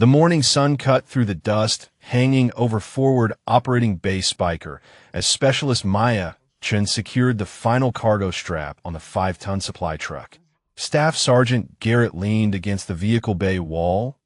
The morning sun cut through the dust, hanging over forward operating base Spiker, as Specialist Maya Chen secured the final cargo strap on the 5-ton supply truck. Staff Sergeant Garrett leaned against the vehicle bay wall,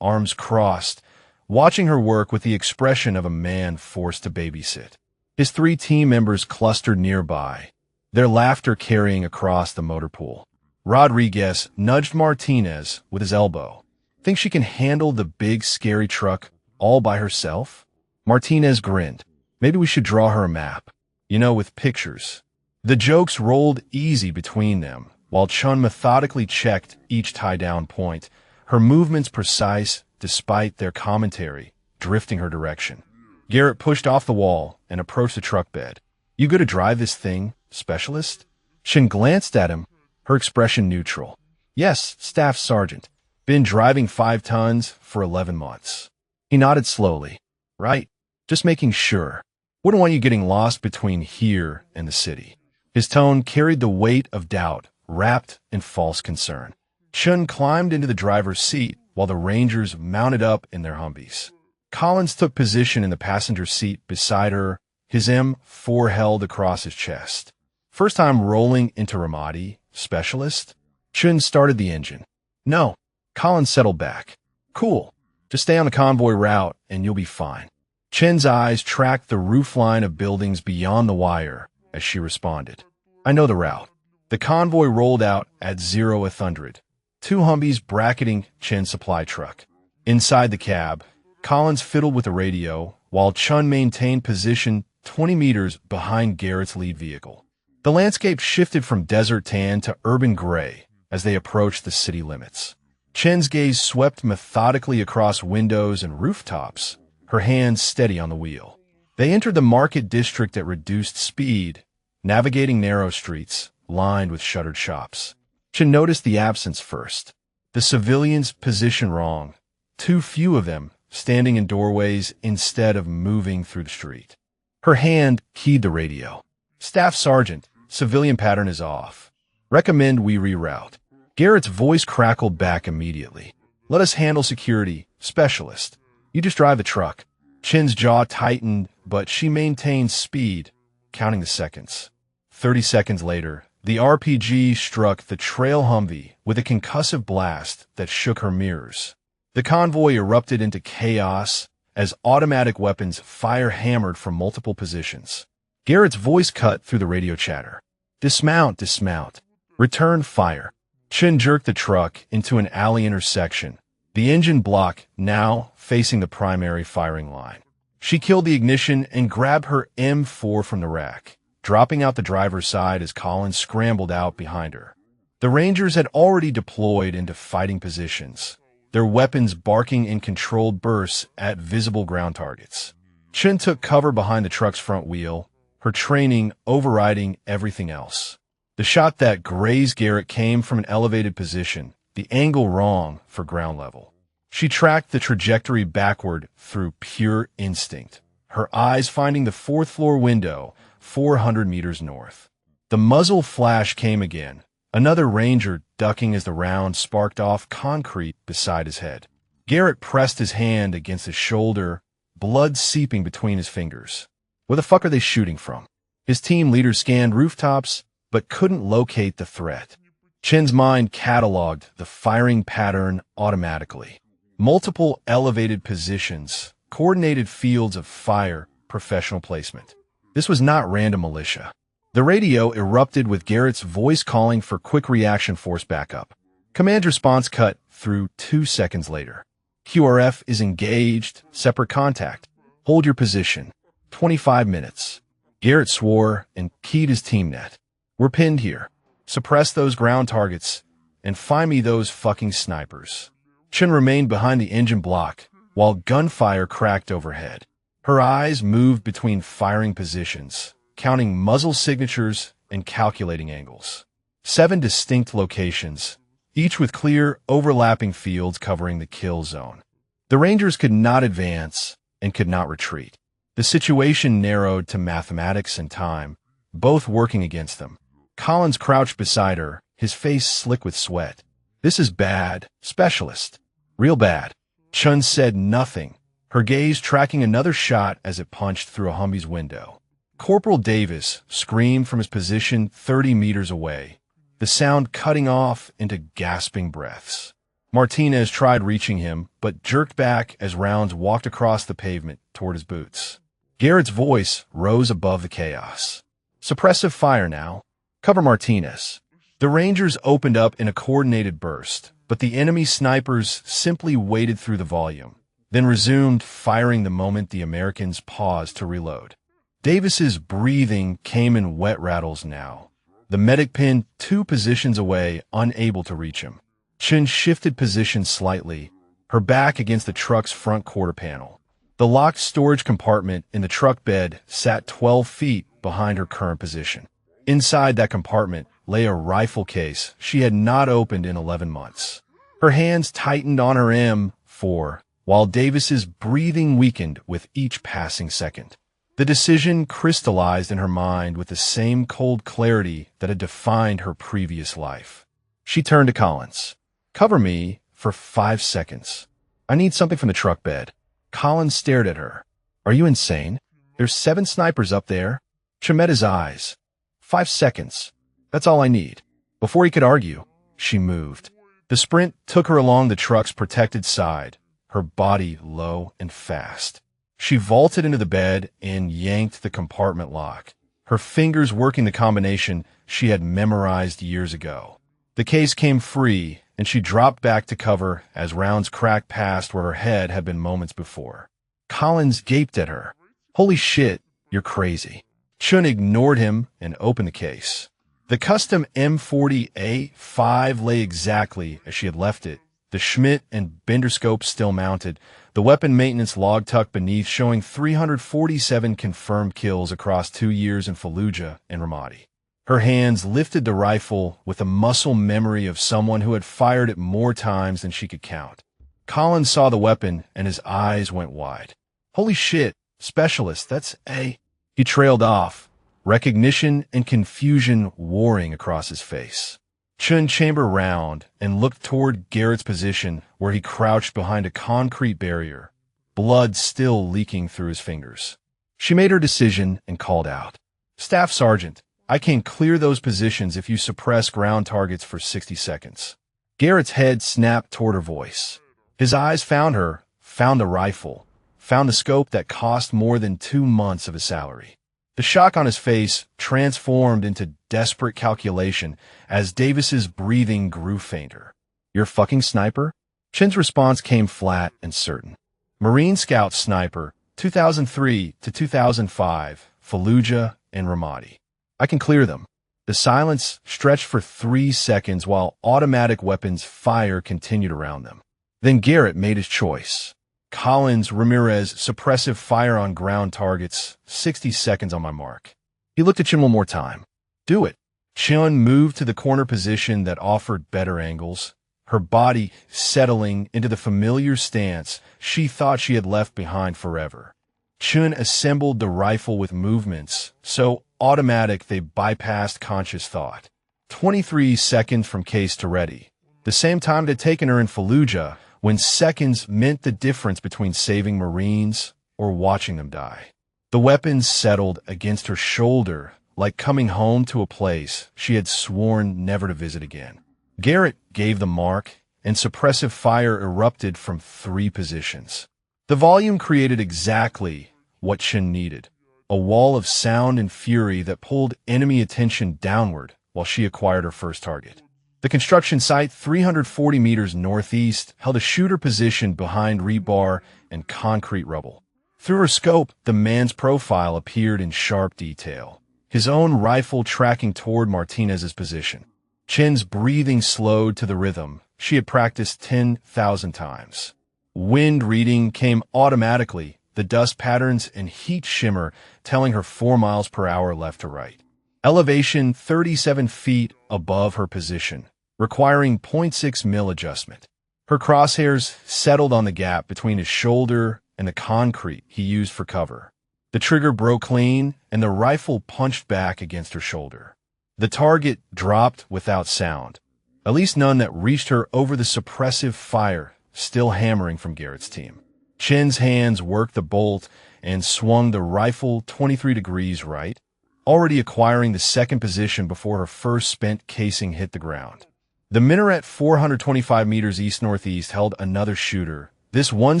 arms crossed, watching her work with the expression of a man forced to babysit. His 3 team members clustered nearby, their laughter carrying across the motor pool. Rodriguez nudged Martinez with his elbow. Think she can handle the big, scary truck all by herself? Martinez grinned. Maybe we should draw her a map. You know, with pictures. The jokes rolled easy between them, while Chun methodically checked each tie-down point, her movements precise despite their commentary drifting her direction. Garrett pushed off the wall and approached the truck bed. You good to drive this thing, Specialist? Chen glanced at him, her expression neutral. Yes, Staff Sergeant. Been driving 5 tons for 11 months. He nodded slowly. Right, just making sure. Wouldn't want you getting lost between here and the city. His tone carried the weight of doubt, wrapped in false concern. Chun climbed into the driver's seat while the Rangers mounted up in their Humvees. Collins took position in the passenger seat beside her, his M4 held across his chest. First time rolling into Ramadi, Specialist? Chun started the engine. No. Collins settled back. Cool. Just stay on the convoy route and you'll be fine. Chen's eyes tracked the roofline of buildings beyond the wire as she responded. I know the route. The convoy rolled out at 0:100. 2 Humvees bracketing Chen's supply truck. Inside the cab, Collins fiddled with the radio while Chun maintained position 20 meters behind Garrett's lead vehicle. The landscape shifted from desert tan to urban gray as they approached the city limits. Chen's gaze swept methodically across windows and rooftops, her hands steady on the wheel. They entered the market district at reduced speed, navigating narrow streets lined with shuttered shops. Chen noticed the absence first. The civilians' position wrong, too few of them standing in doorways instead of moving through the street. Her hand keyed the radio. Staff Sergeant, civilian pattern is off. Recommend we reroute. Garrett's voice crackled back immediately. Let us handle security, Specialist. You just drive the truck. Chen's jaw tightened, but she maintained speed, counting the seconds. 30 seconds later, the RPG struck the trail Humvee with a concussive blast that shook her mirrors. The convoy erupted into chaos as automatic weapons fire hammered from multiple positions. Garrett's voice cut through the radio chatter. Dismount, dismount. Return fire. Chen jerked the truck into an alley intersection, the engine block now facing the primary firing line. She killed the ignition and grabbed her M4 from the rack, dropping out the driver's side as Collins scrambled out behind her. The Rangers had already deployed into fighting positions, their weapons barking in controlled bursts at visible ground targets. Chen took cover behind the truck's front wheel, her training overriding everything else. The shot that grazed Garrett came from an elevated position, the angle wrong for ground level. She tracked the trajectory backward through pure instinct, her eyes finding the 4th floor window 400 meters north. The muzzle flash came again, another Ranger ducking as the round sparked off concrete beside his head. Garrett pressed his hand against his shoulder, blood seeping between his fingers. Where the fuck are they shooting from? His team leader scanned rooftops, but couldn't locate the threat. Chen's mind cataloged the firing pattern automatically. Multiple elevated positions, coordinated fields of fire, professional placement. This was not random militia. The radio erupted with Garrett's voice calling for quick reaction force backup. Command response cut through 2 seconds later. QRF is engaged, separate contact. Hold your position. 25 minutes. Garrett swore and keyed his team net. We're pinned here. Suppress those ground targets and find me those fucking snipers. Chen remained behind the engine block while gunfire cracked overhead. Her eyes moved between firing positions, counting muzzle signatures and calculating angles. 7 distinct locations, each with clear, overlapping fields covering the kill zone. The Rangers could not advance and could not retreat. The situation narrowed to mathematics and time, both working against them. Collins crouched beside her, his face slick with sweat. This is bad, Specialist. Real bad. Chun said nothing, her gaze tracking another shot as it punched through a Humvee's window. Corporal Davis screamed from his position 30 meters away, the sound cutting off into gasping breaths. Martinez tried reaching him, but jerked back as rounds walked across the pavement toward his boots. Garrett's voice rose above the chaos. Suppressive fire now. Cover Martinez. The Rangers opened up in a coordinated burst, but the enemy snipers simply waded through the volume, then resumed firing the moment the Americans paused to reload. Davis's breathing came in wet rattles now. The medic pinned 2 positions away, unable to reach him. Chun shifted position slightly, her back against the truck's front quarter panel. The locked storage compartment in the truck bed sat 12 feet behind her current position. Inside that compartment lay a rifle case she had not opened in 11 months. Her hands tightened on her M4, while Davis's breathing weakened with each passing second. The decision crystallized in her mind with the same cold clarity that had defined her previous life. She turned to Collins. Cover me for 5 seconds. I need something from the truck bed. Collins stared at her. Are you insane? There's 7 snipers up there. She met his eyes. 5 seconds. That's all I need. Before he could argue, she moved. The sprint took her along the truck's protected side, her body low and fast. She vaulted into the bed and yanked the compartment lock, her fingers working the combination she had memorized years ago. The case came free, and she dropped back to cover as rounds cracked past where her head had been moments before. Collins gaped at her. Holy shit, you're crazy. Chun ignored him and opened the case. The custom M40A5 lay exactly as she had left it, the Schmidt and Bender scopes still mounted, the weapon maintenance log tucked beneath showing 347 confirmed kills across 2 years in Fallujah and Ramadi. Her hands lifted the rifle with a muscle memory of someone who had fired it more times than she could count. Collins saw the weapon and his eyes went wide. Holy shit, specialist, that's a... He trailed off, recognition and confusion warring across his face. Chun chambered round and looked toward Garrett's position where he crouched behind a concrete barrier, blood still leaking through his fingers. She made her decision and called out. Staff Sergeant, I can clear those positions if you suppress ground targets for 60 seconds. Garrett's head snapped toward her voice. His eyes found her, found the rifle, found the scope that cost more than 2 months of his salary. The shock on his face transformed into desperate calculation as Davis's breathing grew fainter. You're a fucking sniper? Chun's response came flat and certain. Marine Scout Sniper, 2003 to 2005, Fallujah and Ramadi. I can clear them. The silence stretched for 3 seconds while automatic weapons fire continued around them. Then Garrett made his choice. Collins, Ramirez, suppressive fire on ground targets, 60 seconds on my mark. He looked at Chun one more time. Do it. Chun moved to the corner position that offered better angles, her body settling into the familiar stance she thought she had left behind forever. Chun assembled the rifle with movements, so automatic they bypassed conscious thought. 23 seconds from case to ready. The same time it had taken her in Fallujah, when seconds meant the difference between saving Marines or watching them die. The weapon settled against her shoulder like coming home to a place she had sworn never to visit again. Garrett gave the mark, and suppressive fire erupted from 3 positions. The volume created exactly what Chun needed, a wall of sound and fury that pulled enemy attention downward while she acquired her first target. The construction site, 340 meters northeast, held a shooter position behind rebar and concrete rubble. Through her scope, the man's profile appeared in sharp detail, his own rifle tracking toward Martinez's position. Chun's breathing slowed to the rhythm she had practiced 10,000 times. Wind reading came automatically, the dust patterns and heat shimmer telling her 4 miles per hour left to right. Elevation 37 feet above her position, requiring 0.6 mil adjustment. Her crosshairs settled on the gap between his shoulder and the concrete he used for cover. The trigger broke clean, and the rifle punched back against her shoulder. The target dropped without sound, at least none that reached her over the suppressive fire still hammering from Garrett's team. Chen's hands worked the bolt and swung the rifle 23 degrees right, already acquiring the second position before her first spent casing hit the ground. The minaret 425 meters east-northeast held another shooter, this one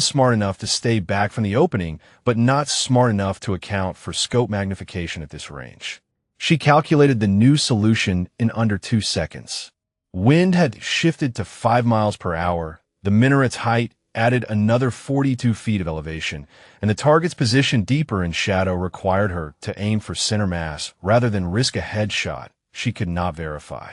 smart enough to stay back from the opening, but not smart enough to account for scope magnification at this range. She calculated the new solution in under 2 seconds. Wind had shifted to 5 miles per hour, the minaret's height added another 42 feet of elevation, and the target's position deeper in shadow required her to aim for center mass rather than risk a headshot she could not verify.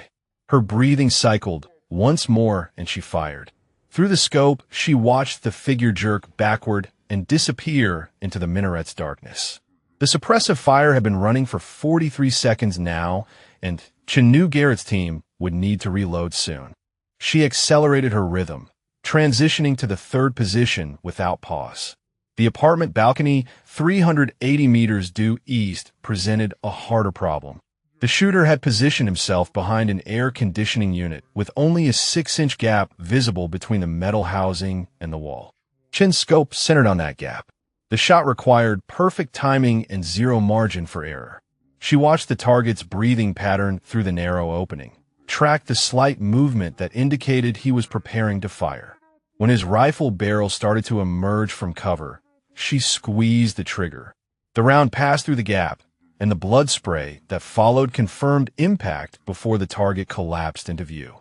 Her breathing cycled once more and she fired. Through the scope, she watched the figure jerk backward and disappear into the minaret's darkness. The suppressive fire had been running for 43 seconds now, and Chen knew Garrett's team would need to reload soon. She accelerated her rhythm, transitioning to the third position without pause. The apartment balcony, 380 meters due east, presented a harder problem. The shooter had positioned himself behind an air conditioning unit with only a 6-inch gap visible between the metal housing and the wall. Chen's scope centered on that gap. The shot required perfect timing and zero margin for error. She watched the target's breathing pattern through the narrow opening, tracked the slight movement that indicated he was preparing to fire. When his rifle barrel started to emerge from cover, she squeezed the trigger. The round passed through the gap, and the blood spray that followed confirmed impact before the target collapsed into view.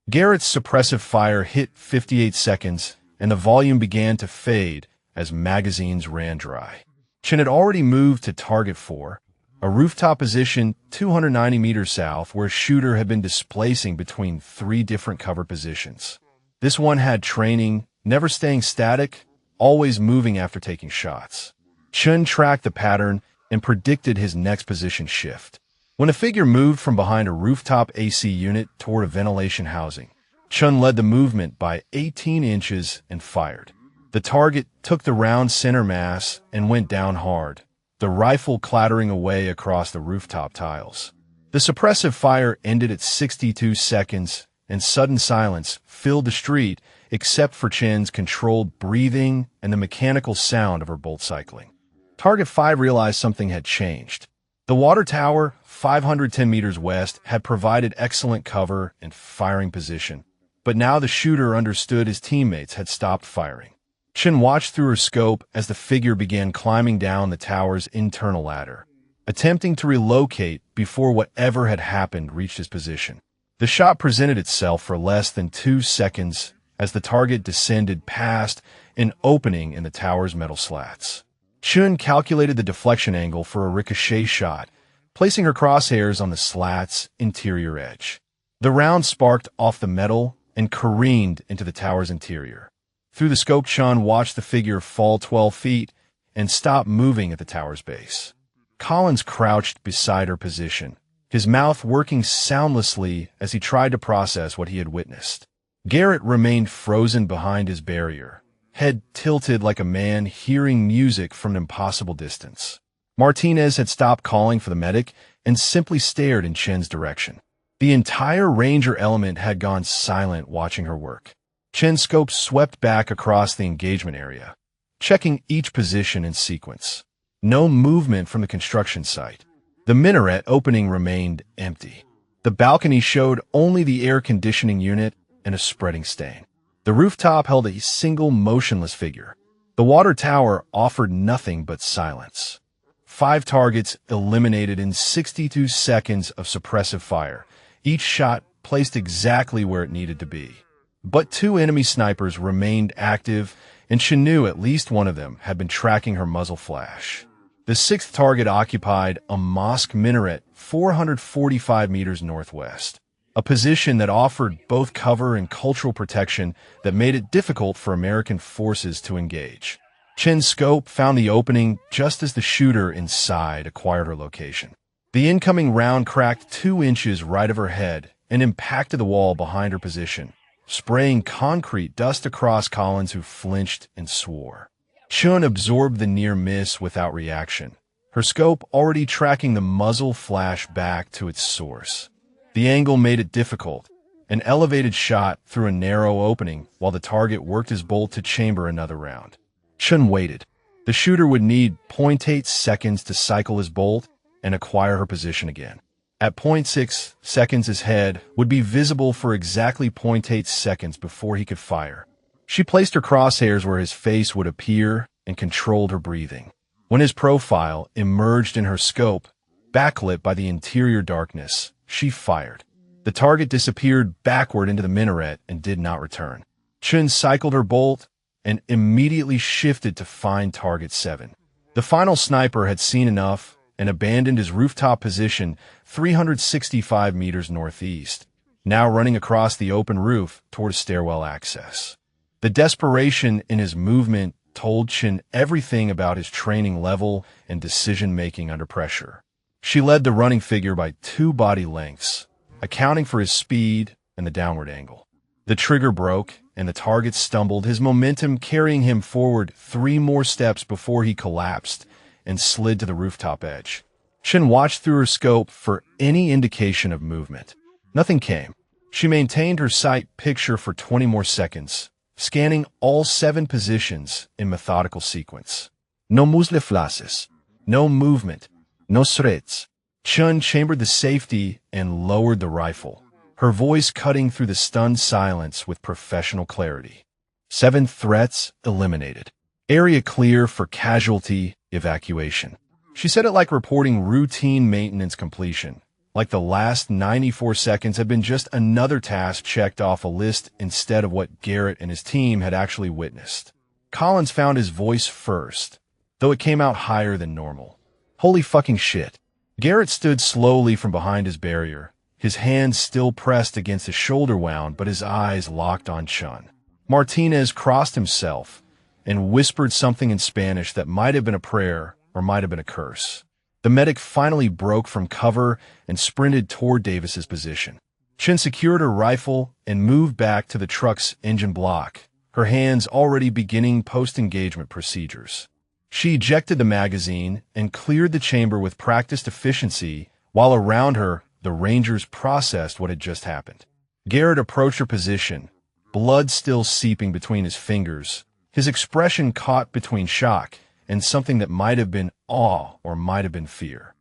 Garrett's suppressive fire hit 58 seconds, and the volume began to fade as magazines ran dry. Chen had already moved to target 4, a rooftop position 290 meters south where a shooter had been displacing between 3 different cover positions. This one had training, never staying static, always moving after taking shots. Chen tracked the pattern and predicted his next position shift. When a figure moved from behind a rooftop AC unit toward a ventilation housing, Chen led the movement by 18 inches and fired. The target took the round center mass and went down hard, the rifle clattering away across the rooftop tiles. The suppressive fire ended at 62 seconds, and sudden silence filled the street except for Chen's controlled breathing and the mechanical sound of her bolt cycling. Target 5 realized something had changed. The water tower, 510 meters west, had provided excellent cover and firing position, but now the shooter understood his teammates had stopped firing. Chen watched through her scope as the figure began climbing down the tower's internal ladder, attempting to relocate before whatever had happened reached his position. The shot presented itself for less than 2 seconds as the target descended past an opening in the tower's metal slats. Chen calculated the deflection angle for a ricochet shot, placing her crosshairs on the slat's interior edge. The round sparked off the metal and careened into the tower's interior. Through the scope, Chen watched the figure fall 12 feet and stop moving at the tower's base. Collins crouched beside her position, his mouth working soundlessly as he tried to process what he had witnessed. Garrett remained frozen behind his barrier, head tilted like a man hearing music from an impossible distance. Martinez had stopped calling for the medic and simply stared in Chen's direction. The entire Ranger element had gone silent watching her work. Chen's scope swept back across the engagement area, checking each position in sequence. No movement from the construction site. The minaret opening remained empty. The balcony showed only the air conditioning unit and a spreading stain. The rooftop held a single motionless figure. The water tower offered nothing but silence. 5 targets eliminated in 62 seconds of suppressive fire, each shot placed exactly where it needed to be. But 2 enemy snipers remained active, and she knew at least one of them had been tracking her muzzle flash. The 6th target occupied a mosque minaret 445 meters northwest, a position that offered both cover and cultural protection that made it difficult for American forces to engage. Chen's scope found the opening just as the shooter inside acquired her location. The incoming round cracked 2 inches right of her head and impacted the wall behind her position, spraying concrete dust across Collins, who flinched and swore. Chen absorbed the near miss without reaction, her scope already tracking the muzzle flash back to its source. The angle made it difficult, An elevated shot through a narrow opening while the target worked his bolt to chamber another round. Chun waited. The shooter would need 0.8 seconds to cycle his bolt and acquire her position again. At 0.6 seconds, his head would be visible for exactly 0.8 seconds before he could fire. She placed her crosshairs where his face would appear and controlled her breathing. When his profile emerged in her scope, backlit by the interior darkness, she fired. The target disappeared backward into the minaret and did not return. Chun cycled her bolt and immediately shifted to find target 7. The final sniper had seen enough and abandoned his rooftop position 365 meters northeast, now running across the open roof toward stairwell access. The desperation in his movement told Chun everything about his training level and decision-making under pressure. She led the running figure by 2 body lengths, accounting for his speed and the downward angle. The trigger broke, and the target stumbled, his momentum carrying him forward 3 more steps before he collapsed and slid to the rooftop edge. Chun watched through her scope for any indication of movement. Nothing came. She maintained her sight picture for 20 more seconds, scanning all 7 positions in methodical sequence. No musle flashes, no movement, no threats. Chun chambered the safety and lowered the rifle, her voice cutting through the stunned silence with professional clarity. 7 threats eliminated. Area clear for casualty evacuation. She said it like reporting routine maintenance completion, like the last 94 seconds had been just another task checked off a list instead of what Garrett and his team had actually witnessed. Collins found his voice first, though it came out higher than normal. Holy fucking shit. Garrett stood slowly from behind his barrier, his hands still pressed against his shoulder wound, but his eyes locked on Chun. Martinez crossed himself and whispered something in Spanish that might have been a prayer or might have been a curse. The medic finally broke from cover and sprinted toward Davis's position. Chun secured her rifle and moved back to the truck's engine block, her hands already beginning post-engagement procedures. She ejected the magazine and cleared the chamber with practiced efficiency, while around her, the Rangers processed what had just happened. Garrett approached her position, blood still seeping between his fingers, his expression caught between shock and something that might have been awe or might have been fear.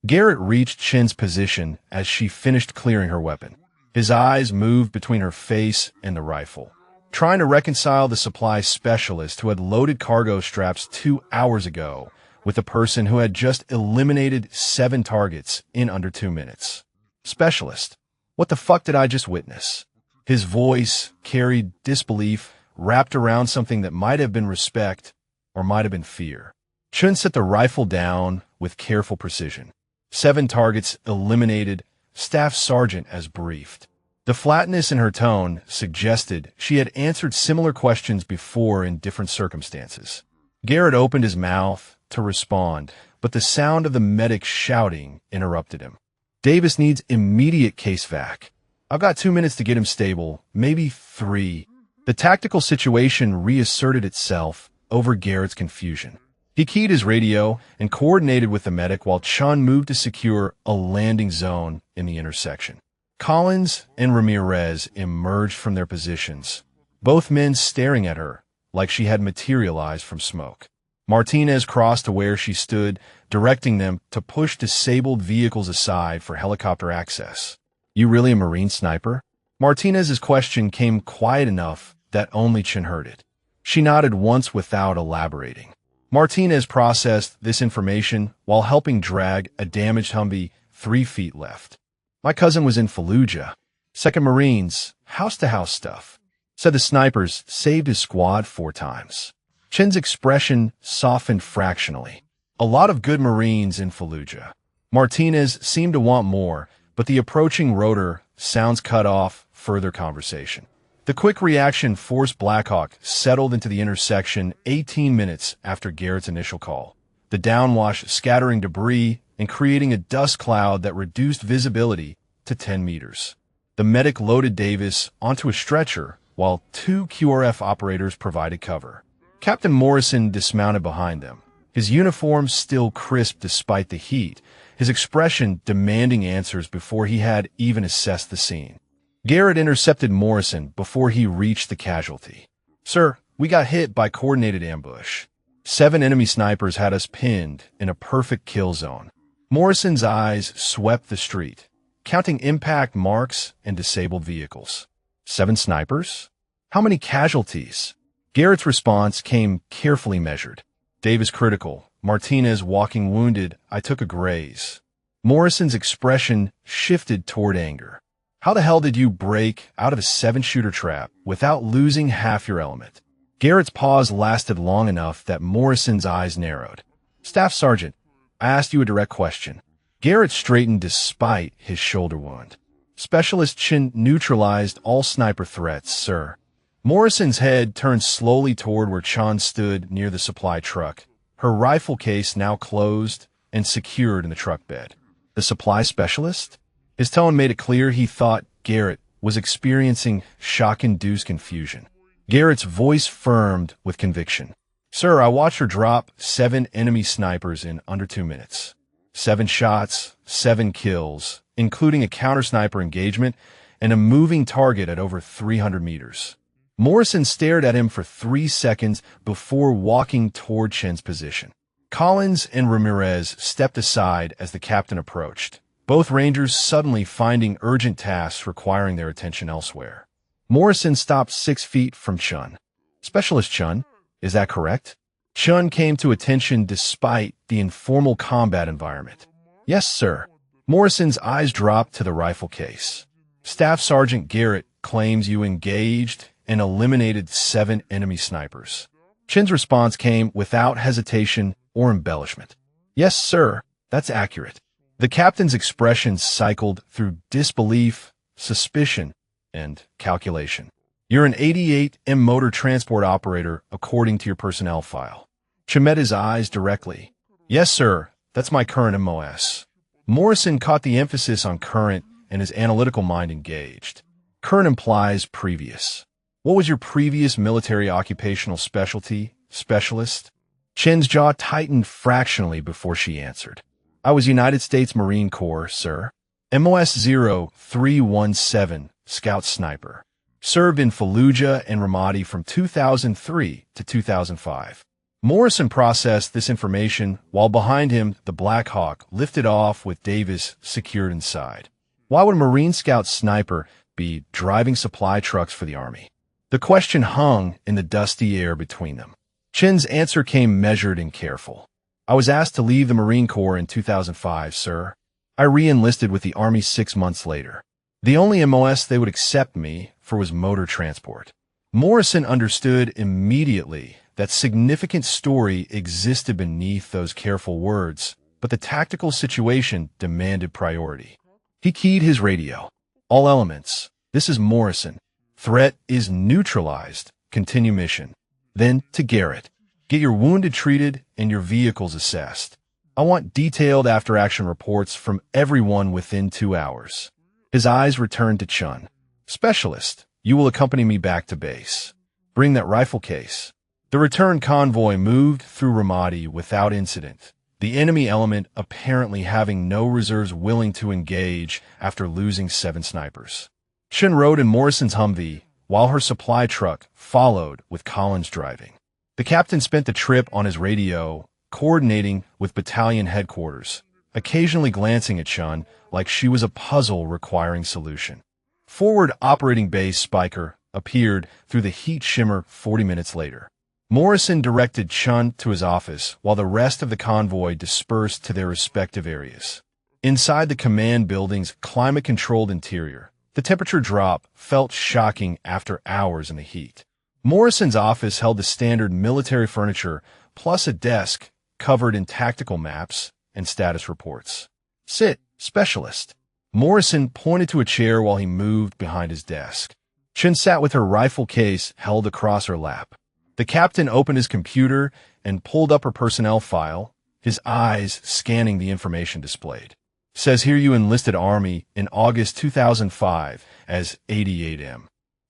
Garrett reached Chun's position as she finished clearing her weapon. His eyes moved between her face and the rifle, trying to reconcile the supply specialist who had loaded cargo straps 2 hours ago with the person who had just eliminated 7 targets in under 2 minutes. Specialist, what the fuck did I just witness? His voice carried disbelief wrapped around something that might have been respect or might have been fear. Chun set the rifle down with careful precision. 7 targets eliminated, Staff Sergeant as briefed. The flatness in her tone suggested she had answered similar questions before in different circumstances. Garrett opened his mouth to respond, but the sound of the medic shouting interrupted him. Davis needs immediate case vac. I've got 2 minutes to get him stable, maybe 3. The tactical situation reasserted itself over Garrett's confusion. He keyed his radio and coordinated with the medic while Chun moved to secure a landing zone in the intersection. Collins and Ramirez emerged from their positions, both men staring at her like she had materialized from smoke. Martinez crossed to where she stood, directing them to push disabled vehicles aside for helicopter access. You really a Marine sniper? Martinez's question came quiet enough that only Chun heard it. She nodded once without elaborating. Martinez processed this information while helping drag a damaged Humvee 3 feet left. My cousin was in Fallujah. 2nd Marines, house-to-house stuff. Said the snipers saved his squad 4 times. Chun's expression softened fractionally. A lot of good Marines in Fallujah. Martinez seemed to want more, but the approaching rotor sounds cut off further conversation. The quick reaction Force Blackhawk settled into the intersection 18 minutes after Garrett's initial call, the downwash scattering debris and creating a dust cloud that reduced visibility to 10 meters. The medic loaded Davis onto a stretcher while 2 QRF operators provided cover. Captain Morrison dismounted behind them, his uniform still crisp despite the heat, his expression demanding answers before he had even assessed the scene. Garrett intercepted Morrison before he reached the casualty. Sir, we got hit by coordinated ambush. 7 enemy snipers had us pinned in a perfect kill zone. Morrison's eyes swept the street, counting impact marks and disabled vehicles. 7 snipers? How many casualties? Garrett's response came carefully measured. Davis critical. Martinez walking wounded. I took a graze. Morrison's expression shifted toward anger. How the hell did you break out of a 7-shooter trap without losing half your element? Garrett's pause lasted long enough that Morrison's eyes narrowed. Staff Sergeant, I asked you a direct question. Garrett straightened despite his shoulder wound. Specialist Chen neutralized all sniper threats, sir. Morrison's head turned slowly toward where Chan stood near the supply truck, her rifle case now closed and secured in the truck bed. The supply specialist? His tone made it clear he thought Garrett was experiencing shock-induced confusion. Garrett's voice firmed with conviction. Sir, I watched her drop 7 enemy snipers in under 2 minutes. 7 shots, 7 kills, including a counter-sniper engagement and a moving target at over 300 meters. Morrison stared at him for 3 seconds before walking toward Chen's position. Collins and Ramirez stepped aside as the captain approached, both Rangers suddenly finding urgent tasks requiring their attention elsewhere. Morrison stopped 6 feet from Chun. Specialist Chun, is that correct? Chun came to attention despite the informal combat environment. Yes, sir. Morrison's eyes dropped to the rifle case. Staff Sergeant Garrett claims you engaged and eliminated 7 enemy snipers. Chen's response came without hesitation or embellishment. Yes, sir, that's accurate. The captain's expression cycled through disbelief, suspicion, and calculation. You're an 88M motor transport operator according to your personnel file. Chen met his eyes directly. Yes, sir, that's my current MOS. Morrison caught the emphasis on current and his analytical mind engaged. Current implies previous. What was your previous military occupational specialty, specialist? Chen's jaw tightened fractionally before she answered. I was United States Marine Corps, sir. MOS 0317, Scout Sniper. Served in Fallujah and Ramadi from 2003 to 2005. Morrison processed this information while behind him the Black Hawk lifted off with Davis secured inside. Why would a Marine Scout Sniper be driving supply trucks for the Army? The question hung in the dusty air between them. Chen's answer came measured and careful. I was asked to leave the Marine Corps in 2005, sir. I re-enlisted with the Army 6 months later. The only MOS they would accept me for was motor transport. Morrison understood immediately that significant story existed beneath those careful words, but the tactical situation demanded priority. He keyed his radio. All elements. This is Morrison. Threat is neutralized. Continue mission. Then to Garrett. Get your wounded treated and your vehicles assessed. I want detailed after-action reports from everyone within 2 hours. His eyes returned to Chun. Specialist, you will accompany me back to base. Bring that rifle case. The return convoy moved through Ramadi without incident, the enemy element apparently having no reserves willing to engage after losing 7 snipers. Chen rode in Morrison's Humvee, while her supply truck followed with Collins driving. The captain spent the trip on his radio, coordinating with battalion headquarters, occasionally glancing at Chun like she was a puzzle requiring solution. Forward Operating Base Spiker appeared through the heat shimmer 40 minutes later. Morrison directed Chun to his office while the rest of the convoy dispersed to their respective areas. Inside the command building's climate-controlled interior, the temperature drop felt shocking after hours in the heat. Morrison's office held the standard military furniture plus a desk covered in tactical maps and status reports. Sit, specialist. Morrison pointed to a chair while he moved behind his desk. Chen sat with her rifle case held across her lap. The captain opened his computer and pulled up her personnel file, his eyes scanning the information displayed. Says here you enlisted Army in August 2005 as 88M.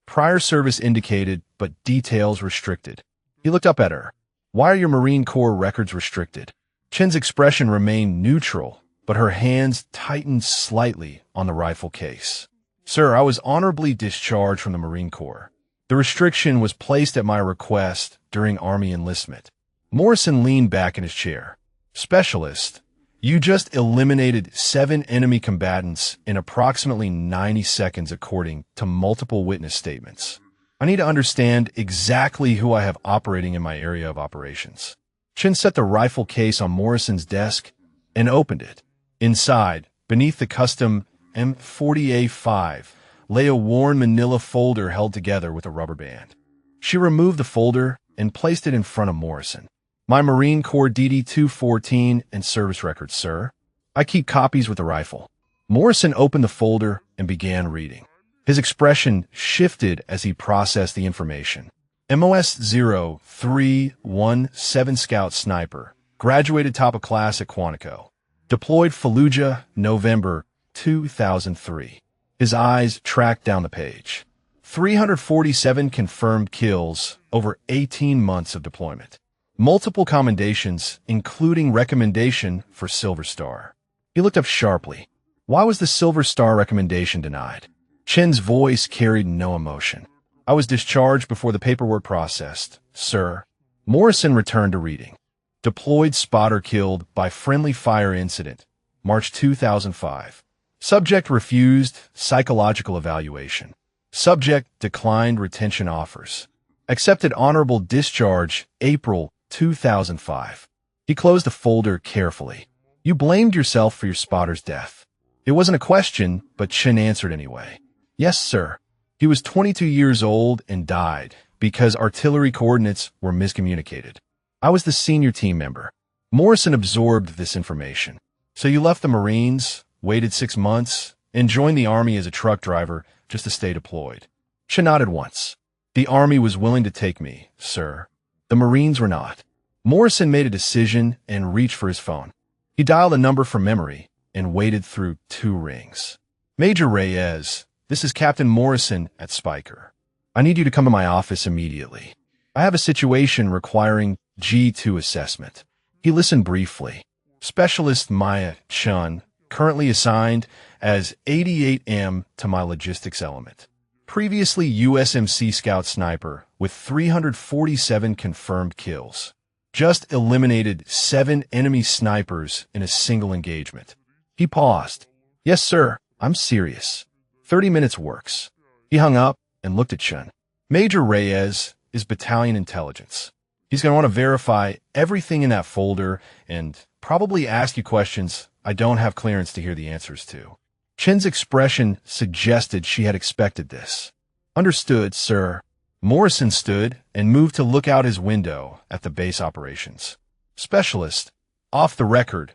Prior service indicated, but details restricted. He looked up at her. Why are your Marine Corps records restricted? Chen's expression remained neutral, but her hands tightened slightly on the rifle case. Sir, I was honorably discharged from the Marine Corps. The restriction was placed at my request during Army enlistment. Morrison leaned back in his chair. Specialist, you just eliminated 7 enemy combatants in approximately 90 seconds according to multiple witness statements. I need to understand exactly who I have operating in my area of operations. Chen set the rifle case on Morrison's desk and opened it. Inside, beneath the custom M40A5, lay a worn manila folder held together with a rubber band. She removed the folder and placed it in front of Morrison. My Marine Corps DD-214 and service records, sir. I keep copies with the rifle. Morrison opened the folder and began reading. His expression shifted as he processed the information. MOS 0317 Scout Sniper, graduated top of class at Quantico. Deployed Fallujah, November 2003. His eyes tracked down the page. 347 confirmed kills over 18 months of deployment. Multiple commendations, including recommendation for Silver Star. He looked up sharply. Why was the Silver Star recommendation denied? Chen's voice carried no emotion. I was discharged before the paperwork processed, sir. Morrison returned to reading. Deployed spotter killed by friendly fire incident, March 2005. Subject refused psychological evaluation. Subject declined retention offers. Accepted honorable discharge, April 2005. He closed the folder carefully. You blamed yourself for your spotter's death. It wasn't a question, but Chen answered anyway. Yes, sir. He was 22 years old and died because artillery coordinates were miscommunicated. I was the senior team member. Morrison absorbed this information. So you left the Marines, waited 6 months, and joined the Army as a truck driver just to stay deployed. Chen nodded once. The Army was willing to take me, sir. The Marines were not. Morrison made a decision and reached for his phone. He dialed a number from memory and waited through 2 rings. Major Reyes, this is Captain Morrison at Spiker. I need you to come to my office immediately. I have a situation requiring G2 assessment. He listened briefly. Specialist Maya Chun, currently assigned as 88M to my logistics element. Previously USMC Scout Sniper with 347 confirmed kills. Just eliminated 7 enemy snipers in a single engagement. He paused. Yes, sir, I'm serious. 30 minutes works. He hung up and looked at Chen. Major Reyes is battalion intelligence. He's going to want to verify everything in that folder and probably ask you questions I don't have clearance to hear the answers to. Chen's expression suggested she had expected this. Understood, sir. Morrison stood and moved to look out his window at the base operations. Specialist, off the record,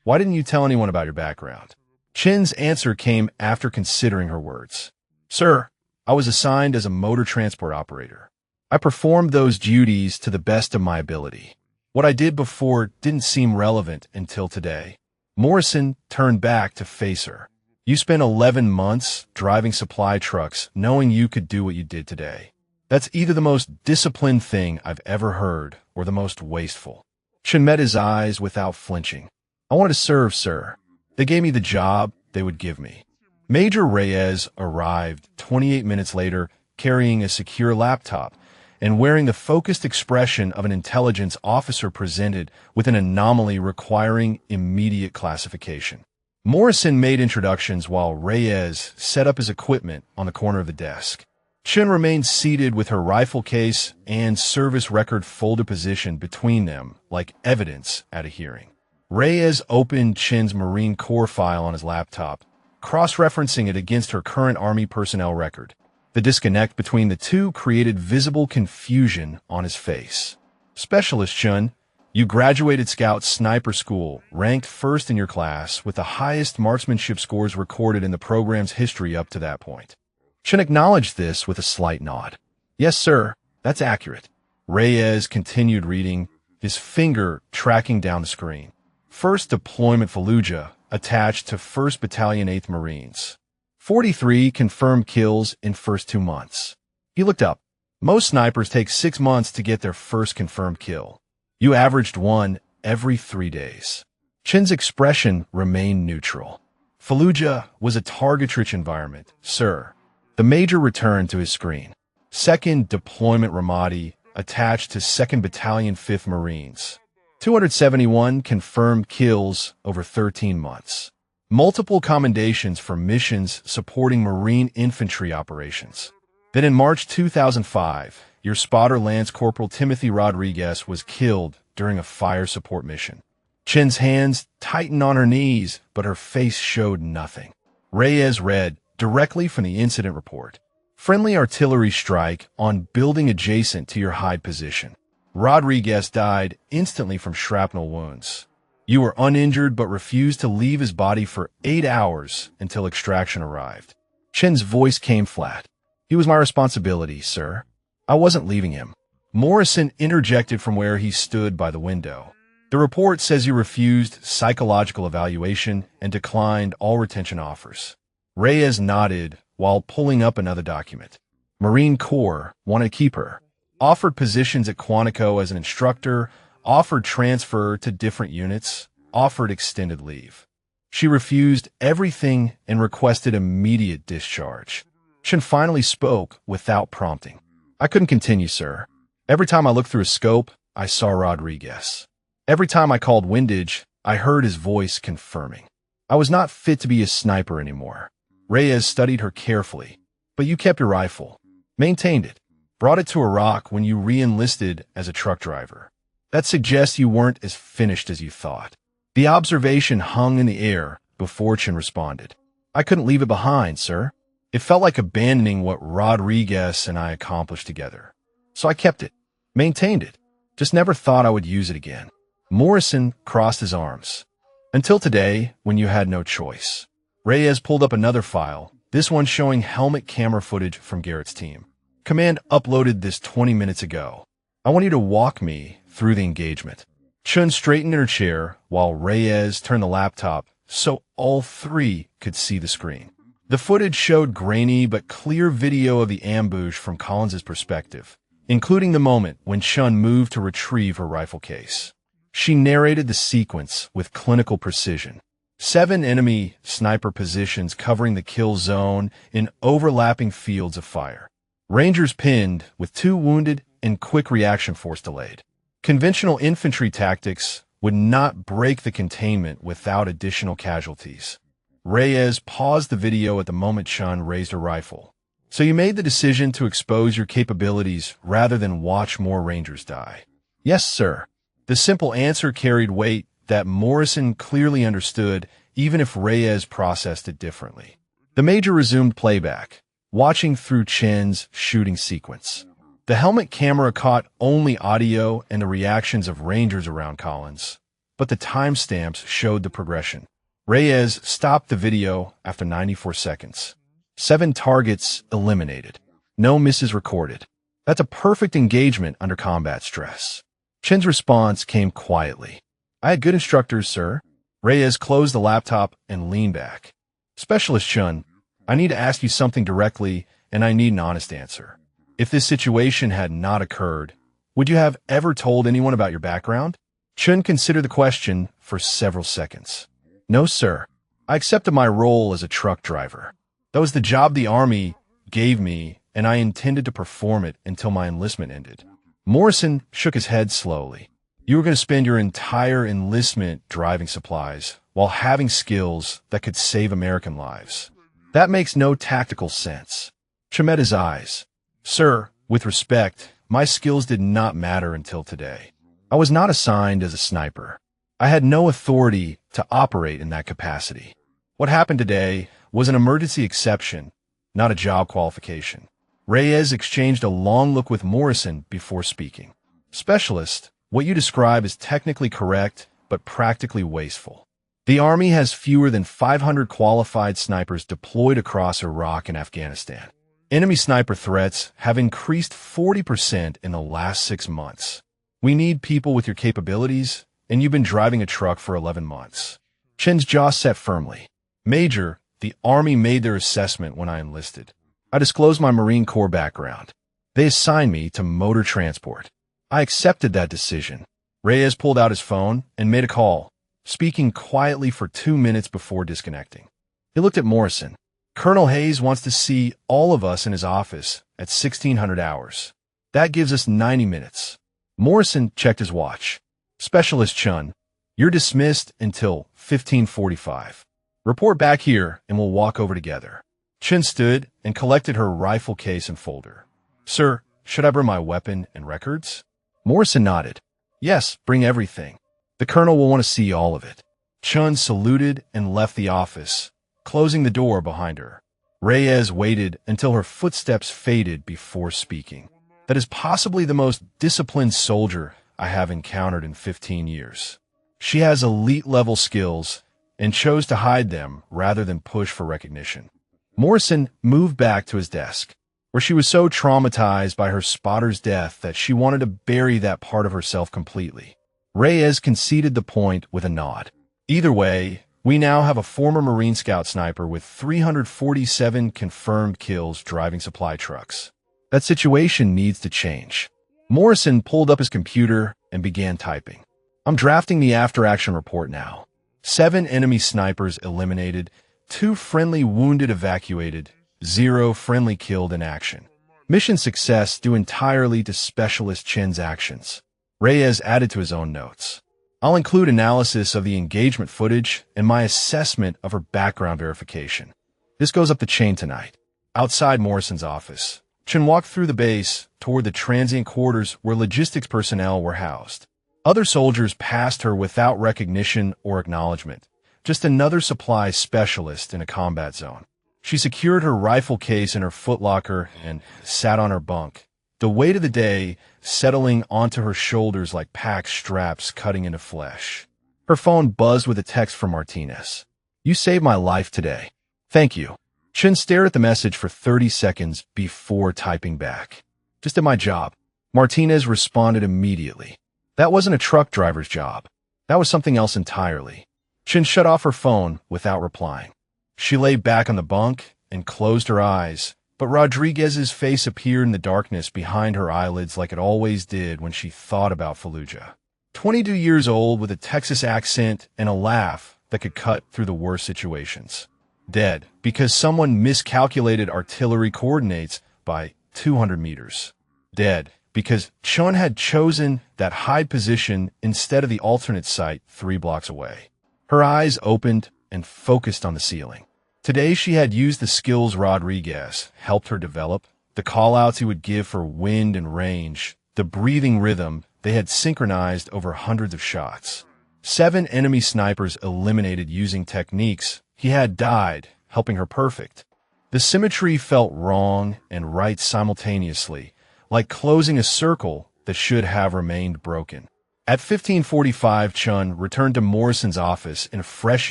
why didn't you tell anyone about your background? Chen's answer came after considering her words. Sir, I was assigned as a motor transport operator. I performed those duties to the best of my ability. What I did before didn't seem relevant until today. Morrison turned back to face her. You spent 11 months driving supply trucks knowing you could do what you did today. That's either the most disciplined thing I've ever heard or the most wasteful. Chen met his eyes without flinching. I wanted to serve, sir. They gave me the job they would give me. Major Reyes arrived 28 minutes later carrying a secure laptop and wearing the focused expression of an intelligence officer presented with an anomaly requiring immediate classification. Morrison made introductions while Reyes set up his equipment on the corner of the desk. Chen remained seated with her rifle case and service record folded position between them like evidence at a hearing. Reyes opened Chen's Marine Corps file on his laptop, cross-referencing it against her current Army personnel record. The disconnect between the two created visible confusion on his face. Specialist Chen, you graduated Scout Sniper School, ranked first in your class with the highest marksmanship scores recorded in the program's history up to that point. Chen acknowledged this with a slight nod. Yes, sir, that's accurate. Reyes continued reading, his finger tracking down the screen. First deployment Fallujah, attached to 1st Battalion 8th Marines. 43 confirmed kills in first 2 months. He looked up. Most snipers take 6 months to get their first confirmed kill. You averaged 1 every 3 days. Chen's expression remained neutral. Fallujah was a target-rich environment, sir. The Major returned to his screen. 2nd Deployment Ramadi, attached to 2nd Battalion 5th Marines. 271 confirmed kills over 13 months. Multiple commendations for missions supporting Marine infantry operations. Then in March 2005, your spotter Lance Corporal Timothy Rodriguez was killed during a fire support mission. Chen's hands tightened on her knees, but her face showed nothing. Reyes read directly from the incident report. Friendly artillery strike on building adjacent to your hide position. Rodriguez died instantly from shrapnel wounds. You were uninjured but refused to leave his body for 8 hours until extraction arrived. Chen's voice came flat. He was my responsibility, sir. I wasn't leaving him. Morrison interjected from where he stood by the window. The report says you refused psychological evaluation and declined all retention offers. Reyes nodded while pulling up another document. Marine Corps wanted to keep her. Offered positions at Quantico as an instructor, offered transfer to different units, offered extended leave. She refused everything and requested immediate discharge. Chen finally spoke without prompting. I couldn't continue, sir. Every time I looked through a scope, I saw Rodriguez. Every time I called windage, I heard his voice confirming. I was not fit to be a sniper anymore. Reyes studied her carefully. But you kept your rifle, maintained it, brought it to Iraq when you re-enlisted as a truck driver. That suggests you weren't as finished as you thought. The observation hung in the air before Chen responded. I couldn't leave it behind, sir. It felt like abandoning what Rodriguez and I accomplished together. So I kept it, maintained it, just never thought I would use it again. Morrison crossed his arms. Until today, when you had no choice. Reyes pulled up another file, this one showing helmet camera footage from Garrett's team. Command uploaded this 20 minutes ago. I want you to walk me through the engagement. Chun straightened in her chair while Reyes turned the laptop so all three could see the screen. The footage showed grainy but clear video of the ambush from Collins's perspective, including the moment when Chun moved to retrieve her rifle case. She narrated the sequence with clinical precision. 7 enemy sniper positions covering the kill zone in overlapping fields of fire. Rangers pinned with 2 wounded and quick reaction force delayed. Conventional infantry tactics would not break the containment without additional casualties. Reyes paused the video at the moment Chun raised her rifle. So you made the decision to expose your capabilities rather than watch more Rangers die. Yes, sir. The simple answer carried weight that Morrison clearly understood, even if Reyes processed it differently. The Major resumed playback, watching through Chen's shooting sequence. The helmet camera caught only audio and the reactions of Rangers around Collins, but the timestamps showed the progression. Reyes stopped the video after 94 seconds. 7 targets eliminated. No misses recorded. That's a perfect engagement under combat stress. Chen's response came quietly. I had good instructors, sir. Reyes closed the laptop and leaned back. Specialist Chun, I need to ask you something directly, and I need an honest answer. If this situation had not occurred, would you have ever told anyone about your background? Chun considered the question for several seconds. No, sir. I accepted my role as a truck driver. That was the job the Army gave me, and I intended to perform it until my enlistment ended. Morrison shook his head slowly. You were going to spend your entire enlistment driving supplies while having skills that could save American lives. That makes no tactical sense. Chen met his eyes. Sir, with respect, my skills did not matter until today. I was not assigned as a sniper. I had no authority to operate in that capacity. What happened today was an emergency exception, not a job qualification. Reyes exchanged a long look with Morrison before speaking. Specialist, what you describe is technically correct, but practically wasteful. The Army has fewer than 500 qualified snipers deployed across Iraq and Afghanistan. Enemy sniper threats have increased 40% in the last 6 months. We need people with your capabilities, and you've been driving a truck for 11 months. Chen's jaw set firmly. Major, the Army made their assessment when I enlisted. I disclosed my Marine Corps background. They assigned me to motor transport. I accepted that decision. Reyes pulled out his phone and made a call, speaking quietly for 2 minutes before disconnecting. He looked at Morrison. Colonel Hayes wants to see all of us in his office at 1600 hours. That gives us 90 minutes. Morrison checked his watch. Specialist Chun, you're dismissed until 15:45. Report back here and we'll walk over together. Chun stood and collected her rifle case and folder. Sir, should I bring my weapon and records? Morrison nodded. Yes, bring everything. The colonel will want to see all of it. Chun saluted and left the office, closing the door behind her. Reyes waited until her footsteps faded before speaking. That is possibly the most disciplined soldier I have encountered in 15 years. She has elite-level skills and chose to hide them rather than push for recognition. Morrison moved back to his desk, where she was so traumatized by her spotter's death that she wanted to bury that part of herself completely. Reyes conceded the point with a nod. Either way, we now have a former Marine Scout sniper with 347 confirmed kills driving supply trucks. That situation needs to change. Morrison pulled up his computer and began typing. I'm drafting the after-action report now. 7 enemy snipers eliminated, 2 friendly wounded evacuated, 0 friendly killed in action. Mission success due entirely to Specialist Chin's actions. Reyes added to his own notes. I'll include analysis of the engagement footage and my assessment of her background verification. This goes up the chain tonight. Outside Morrison's office, Chin walked through the base toward the transient quarters where logistics personnel were housed. Other soldiers passed her without recognition or acknowledgement. Just another supply specialist in a combat zone. She secured her rifle case in her footlocker and sat on her bunk, the weight of the day settling onto her shoulders like pack straps cutting into flesh. Her phone buzzed with a text from Martinez. You saved my life today. Thank you. Chin stared at the message for 30 seconds before typing back. Just did my job. Martinez responded immediately. That wasn't a truck driver's job. That was something else entirely. Chin shut off her phone without replying. She lay back on the bunk and closed her eyes, but Rodriguez's face appeared in the darkness behind her eyelids like it always did when she thought about Fallujah. 22 years old with a Texas accent and a laugh that could cut through the worst situations. Dead because someone miscalculated artillery coordinates by 200 meters. Dead because Chun had chosen that high position instead of the alternate site 3 blocks away. Her eyes opened and focused on the ceiling. Today she had used the skills Rodriguez helped her develop, the call-outs he would give for wind and range, the breathing rhythm they had synchronized over hundreds of shots. 7 enemy snipers eliminated using techniques he had died, helping her perfect. The symmetry felt wrong and right simultaneously, like closing a circle that should have remained broken. At 15:45, Chun returned to Morrison's office in a fresh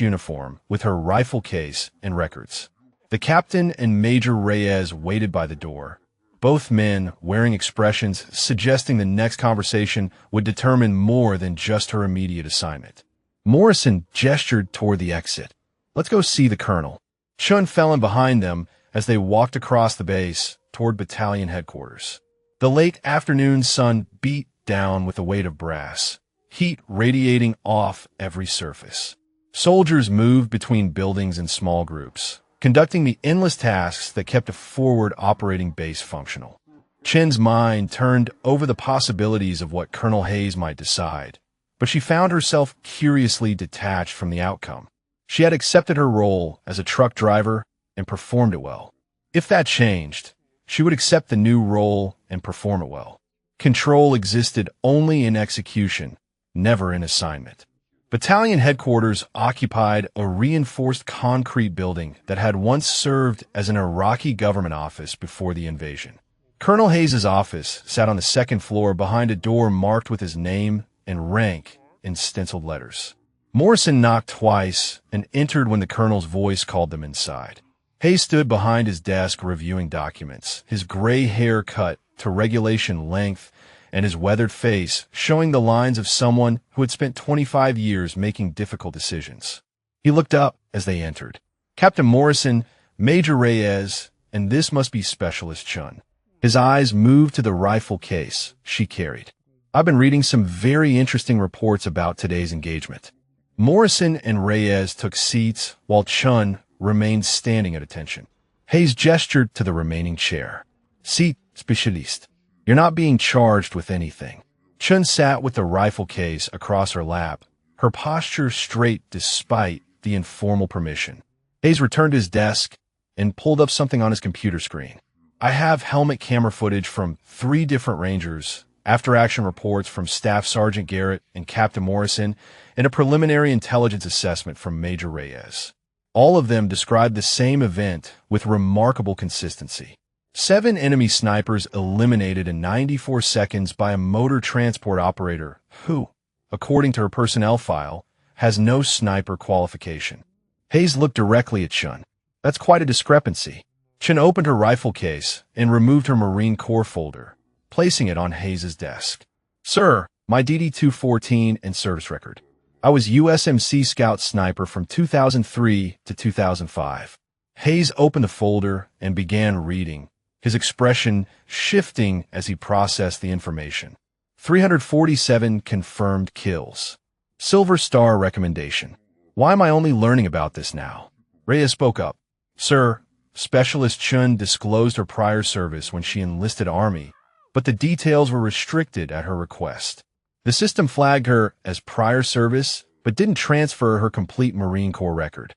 uniform with her rifle case and records. The captain and Major Reyes waited by the door, both men wearing expressions suggesting the next conversation would determine more than just her immediate assignment. Morrison gestured toward the exit. Let's go see the colonel. Chun fell in behind them as they walked across the base toward battalion headquarters. The late afternoon sun beat down with the weight of brass, heat radiating off every surface. Soldiers moved between buildings in small groups, conducting the endless tasks that kept a forward operating base functional. Chin's mind turned over the possibilities of what Colonel Hayes might decide, but she found herself curiously detached from the outcome. She had accepted her role as a truck driver and performed it well. If that changed, she would accept the new role and perform it well. Control existed only in execution, never in assignment. Battalion headquarters occupied a reinforced concrete building that had once served as an Iraqi government office before the invasion. Colonel Hayes' office sat on the second floor behind a door marked with his name and rank in stenciled letters. Morrison knocked twice and entered when the colonel's voice called them inside. Hayes stood behind his desk reviewing documents, his gray hair cut to regulation length and his weathered face showing the lines of someone who had spent 25 years making difficult decisions. He looked up as they entered. Captain Morrison, Major Reyes, and this must be Specialist Chun. His eyes moved to the rifle case she carried. I've been reading some very interesting reports about today's engagement. Morrison and Reyes took seats while Chun remained standing at attention. Hayes gestured to the remaining chair. "Seat, specialist. You're not being charged with anything." Chun sat with the rifle case across her lap, her posture straight despite the informal permission. Hayes returned to his desk and pulled up something on his computer screen. "I have helmet camera footage from 3 different Rangers, after-action reports from Staff Sergeant Garrett and Captain Morrison, and a preliminary intelligence assessment from Major Reyes. All of them described the same event with remarkable consistency. 7 enemy snipers eliminated in 94 seconds by a motor transport operator who, according to her personnel file, has no sniper qualification." Hayes looked directly at Chun. "That's quite a discrepancy." Chun opened her rifle case and removed her Marine Corps folder, placing it on Hayes' desk. "Sir, my DD-214 and service record. I was USMC Scout Sniper from 2003 to 2005. Hayes opened the folder and began reading, his expression shifting as he processed the information. 347 confirmed kills. Silver Star recommendation. "Why am I only learning about this now?" Reyes spoke up. "Sir, Specialist Chun disclosed her prior service when she enlisted Army, but the details were restricted at her request. The system flagged her as prior service, but didn't transfer her complete Marine Corps record."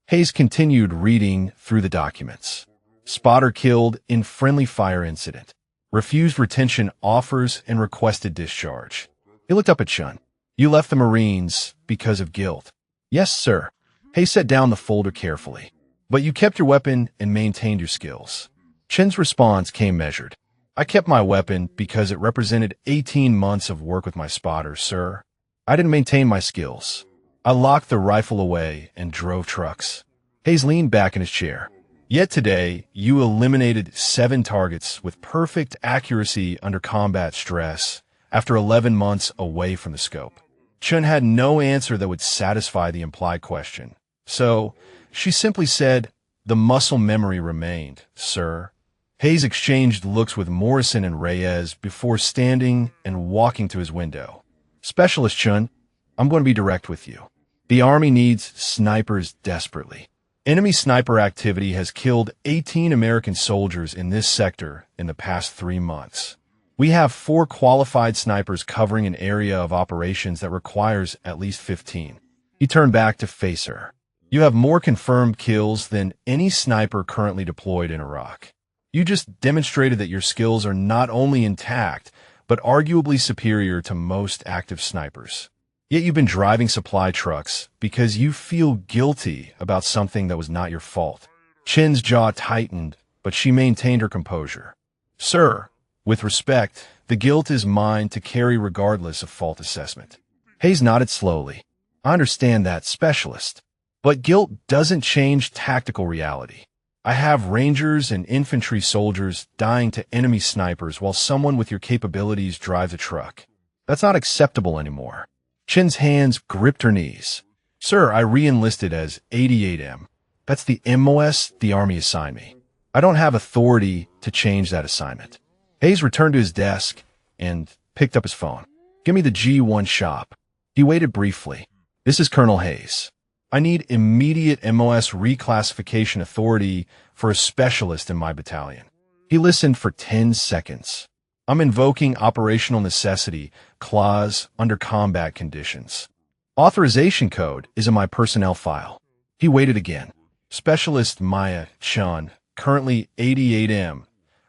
Hayes continued reading through the documents. "Spotter killed in friendly fire incident. Refused retention offers and requested discharge." He looked up at Chun. "You left the Marines because of guilt." "Yes, sir." Hayes set down the folder carefully. "But you kept your weapon and maintained your skills." Chun's response came measured. "I kept my weapon because it represented 18 months of work with my spotters, sir. I didn't maintain my skills. I locked the rifle away and drove trucks." Hayes leaned back in his chair. "Yet today, you eliminated 7 targets with perfect accuracy under combat stress after 11 months away from the scope." Chun had no answer that would satisfy the implied question. So, she simply said, "The muscle memory remained, sir." Hayes exchanged looks with Morrison and Reyes before standing and walking to his window. "Specialist Chun, I'm going to be direct with you. The Army needs snipers desperately. Enemy sniper activity has killed 18 American soldiers in this sector in the past 3 months. We have 4 qualified snipers covering an area of operations that requires at least 15. He turned back to face her. "You have more confirmed kills than any sniper currently deployed in Iraq. You just demonstrated that your skills are not only intact, but arguably superior to most active snipers. Yet you've been driving supply trucks because you feel guilty about something that was not your fault." Chin's jaw tightened, but she maintained her composure. "Sir, with respect, the guilt is mine to carry regardless of fault assessment." Hayes nodded slowly. "I understand that, Specialist. But guilt doesn't change tactical reality. I have Rangers and infantry soldiers dying to enemy snipers while someone with your capabilities drives a truck. That's not acceptable anymore." Chin's hands gripped her knees. "Sir, I re-enlisted as 88M. That's the MOS the Army assigned me. I don't have authority to change that assignment." Hayes returned to his desk and picked up his phone. "Give me the G1 shop." He waited briefly. "This is Colonel Hayes. I need immediate MOS reclassification authority for a specialist in my battalion." He listened for 10 seconds. "I'm invoking operational necessity clause under combat conditions. Authorization code is in my personnel file." He waited again. "Specialist Maya Chun, currently 88M,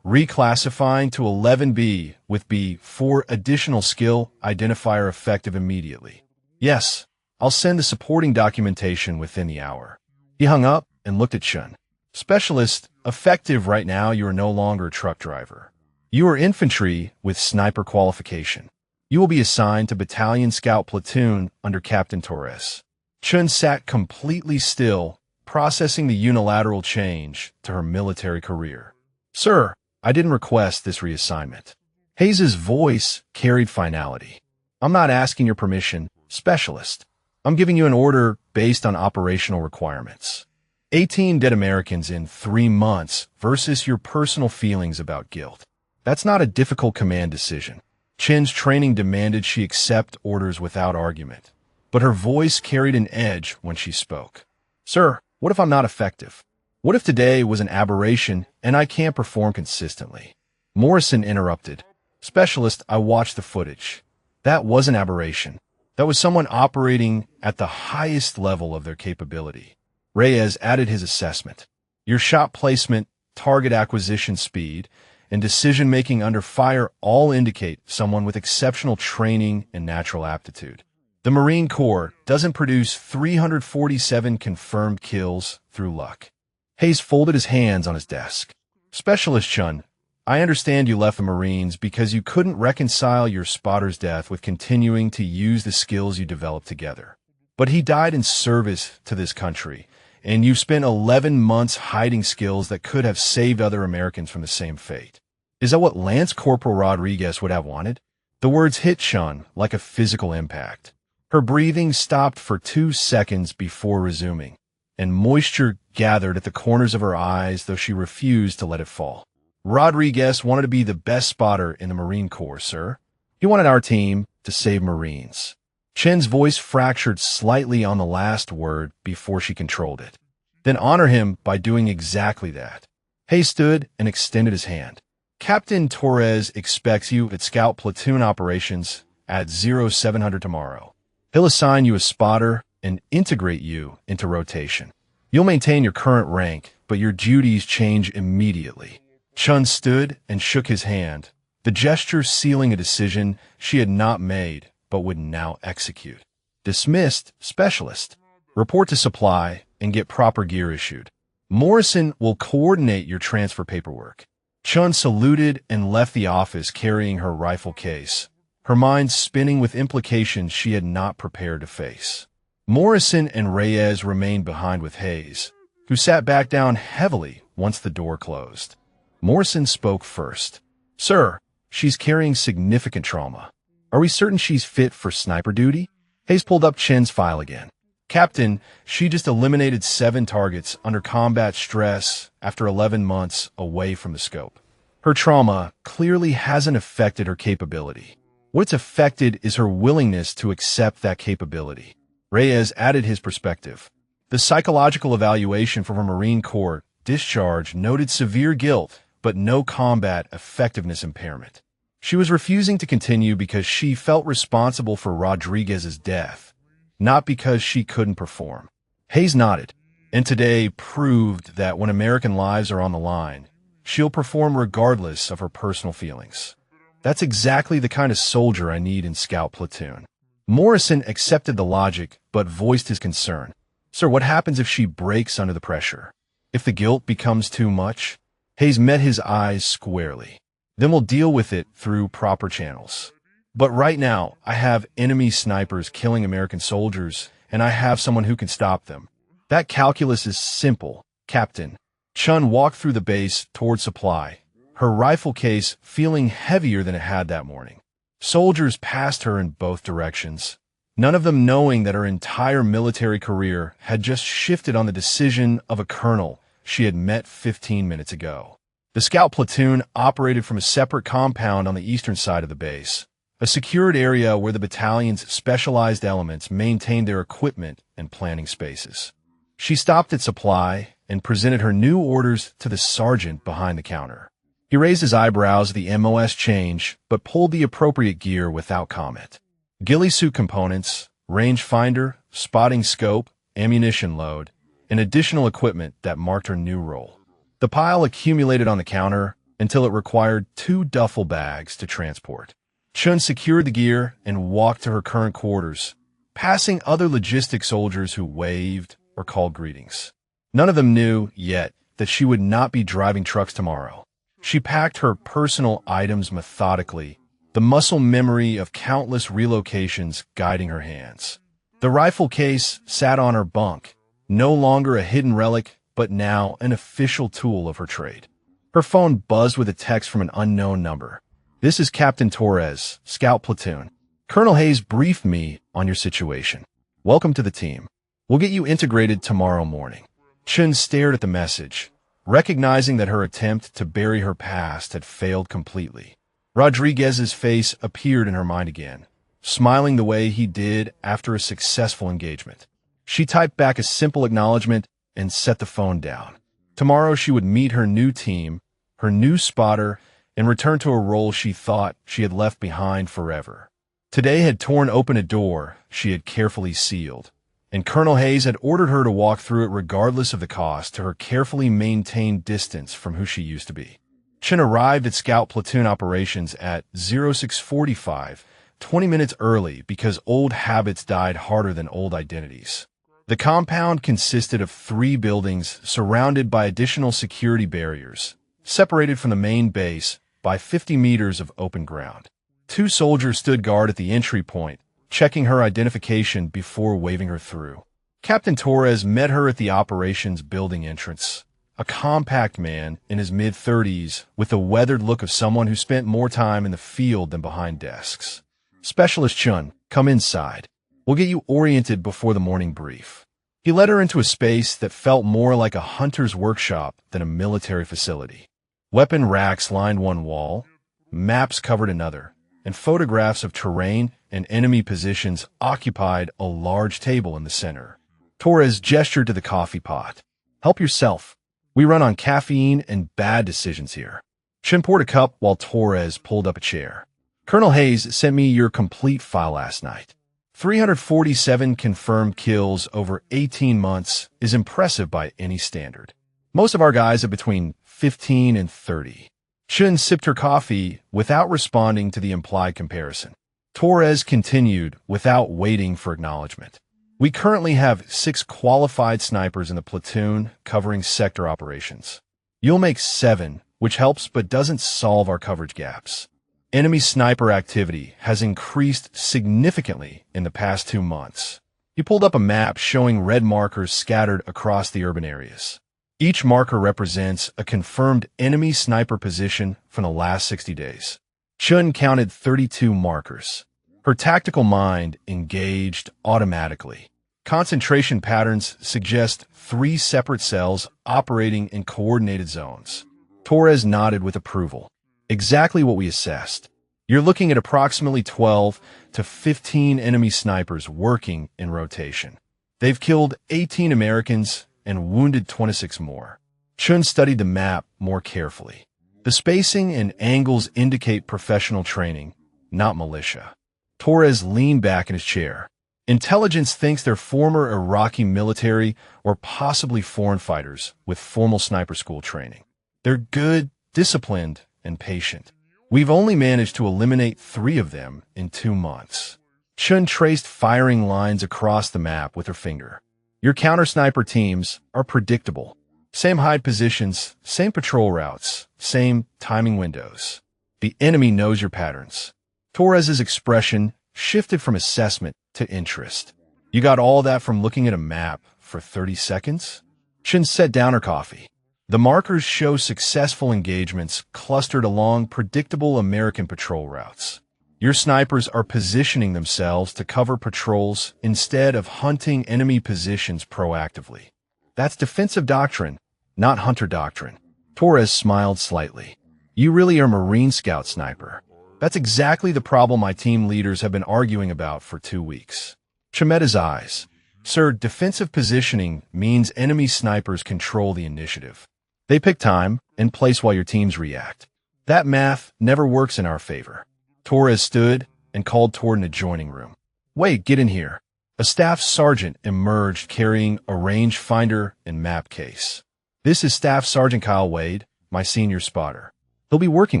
reclassifying to 11B with B for additional skill identifier effective immediately." "Yes. I'll send the supporting documentation within the hour." He hung up and looked at Chun. "Specialist, effective right now, you are no longer a truck driver. You are infantry with sniper qualification. You will be assigned to Battalion Scout Platoon under Captain Torres." Chun sat completely still, processing the unilateral change to her military career. "Sir, I didn't request this reassignment." Hayes' voice carried finality. "I'm not asking your permission, Specialist. I'm giving you an order based on operational requirements. 18 dead Americans in 3 months versus your personal feelings about guilt. That's not a difficult command decision." Chin's training demanded she accept orders without argument, but her voice carried an edge when she spoke. "Sir, What if I'm not effective? What if today was an aberration and I can't perform consistently? Morrison interrupted. Specialist, I watched the footage. That was an aberration. That was someone operating at the highest level of their capability. Reyes added his assessment. Your shot placement, target acquisition speed, and decision-making under fire all indicate someone with exceptional training and natural aptitude. The Marine Corps doesn't produce 347 confirmed kills through luck. Hayes folded his hands on his desk. Specialist Chun, I understand you left the Marines because you couldn't reconcile your spotter's death with continuing to use the skills you developed together. But he died in service to this country, and you've spent 11 months hiding skills that could have saved other Americans from the same fate. Is that what Lance Corporal Rodriguez would have wanted? The words hit Chun like a physical impact. Her breathing stopped for 2 seconds before resuming, and moisture gathered at the corners of her eyes, though she refused to let it fall. Rodriguez wanted to be the best spotter in the Marine Corps, sir. He wanted our team to save Marines. Chen's voice fractured slightly on the last word before she controlled it. Then honor him by doing exactly that. Hay stood and extended his hand. Captain Torres expects you at Scout Platoon Operations at 0700 tomorrow. He'll assign you a spotter and integrate you into rotation. You'll maintain your current rank, but your duties change immediately. Chun stood and shook his hand, the gesture sealing a decision she had not made but would now execute. Dismissed, specialist. Report to supply and get proper gear issued. Morrison will coordinate your transfer paperwork. Chun saluted and left the office carrying her rifle case, her mind spinning with implications she had not prepared to face. Morrison and Reyes remained behind with Hayes, who sat back down heavily once the door closed. Morrison spoke first. Sir, she's carrying significant trauma. Are we certain she's fit for sniper duty? Hayes pulled up Chen's file again. Captain, she just eliminated 7 targets under combat stress after 11 months away from the scope. Her trauma clearly hasn't affected her capability. What's affected is her willingness to accept that capability. Reyes added his perspective. The psychological evaluation from her Marine Corps discharge noted severe guilt, but no combat effectiveness impairment. She was refusing to continue because she felt responsible for Rodriguez's death, not because she couldn't perform. Hayes nodded, and today proved that when American lives are on the line, she'll perform regardless of her personal feelings. That's exactly the kind of soldier I need in Scout Platoon. Morrison accepted the logic, but voiced his concern. Sir, what happens if she breaks under the pressure? If the guilt becomes too much? Hayes met his eyes squarely. Then we'll deal with it through proper channels. But right now, I have enemy snipers killing American soldiers, and I have someone who can stop them. That calculus is simple, Captain. Chun walked through the base toward supply, her rifle case feeling heavier than it had that morning. Soldiers passed her in both directions, none of them knowing that her entire military career had just shifted on the decision of a colonel she had met 15 minutes ago. The scout platoon operated from a separate compound on the eastern side of the base, a secured area where the battalion's specialized elements maintained their equipment and planning spaces. She stopped at supply and presented her new orders to the sergeant behind the counter. He raised his eyebrows at the MOS change, but pulled the appropriate gear without comment. Ghillie suit components, rangefinder, spotting scope, ammunition load, and additional equipment that marked her new role. The pile accumulated on the counter until it required 2 duffel bags to transport. Chun secured the gear and walked to her current quarters, passing other logistic soldiers who waved or called greetings. None of them knew yet that she would not be driving trucks tomorrow. She packed her personal items methodically, the muscle memory of countless relocations guiding her hands. The rifle case sat on her bunk, no longer a hidden relic, but now an official tool of her trade. Her phone buzzed with a text from an unknown number. This is Captain Torres, Scout Platoon. Colonel Hayes briefed me on your situation. Welcome to the team. We'll get you integrated tomorrow morning. Chun stared at the message, recognizing that her attempt to bury her past had failed completely. Rodriguez's face appeared in her mind again, smiling the way he did after a successful engagement. She typed back a simple acknowledgement and set the phone down. Tomorrow she would meet her new team, her new spotter, and return to a role she thought she had left behind forever. Today had torn open a door she had carefully sealed, and Colonel Hayes had ordered her to walk through it regardless of the cost to her carefully maintained distance from who she used to be. Chen arrived at Scout Platoon Operations at 0645, 20 minutes early because old habits died harder than old identities. The compound consisted of 3 buildings surrounded by additional security barriers, separated from the main base by 50 meters of open ground. 2 soldiers stood guard at the entry point, checking her identification before waving her through. Captain Torres met her at the operations building entrance, a compact man in his mid-30s with the weathered look of someone who spent more time in the field than behind desks. Specialist Chun, come inside. We'll get you oriented before the morning brief. He led her into a space that felt more like a hunter's workshop than a military facility. Weapon racks lined one wall, maps covered another, and photographs of terrain and enemy positions occupied a large table in the center. Torres gestured to the coffee pot. Help yourself. We run on caffeine and bad decisions here. Chen poured a cup while Torres pulled up a chair. Colonel Hayes sent me your complete file last night. 347 confirmed kills over 18 months is impressive by any standard. Most of our guys are between 15 and 30. Chen sipped her coffee without responding to the implied comparison. Torres continued without waiting for acknowledgement. We currently have 6 qualified snipers in the platoon covering sector operations. You'll make 7, which helps but doesn't solve our coverage gaps. Enemy sniper activity has increased significantly in the past 2 months. He pulled up a map showing red markers scattered across the urban areas. Each marker represents a confirmed enemy sniper position from the last 60 days. Chun counted 32 markers. Her tactical mind engaged automatically. Concentration patterns suggest 3 separate cells operating in coordinated zones. Torres nodded with approval. Exactly what we assessed. You're looking at approximately 12 to 15 enemy snipers working in rotation. They've killed 18 Americans and wounded 26 more. Chun studied the map more carefully. The spacing and angles indicate professional training, not militia. Torres leaned back in his chair. Intelligence thinks they're former Iraqi military or possibly foreign fighters with formal sniper school training. They're good, disciplined, and patient. We've only managed to eliminate 3 of them in 2 months. Chun traced firing lines across the map with her finger. Your counter-sniper teams are predictable. Same hide positions, same patrol routes, same timing windows. The enemy knows your patterns. Torres's expression shifted from assessment to interest. You got all that from looking at a map for 30 seconds? Chun set down her coffee. The markers show successful engagements clustered along predictable American patrol routes. Your snipers are positioning themselves to cover patrols instead of hunting enemy positions proactively. That's defensive doctrine, not hunter doctrine. Torres smiled slightly. You really are Marine Scout sniper. That's exactly the problem my team leaders have been arguing about for 2 weeks. Chemeta's eyes. Sir, defensive positioning means enemy snipers control the initiative. They pick time and place while your teams react. That math never works in our favor. Torres stood and called toward an adjoining room. Wait, get in here. A staff sergeant emerged carrying a rangefinder and map case. This is Staff Sergeant Kyle Wade, my senior spotter. He'll be working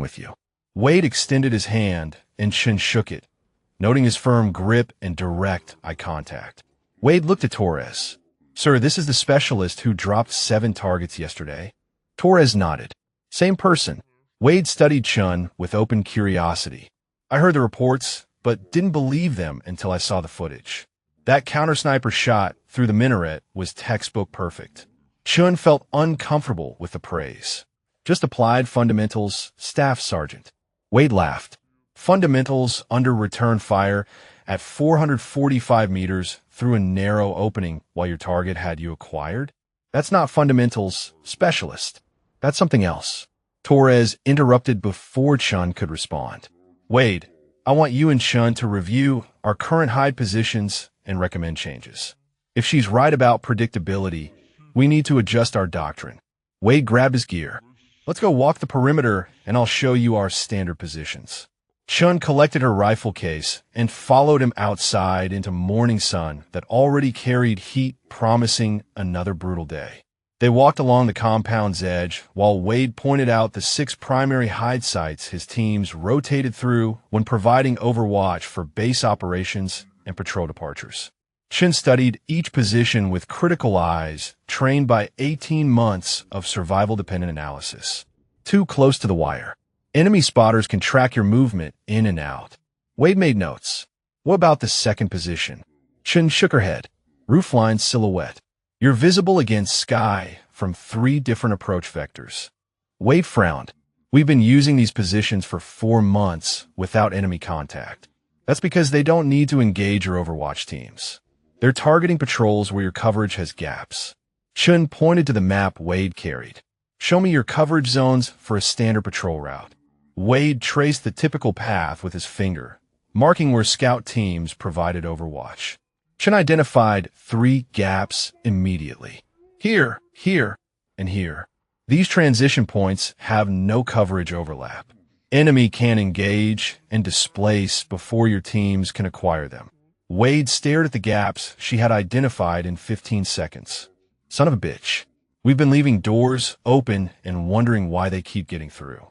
with you. Wade extended his hand and Chen shook it, noting his firm grip and direct eye contact. Wade looked at Torres. Sir, this is the specialist who dropped 7 targets yesterday. Torres nodded. Same person. Wade studied Chun with open curiosity. I heard the reports, but didn't believe them until I saw the footage. That counter-sniper shot through the minaret was textbook perfect. Chun felt uncomfortable with the praise. Just applied fundamentals, Staff Sergeant. Wade laughed. Fundamentals under return fire at 445 meters through a narrow opening while your target had you acquired? That's not fundamentals, specialist. That's something else. Torres interrupted before Chun could respond. Wade, I want you and Chun to review our current hide positions and recommend changes. If she's right about predictability, We need to adjust our doctrine. Wade grabbed his gear. Let's go walk the perimeter, and I'll show you our standard positions. Chun collected her rifle case and followed him outside into morning sun that already carried heat, promising another brutal day. They walked along the compound's edge while Wade pointed out the 6 primary hide sites his teams rotated through when providing overwatch for base operations and patrol departures. Chun studied each position with critical eyes, trained by 18 months of survival-dependent analysis. Too close to the wire. Enemy spotters can track your movement in and out. Wade made notes. What about the second position? Chun shook her head. Roofline silhouette. You're visible against sky from 3 different approach vectors. Wade frowned. We've been using these positions for 4 months without enemy contact. That's because they don't need to engage your overwatch teams. They're targeting patrols where your coverage has gaps. Chun pointed to the map Wade carried. Show me your coverage zones for a standard patrol route. Wade traced the typical path with his finger, marking where scout teams provided overwatch. Chun identified 3 gaps immediately. Here, and here. These transition points have no coverage overlap. Enemy can engage and displace before your teams can acquire them. Wade stared at the gaps she had identified in 15 seconds. Son of a bitch. We've been leaving doors open and wondering why they keep getting through.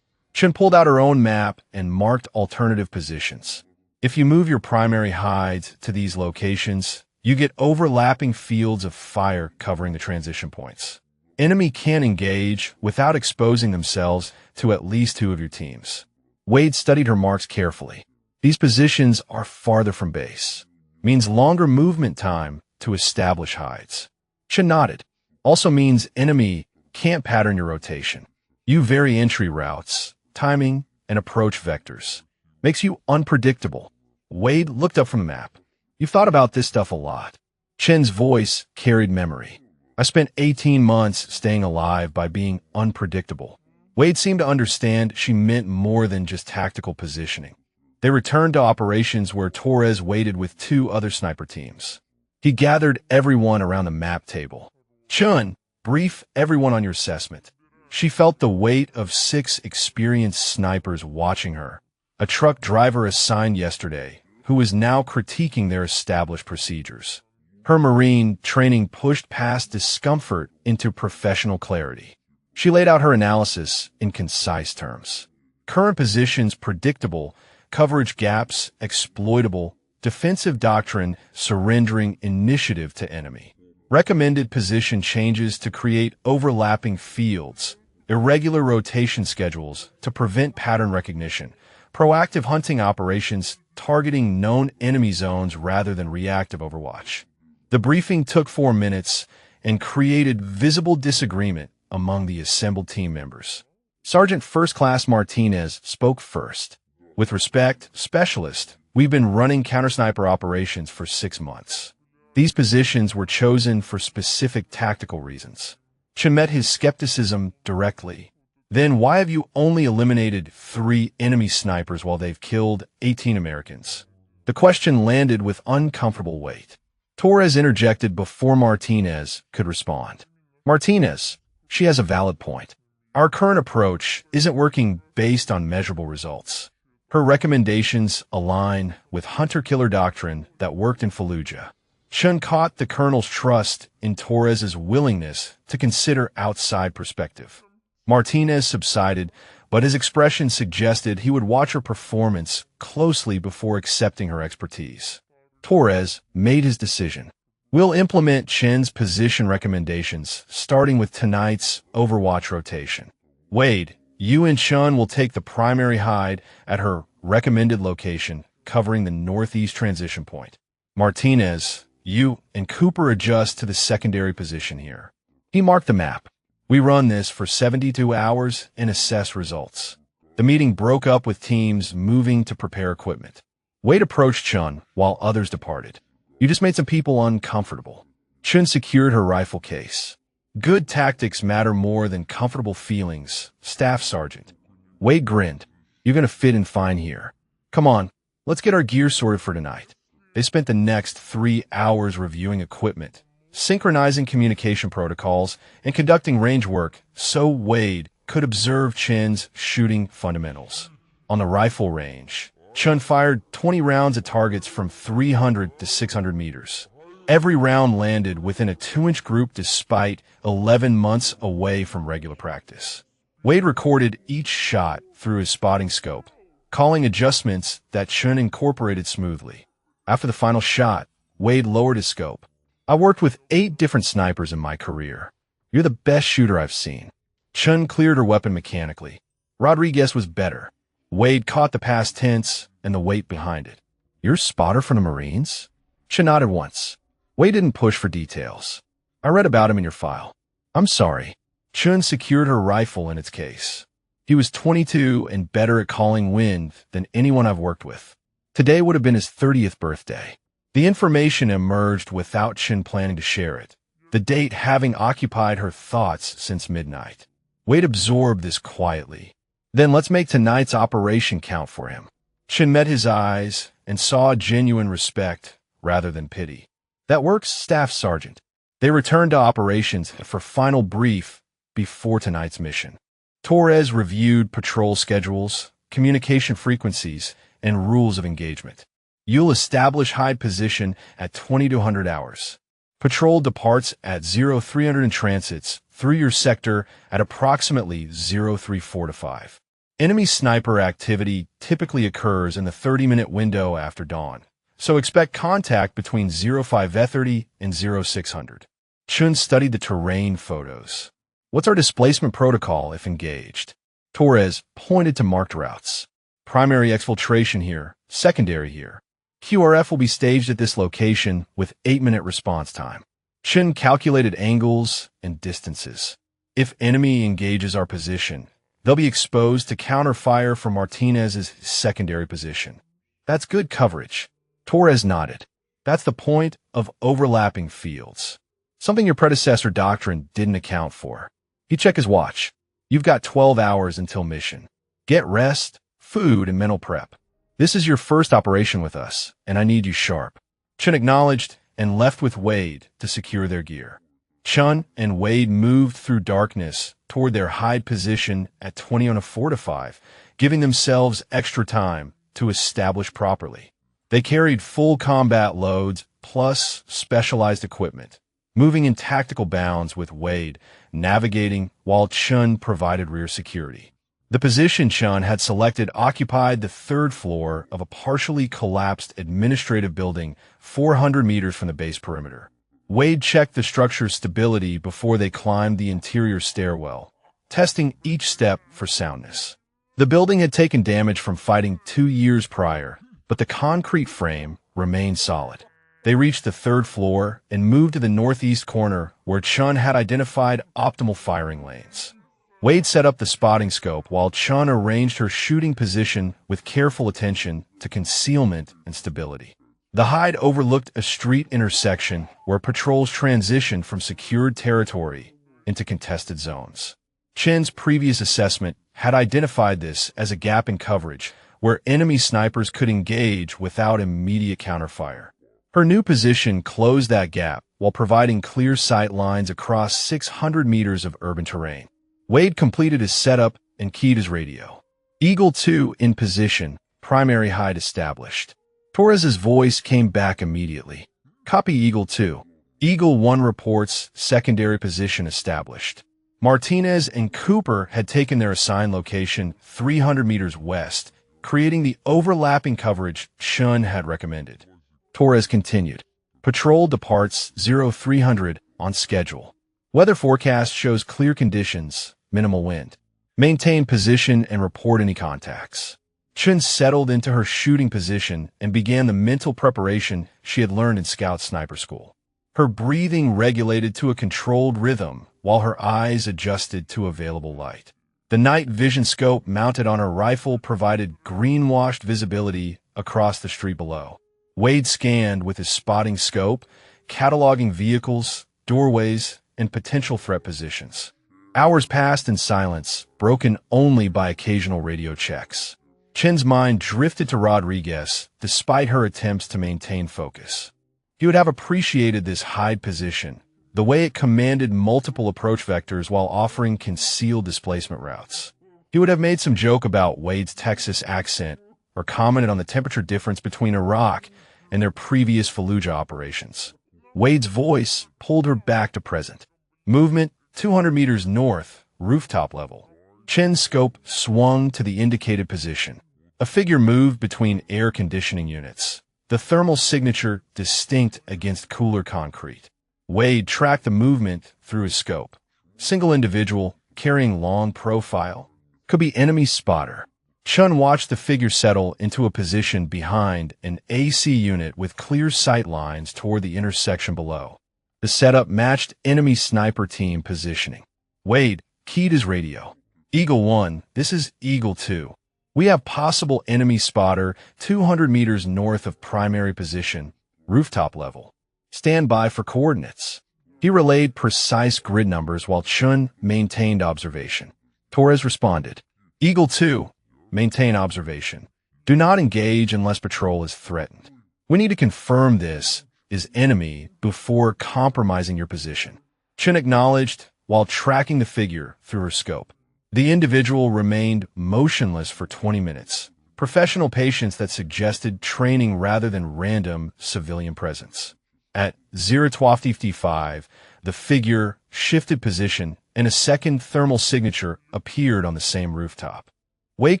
Chun pulled out her own map and marked alternative positions. If you move your primary hides to these locations, you get overlapping fields of fire covering the transition points. Enemy can engage without exposing themselves to at least 2 of your teams. Wade studied her marks carefully. These positions are farther from base. Means longer movement time to establish hides. Chun nodded. Also means enemy can't pattern your rotation. You vary entry routes, timing, and approach vectors. Makes you unpredictable. Wade looked up from the map. You've thought about this stuff a lot. Chun's voice carried memory. I spent 18 months staying alive by being unpredictable. Wade seemed to understand she meant more than just tactical positioning. They returned to operations where Torres waited with 2 other sniper teams. He gathered everyone around the map table. Chun, brief everyone on your assessment. She felt the weight of 6 experienced snipers watching her. A truck driver assigned yesterday, who is now critiquing their established procedures. Her Marine training pushed past discomfort into professional clarity. She laid out her analysis in concise terms. Current positions predictable, coverage gaps exploitable, defensive doctrine surrendering initiative to enemy. Recommended position changes to create overlapping fields, irregular rotation schedules to prevent pattern recognition, proactive hunting operations targeting known enemy zones rather than reactive overwatch. The briefing took 4 minutes and created visible disagreement among the assembled team members. Sergeant First Class Martinez spoke first. With respect, Specialist, we've been running counter-sniper operations for 6 months. These positions were chosen for specific tactical reasons. Chun met his skepticism directly. Then why have you only eliminated 3 enemy snipers while they've killed 18 Americans? The question landed with uncomfortable weight. Torres interjected before Martinez could respond. Martinez, she has a valid point. Our current approach isn't working based on measurable results. Her recommendations align with hunter-killer doctrine that worked in Fallujah. Chun caught the colonel's trust in Torres's willingness to consider outside perspective. Martinez subsided, but his expression suggested he would watch her performance closely before accepting her expertise. Torres made his decision. We'll implement Chun's position recommendations, starting with tonight's Overwatch rotation. Wade, you and Chun will take the primary hide at her recommended location, covering the northeast transition point. Martinez, you and Cooper adjust to the secondary position here. He marked the map. We run this for 72 hours and assess results. The meeting broke up with teams moving to prepare equipment. Wade approached Chun while others departed. You just made some people uncomfortable. Chun secured her rifle case. Good tactics matter more than comfortable feelings, Staff Sergeant. Wade grinned. You're gonna fit in fine here. Come on, let's get our gear sorted for tonight. They spent the next 3 hours reviewing equipment, synchronizing communication protocols and conducting range work so Wade could observe Chen's shooting fundamentals. On the rifle range, Chen fired 20 rounds at targets from 300 to 600 meters. Every round landed within a 2-inch group despite 11 months away from regular practice. Wade recorded each shot through his spotting scope, calling adjustments that Chen incorporated smoothly. After the final shot, Wade lowered his scope. "I worked with 8 different snipers in my career. You're the best shooter I've seen." Chen cleared her weapon mechanically. Rodriguez was better. Wade caught the past tense and the weight behind it. "You're a spotter for the Marines?" Chen nodded once. Wade didn't push for details. "I read about him in your file." "I'm sorry." Chen secured her rifle in its case. He was 22 and better at calling wind than anyone I've worked with. Today would have been his 30th birthday. The information emerged without Chen planning to share it, the date having occupied her thoughts since midnight. Wade absorbed this quietly. "Then let's make tonight's operation count for him." Chen met his eyes and saw genuine respect rather than pity. "That works, Staff Sergeant." They returned to operations for final brief before tonight's mission. Torres reviewed patrol schedules, communication frequencies, and rules of engagement. "You'll establish hide position at 20 to 100 hours. Patrol departs at 0300 and transits through your sector at approximately 0345. Enemy sniper activity typically occurs in the 30-minute window after dawn, so expect contact between 0530 and 0600. Chun studied the terrain photos. "What's our displacement protocol if engaged?" Torres pointed to marked routes. "Primary exfiltration here, secondary here. QRF will be staged at this location with 8-minute response time." Chin calculated angles and distances. "If enemy engages our position, they'll be exposed to counterfire from Martinez's secondary position. That's good coverage." Torres nodded. "That's the point of overlapping fields. Something your predecessor doctrine didn't account for." He checked his watch. "You've got 12 hours until mission. Get rest, food, and mental prep. This is your first operation with us, and I need you sharp." Chen acknowledged and left with Wade to secure their gear. Chun and Wade moved through darkness toward their hide position at 20 on a 4 to 5, giving themselves extra time to establish properly. They carried full combat loads plus specialized equipment, moving in tactical bounds with Wade navigating while Chun provided rear security. The position Chun had selected occupied the 3rd floor of a partially collapsed administrative building 400 meters from the base perimeter. Wade checked the structure's stability before they climbed the interior stairwell, testing each step for soundness. The building had taken damage from fighting 2 years prior, but the concrete frame remained solid. They reached the 3rd floor and moved to the northeast corner where Chun had identified optimal firing lanes. Wade set up the spotting scope while Chun arranged her shooting position with careful attention to concealment and stability. The hide overlooked a street intersection where patrols transitioned from secured territory into contested zones. Chen's previous assessment had identified this as a gap in coverage where enemy snipers could engage without immediate counterfire. Her new position closed that gap while providing clear sight lines across 600 meters of urban terrain. Wade completed his setup and keyed his radio. "Eagle 2 in position, primary hide established." Torres's voice came back immediately. "Copy Eagle 2. Eagle 1 reports secondary position established." Martinez and Cooper had taken their assigned location 300 meters west, creating the overlapping coverage Chun had recommended. Torres continued. "Patrol departs 0300 on schedule. Weather forecast shows clear conditions, minimal wind. Maintain position and report any contacts." Chun settled into her shooting position and began the mental preparation she had learned in Scout Sniper School. Her breathing regulated to a controlled rhythm while her eyes adjusted to available light. The night vision scope mounted on her rifle provided green-washed visibility across the street below. Wade scanned with his spotting scope, cataloging vehicles, doorways, and potential threat positions. Hours passed in silence, broken only by occasional radio checks. Chen's mind drifted to Rodriguez, despite her attempts to maintain focus. He would have appreciated this hide position, the way it commanded multiple approach vectors while offering concealed displacement routes. He would have made some joke about Wade's Texas accent or commented on the temperature difference between Iraq and their previous Fallujah operations. Wade's voice pulled her back to present. Movement 200 meters north, rooftop level. Chen's scope swung to the indicated position. A figure moved between air conditioning units, the thermal signature distinct against cooler concrete. Wade tracked the movement through his scope. Single individual, carrying long profile. Could be enemy spotter. Chun watched the figure settle into a position behind an AC unit with clear sight lines toward the intersection below. The setup matched enemy sniper team positioning. Wade keyed his radio. Eagle 1, this is Eagle 2. We have possible enemy spotter 200 meters north of primary position, rooftop level. Stand by for coordinates. He relayed precise grid numbers while Chun maintained observation. Torres responded. Eagle 2, maintain observation. Do not engage unless patrol is threatened. We need to confirm this is enemy before compromising your position. Chun acknowledged while tracking the figure through her scope. The individual remained motionless for 20 minutes. Professional patience that suggested training rather than random civilian presence. At 0:55, the figure shifted position and a second thermal signature appeared on the same rooftop. Wade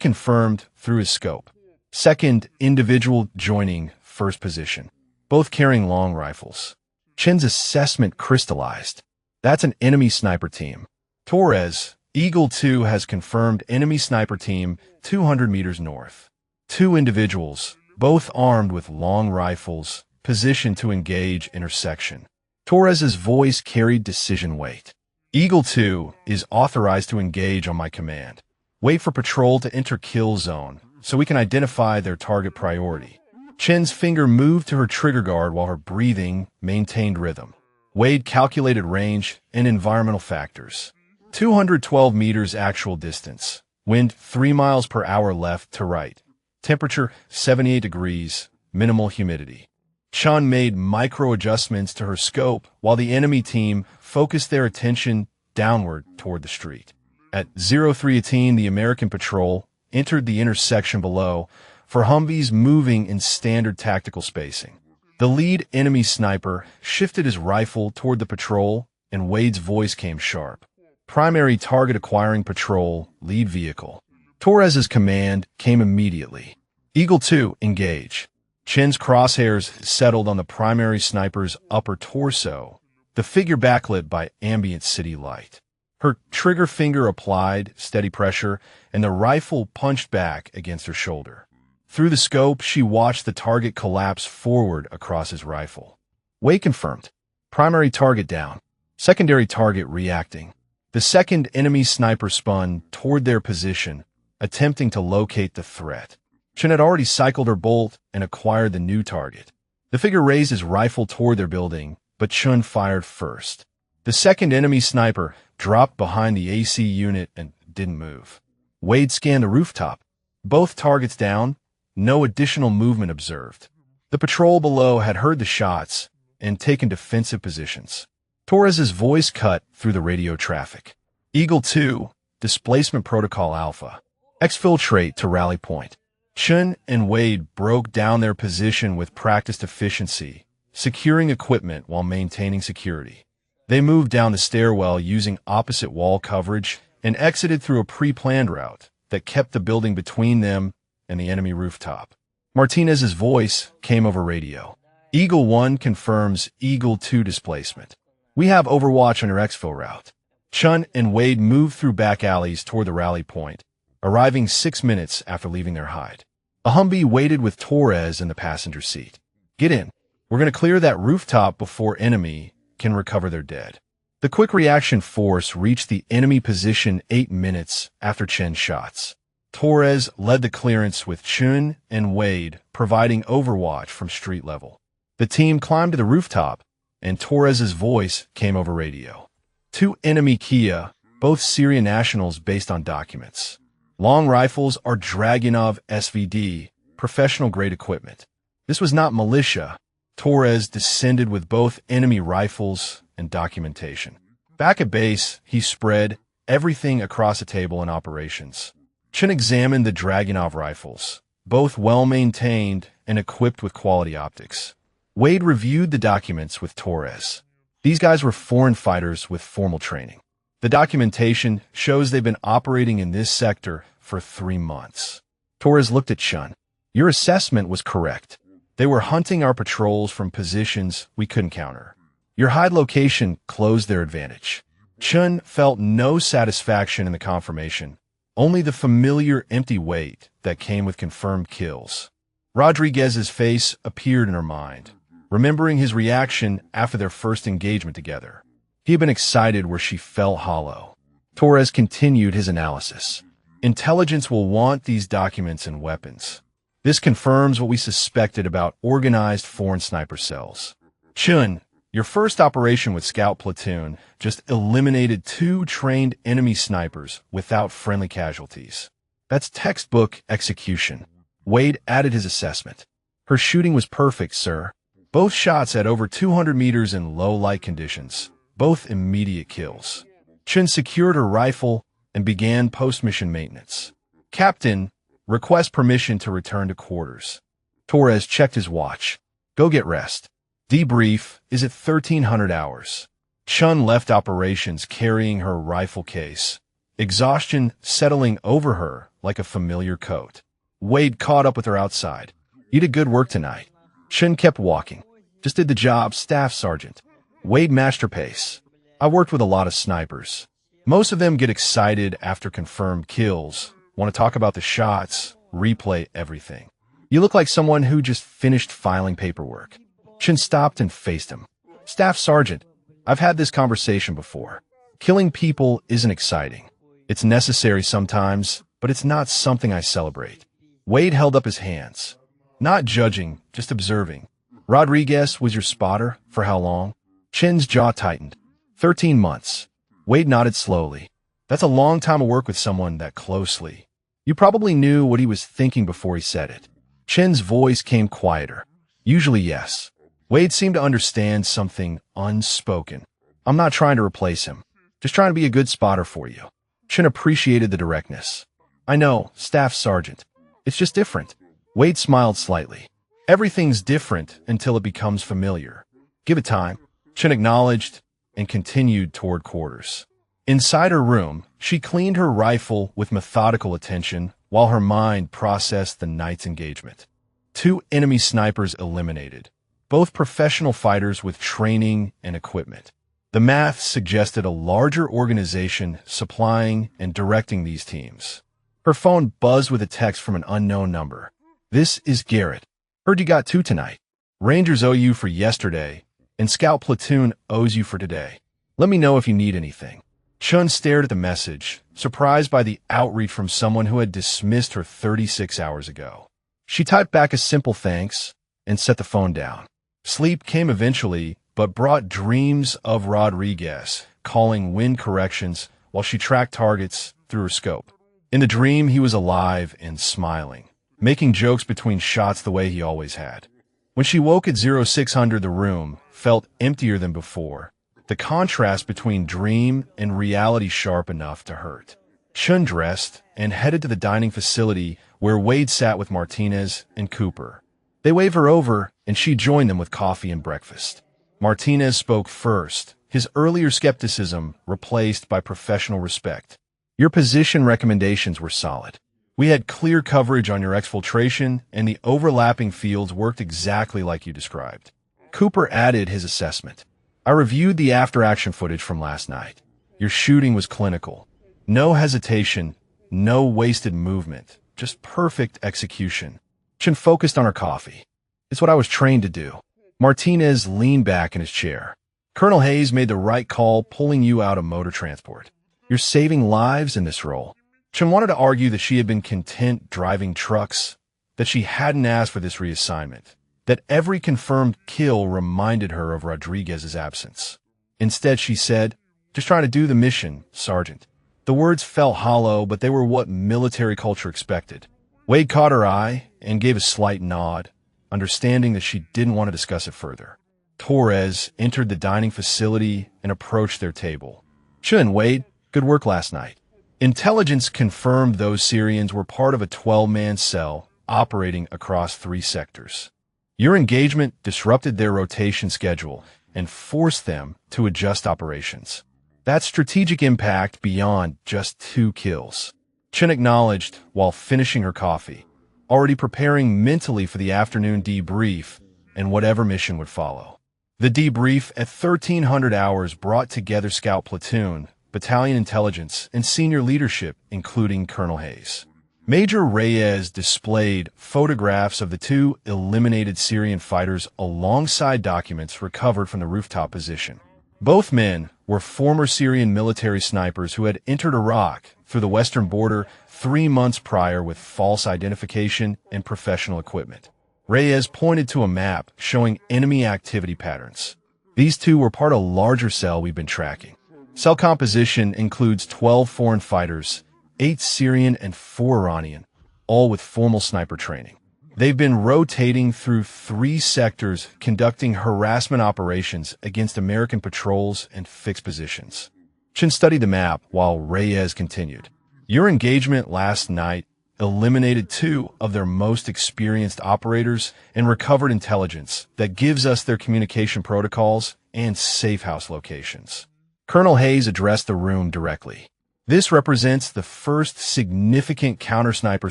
confirmed through his scope. Second individual joining first position, both carrying long rifles. Chen's assessment crystallized. That's an enemy sniper team. Torres, Eagle 2 has confirmed enemy sniper team 200 meters north. Two individuals, both armed with long rifles, positioned to engage intersection. Torres's voice carried decision weight. Eagle 2 is authorized to engage on my command. Wait for patrol to enter kill zone so we can identify their target priority. Chen's finger moved to her trigger guard while her breathing maintained rhythm. Wade calculated range and environmental factors. 212 meters actual distance. Wind 3 miles per hour left to right. Temperature 78 degrees. Minimal humidity. Chun made micro adjustments to her scope while the enemy team focused their attention downward toward the street. At 03:18, the American patrol entered the intersection below for Humvees moving in standard tactical spacing. The lead enemy sniper shifted his rifle toward the patrol and Wade's voice came sharp. Primary target acquiring patrol, lead vehicle. Torres's command came immediately. Eagle 2, engage. Chen's crosshairs settled on the primary sniper's upper torso, the figure backlit by ambient city light. Her trigger finger applied steady pressure, and the rifle punched back against her shoulder. Through the scope, she watched the target collapse forward across his rifle. Wade confirmed. Primary target down. Secondary target reacting. The second enemy sniper spun toward their position, attempting to locate the threat. Chen had already cycled her bolt and acquired the new target. The figure raised his rifle toward their building, but Chun fired first. The second enemy sniper dropped behind the AC unit and didn't move. Wade scanned the rooftop. Both targets down, no additional movement observed. The patrol below had heard the shots and taken defensive positions. Torres's voice cut through the radio traffic. Eagle 2, displacement protocol Alpha. Exfiltrate to rally point. Chun and Wade broke down their position with practiced efficiency, securing equipment while maintaining security. They moved down the stairwell using opposite wall coverage and exited through a pre-planned route that kept the building between them and the enemy rooftop. Martinez's voice came over radio. Eagle 1 confirms Eagle 2 displacement. We have overwatch on your exfil route. Chun and Wade moved through back alleys toward the rally point, arriving 6 minutes after leaving their hide. A Humvee waited with Torres in the passenger seat. Get in. We're going to clear that rooftop before enemy can recover their dead. The quick reaction force reached the enemy position 8 minutes after Chen's shots. Torres led the clearance with Chun and Wade providing overwatch from street level. The team climbed to the rooftop, and Torres's voice came over radio. 2 enemy Kia, both Syrian nationals based on documents. Long rifles are Dragunov SVD, professional-grade equipment. This was not militia. Torres descended with both enemy rifles, and documentation. Back at base, he spread everything across a table in operations. Chen examined the Dragunov rifles, both well-maintained and equipped with quality optics. Wade reviewed the documents with Torres. These guys were foreign fighters with formal training. The documentation shows they've been operating in this sector for 3 months. Torres looked at Chen. Your assessment was correct. They were hunting our patrols from positions we couldn't counter. Your hide location closed their advantage. Chen felt no satisfaction in the confirmation, only the familiar empty weight that came with confirmed kills. Rodriguez's face appeared in her mind, remembering his reaction after their first engagement together. He had been excited where she felt hollow. Torres continued his analysis. Intelligence will want these documents and weapons. This confirms what we suspected about organized foreign sniper cells. Chun, your first operation with Scout Platoon just eliminated 2 trained enemy snipers without friendly casualties. That's textbook execution. Wade added his assessment. Her shooting was perfect, sir. Both shots at over 200 meters in low light conditions, both immediate kills. Chun secured her rifle and began post-mission maintenance. Captain, request permission to return to quarters. Torres checked his watch. Go get rest. Debrief is at 1300 hours. Chun left operations carrying her rifle case, exhaustion settling over her like a familiar coat. Wade caught up with her outside. You did good work tonight. Chun kept walking. Just did the job, Staff Sergeant. Wade matched her pace. I worked with a lot of snipers. Most of them get excited after confirmed kills, want to talk about the shots, replay everything. You look like someone who just finished filing paperwork. Chin stopped and faced him. Staff Sergeant, I've had this conversation before. Killing people isn't exciting. It's necessary sometimes, but it's not something I celebrate. Wade held up his hands. Not judging, just observing. Rodriguez was your spotter? For how long? Chin's jaw tightened. 13 months. Wade nodded slowly. That's a long time to work with someone that closely. You probably knew what he was thinking before he said it. Chin's voice came quieter. Usually yes. Wade seemed to understand something unspoken. I'm not trying to replace him. Just trying to be a good spotter for you. Chin appreciated the directness. I know, Staff Sergeant. It's just different. Wade smiled slightly. Everything's different until it becomes familiar. Give it time. Chin acknowledged and continued toward quarters. Inside her room, she cleaned her rifle with methodical attention while her mind processed the night's engagement. 2 enemy snipers eliminated, both professional fighters with training and equipment. The math suggested a larger organization supplying and directing these teams. Her phone buzzed with a text from an unknown number. This is Garrett. Heard you got 2 tonight. Rangers owe you for yesterday, and Scout Platoon owes you for today. Let me know if you need anything. Chun stared at the message, surprised by the outreach from someone who had dismissed her 36 hours ago. She typed back a simple thanks and set the phone down. Sleep came eventually, but brought dreams of Rodriguez calling wind corrections while she tracked targets through her scope. In the dream, he was alive and smiling, making jokes between shots the way he always had. When she woke at 0600, the room felt emptier than before. The contrast between dream and reality sharp enough to hurt. Chun dressed and headed to the dining facility where Wade sat with Martinez and Cooper. They waved her over, and she joined them with coffee and breakfast. Martinez spoke first, his earlier skepticism replaced by professional respect. Your position recommendations were solid. We had clear coverage on your exfiltration, and the overlapping fields worked exactly like you described. Cooper added his assessment. I reviewed the after-action footage from last night. Your shooting was clinical. No hesitation, no wasted movement, just perfect execution. Chin focused on her coffee. It's what I was trained to do. Martinez leaned back in his chair. Colonel Hayes made the right call pulling you out of motor transport. You're saving lives in this role. Chin wanted to argue that she had been content driving trucks, that she hadn't asked for this reassignment, that every confirmed kill reminded her of Rodriguez's absence. Instead, she said, just trying to do the mission, Sergeant. The words felt hollow, but they were what military culture expected. Wade caught her eye and gave a slight nod, understanding that she didn't want to discuss it further. Torres entered the dining facility and approached their table. Chen, Wade, good work last night. Intelligence confirmed those Syrians were part of a 12-man cell operating across 3 sectors. Your engagement disrupted their rotation schedule and forced them to adjust operations. That's strategic impact beyond just 2 kills. Chen acknowledged while finishing her coffee, already preparing mentally for the afternoon debrief and whatever mission would follow. The debrief at 1300 hours brought together Scout Platoon, Battalion Intelligence, and senior leadership, including Colonel Hayes. Major Reyes displayed photographs of the 2 eliminated Syrian fighters alongside documents recovered from the rooftop position. Both men were former Syrian military snipers who had entered Iraq through the western border 3 months prior with false identification and professional equipment. Reyes pointed to a map showing enemy activity patterns. These 2 were part of a larger cell we've been tracking. Cell composition includes 12 foreign fighters, 8 Syrian and 4 Iranian, all with formal sniper training. They've been rotating through 3 sectors, conducting harassment operations against American patrols and fixed positions. Chen studied the map while Reyes continued. Your engagement last night eliminated 2 of their most experienced operators and recovered intelligence that gives us their communication protocols and safe house locations. Colonel Hayes addressed the room directly. This represents the first significant counter-sniper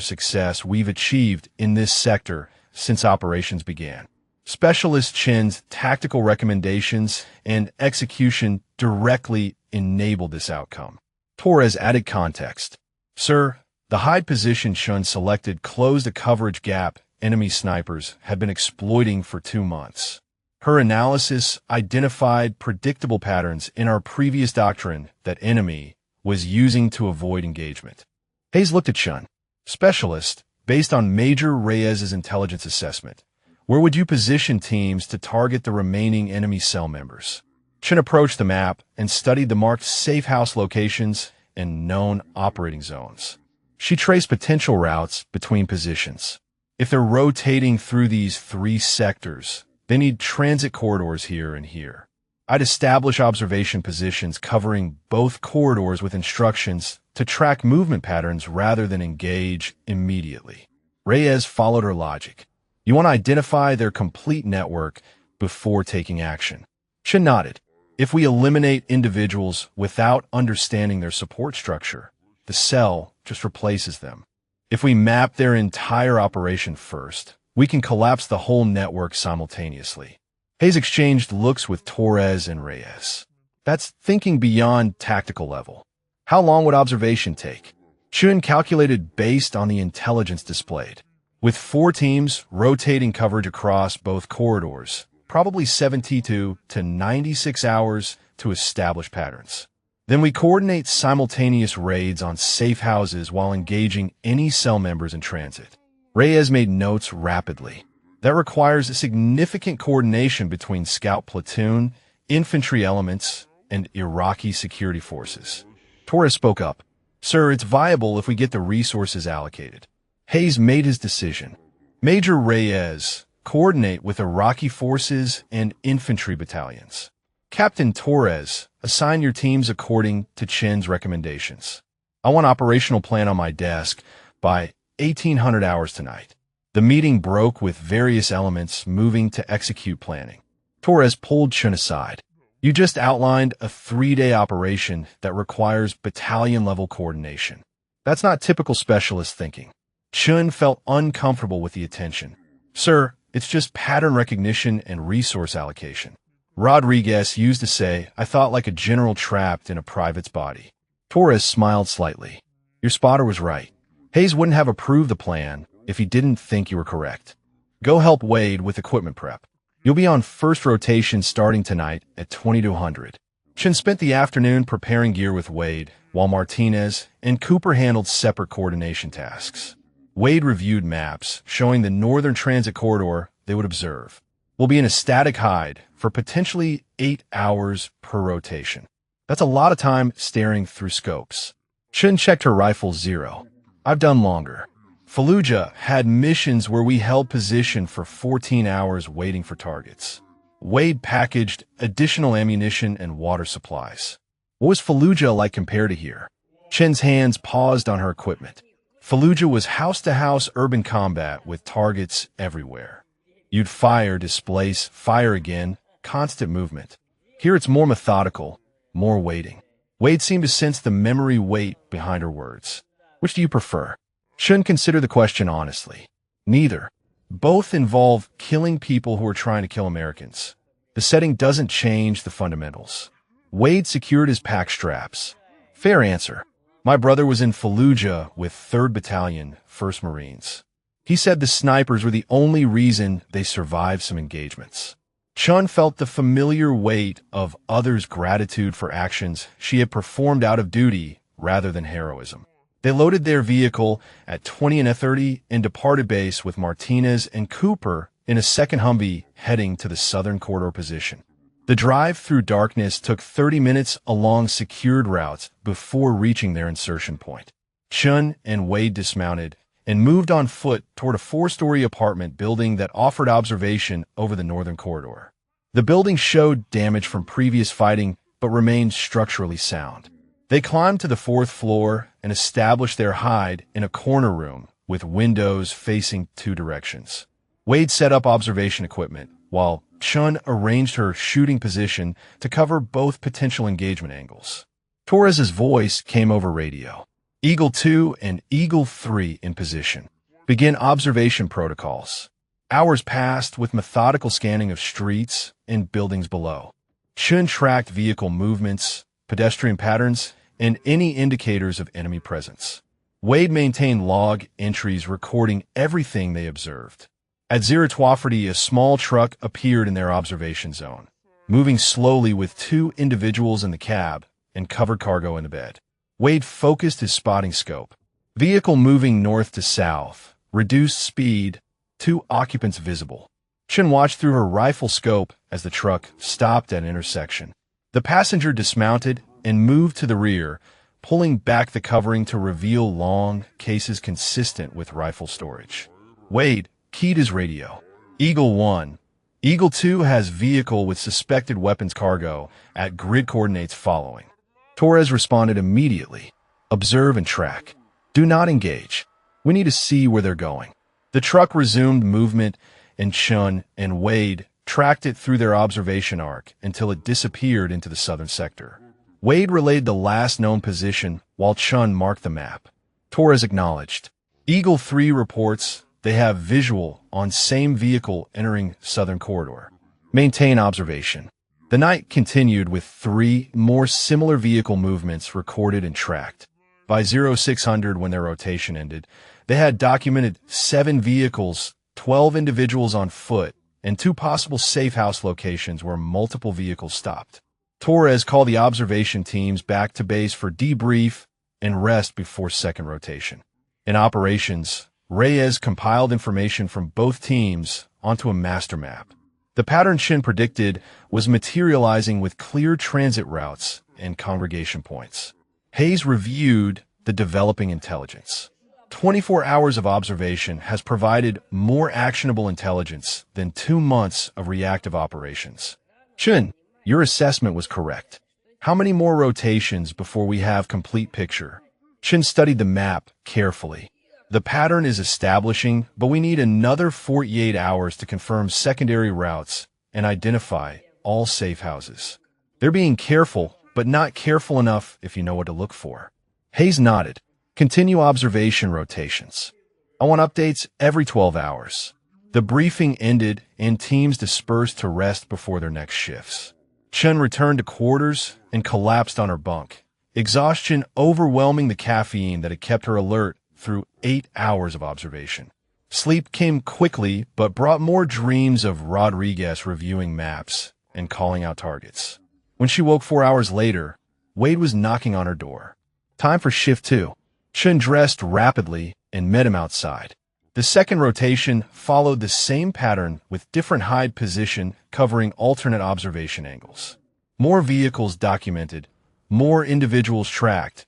success we've achieved in this sector since operations began. Specialist Chen's tactical recommendations and execution directly enabled this outcome. Torres added context. Sir, the high position Chen selected closed a coverage gap enemy snipers had been exploiting for 2 months. Her analysis identified predictable patterns in our previous doctrine that enemy was using to avoid engagement. Hayes looked at Chen. Specialist, based on Major Reyes's intelligence assessment, where would you position teams to target the remaining enemy cell members? Chen approached the map and studied the marked safe house locations and known operating zones. She traced potential routes between positions. If they're rotating through these 3 sectors, they need transit corridors here and here. I'd establish observation positions covering both corridors with instructions to track movement patterns rather than engage immediately. Reyes followed her logic. You want to identify their complete network before taking action. Chen nodded. If we eliminate individuals without understanding their support structure, the cell just replaces them. If we map their entire operation first, we can collapse the whole network simultaneously. Hayes exchanged looks with Torres and Reyes. That's thinking beyond tactical level. How long would observation take? Chen calculated based on the intelligence displayed. With 4 teams rotating coverage across both corridors, probably 72 to 96 hours to establish patterns. Then we coordinate simultaneous raids on safe houses while engaging any cell members in transit. Reyes made notes rapidly. That requires a significant coordination between scout platoon, infantry elements, and Iraqi security forces. Torres spoke up. Sir, it's viable if we get the resources allocated. Hayes made his decision. Major Reyes, coordinate with Iraqi forces and infantry battalions. Captain Torres, assign your teams according to Chen's recommendations. I want operational plan on my desk by 1800 hours tonight. The meeting broke with various elements moving to execute planning. Torres pulled Chen aside. You just outlined a 3-day operation that requires battalion-level coordination. That's not typical specialist thinking. Chen felt uncomfortable with the attention. Sir, it's just pattern recognition and resource allocation. Rodriguez used to say, I thought like a general trapped in a private's body. Torres smiled slightly. Your spotter was right. Hayes wouldn't have approved the plan if he didn't think you were correct. Go help Wade with equipment prep. You'll be on first rotation starting tonight at 2200. Chen spent the afternoon preparing gear with Wade, while Martinez and Cooper handled separate coordination tasks. Wade reviewed maps showing the northern transit corridor they would observe. We'll be in a static hide for potentially 8 hours per rotation. That's a lot of time staring through scopes. Chen checked her rifle 0. I've done longer. Fallujah had missions where we held position for 14 hours waiting for targets. Wade packaged additional ammunition and water supplies. What was Fallujah like compared to here? Chen's hands paused on her equipment. Fallujah was house-to-house urban combat with targets everywhere. You'd fire, displace, fire again, constant movement. Here it's more methodical, more waiting. Wade seemed to sense the memory weight behind her words. Which do you prefer? Chen considered the question honestly. Neither. Both involve killing people who are trying to kill Americans. The setting doesn't change the fundamentals. Wade secured his pack straps. Fair answer. My brother was in Fallujah with 3rd Battalion, 1st Marines. He said the snipers were the only reason they survived some engagements. Chun felt the familiar weight of others' gratitude for actions she had performed out of duty rather than heroism. They loaded their vehicle at 20 and 30 and departed base with Martinez and Cooper in a second Humvee heading to the southern corridor position. The drive through darkness took 30 minutes along secured routes before reaching their insertion point. Chun and Wade dismounted and moved on foot toward a 4-story apartment building that offered observation over the northern corridor. The building showed damage from previous fighting but remained structurally sound. They climbed to the 4th floor and established their hide in a corner room with windows facing 2 directions. Wade set up observation equipment, while Chun arranged her shooting position to cover both potential engagement angles. Torres's voice came over radio. Eagle 2 and Eagle 3 in position. Begin observation protocols. Hours passed with methodical scanning of streets and buildings below. Chun tracked vehicle movements, pedestrian patterns, and any indicators of enemy presence. Wade maintained log entries recording everything they observed. At 0:40, a small truck appeared in their observation zone, moving slowly with 2 individuals in the cab and covered cargo in the bed. Wade focused his spotting scope. Vehicle moving north to south, reduced speed, 2 occupants visible. Chen watched through her rifle scope as the truck stopped at an intersection. The passenger dismounted and moved to the rear, pulling back the covering to reveal long cases consistent with rifle storage. Wade keyed his radio. Eagle 1. Eagle 2 has vehicle with suspected weapons cargo at grid coordinates following. Torres responded immediately. Observe and track. Do not engage. We need to see where they're going. The truck resumed movement, and Chun and Wade tracked it through their observation arc until it disappeared into the southern sector. Wade relayed the last known position while Chun marked the map. Torres acknowledged. Eagle 3 reports they have visual on same vehicle entering southern corridor. Maintain observation. The night continued with 3 more similar vehicle movements recorded and tracked. By 0600, when their rotation ended, they had documented 7 vehicles, 12 individuals on foot, and 2 possible safe house locations where multiple vehicles stopped. Torres called the observation teams back to base for debrief and rest before second rotation. In operations, Reyes compiled information from both teams onto a master map. The pattern Shin predicted was materializing with clear transit routes and congregation points. Hayes reviewed the developing intelligence. 24 hours of observation has provided more actionable intelligence than 2 months of reactive operations. Shin, your assessment was correct. How many more rotations before we have complete picture? Shin studied the map carefully. The pattern is establishing, but we need another 48 hours to confirm secondary routes and identify all safe houses. They're being careful, but not careful enough if you know what to look for. Hayes nodded. Continue observation rotations. I want updates every 12 hours. The briefing ended and teams dispersed to rest before their next shifts. Chen returned to quarters and collapsed on her bunk, exhaustion overwhelming the caffeine that had kept her alert through 8 hours of observation. Sleep came quickly, but brought more dreams of Rodriguez reviewing maps and calling out targets. When she woke 4 hours later, Wade was knocking on her door. Time for shift 2. Chen dressed rapidly and met him outside. The second rotation followed the same pattern with different hide position covering alternate observation angles. More vehicles documented, more individuals tracked,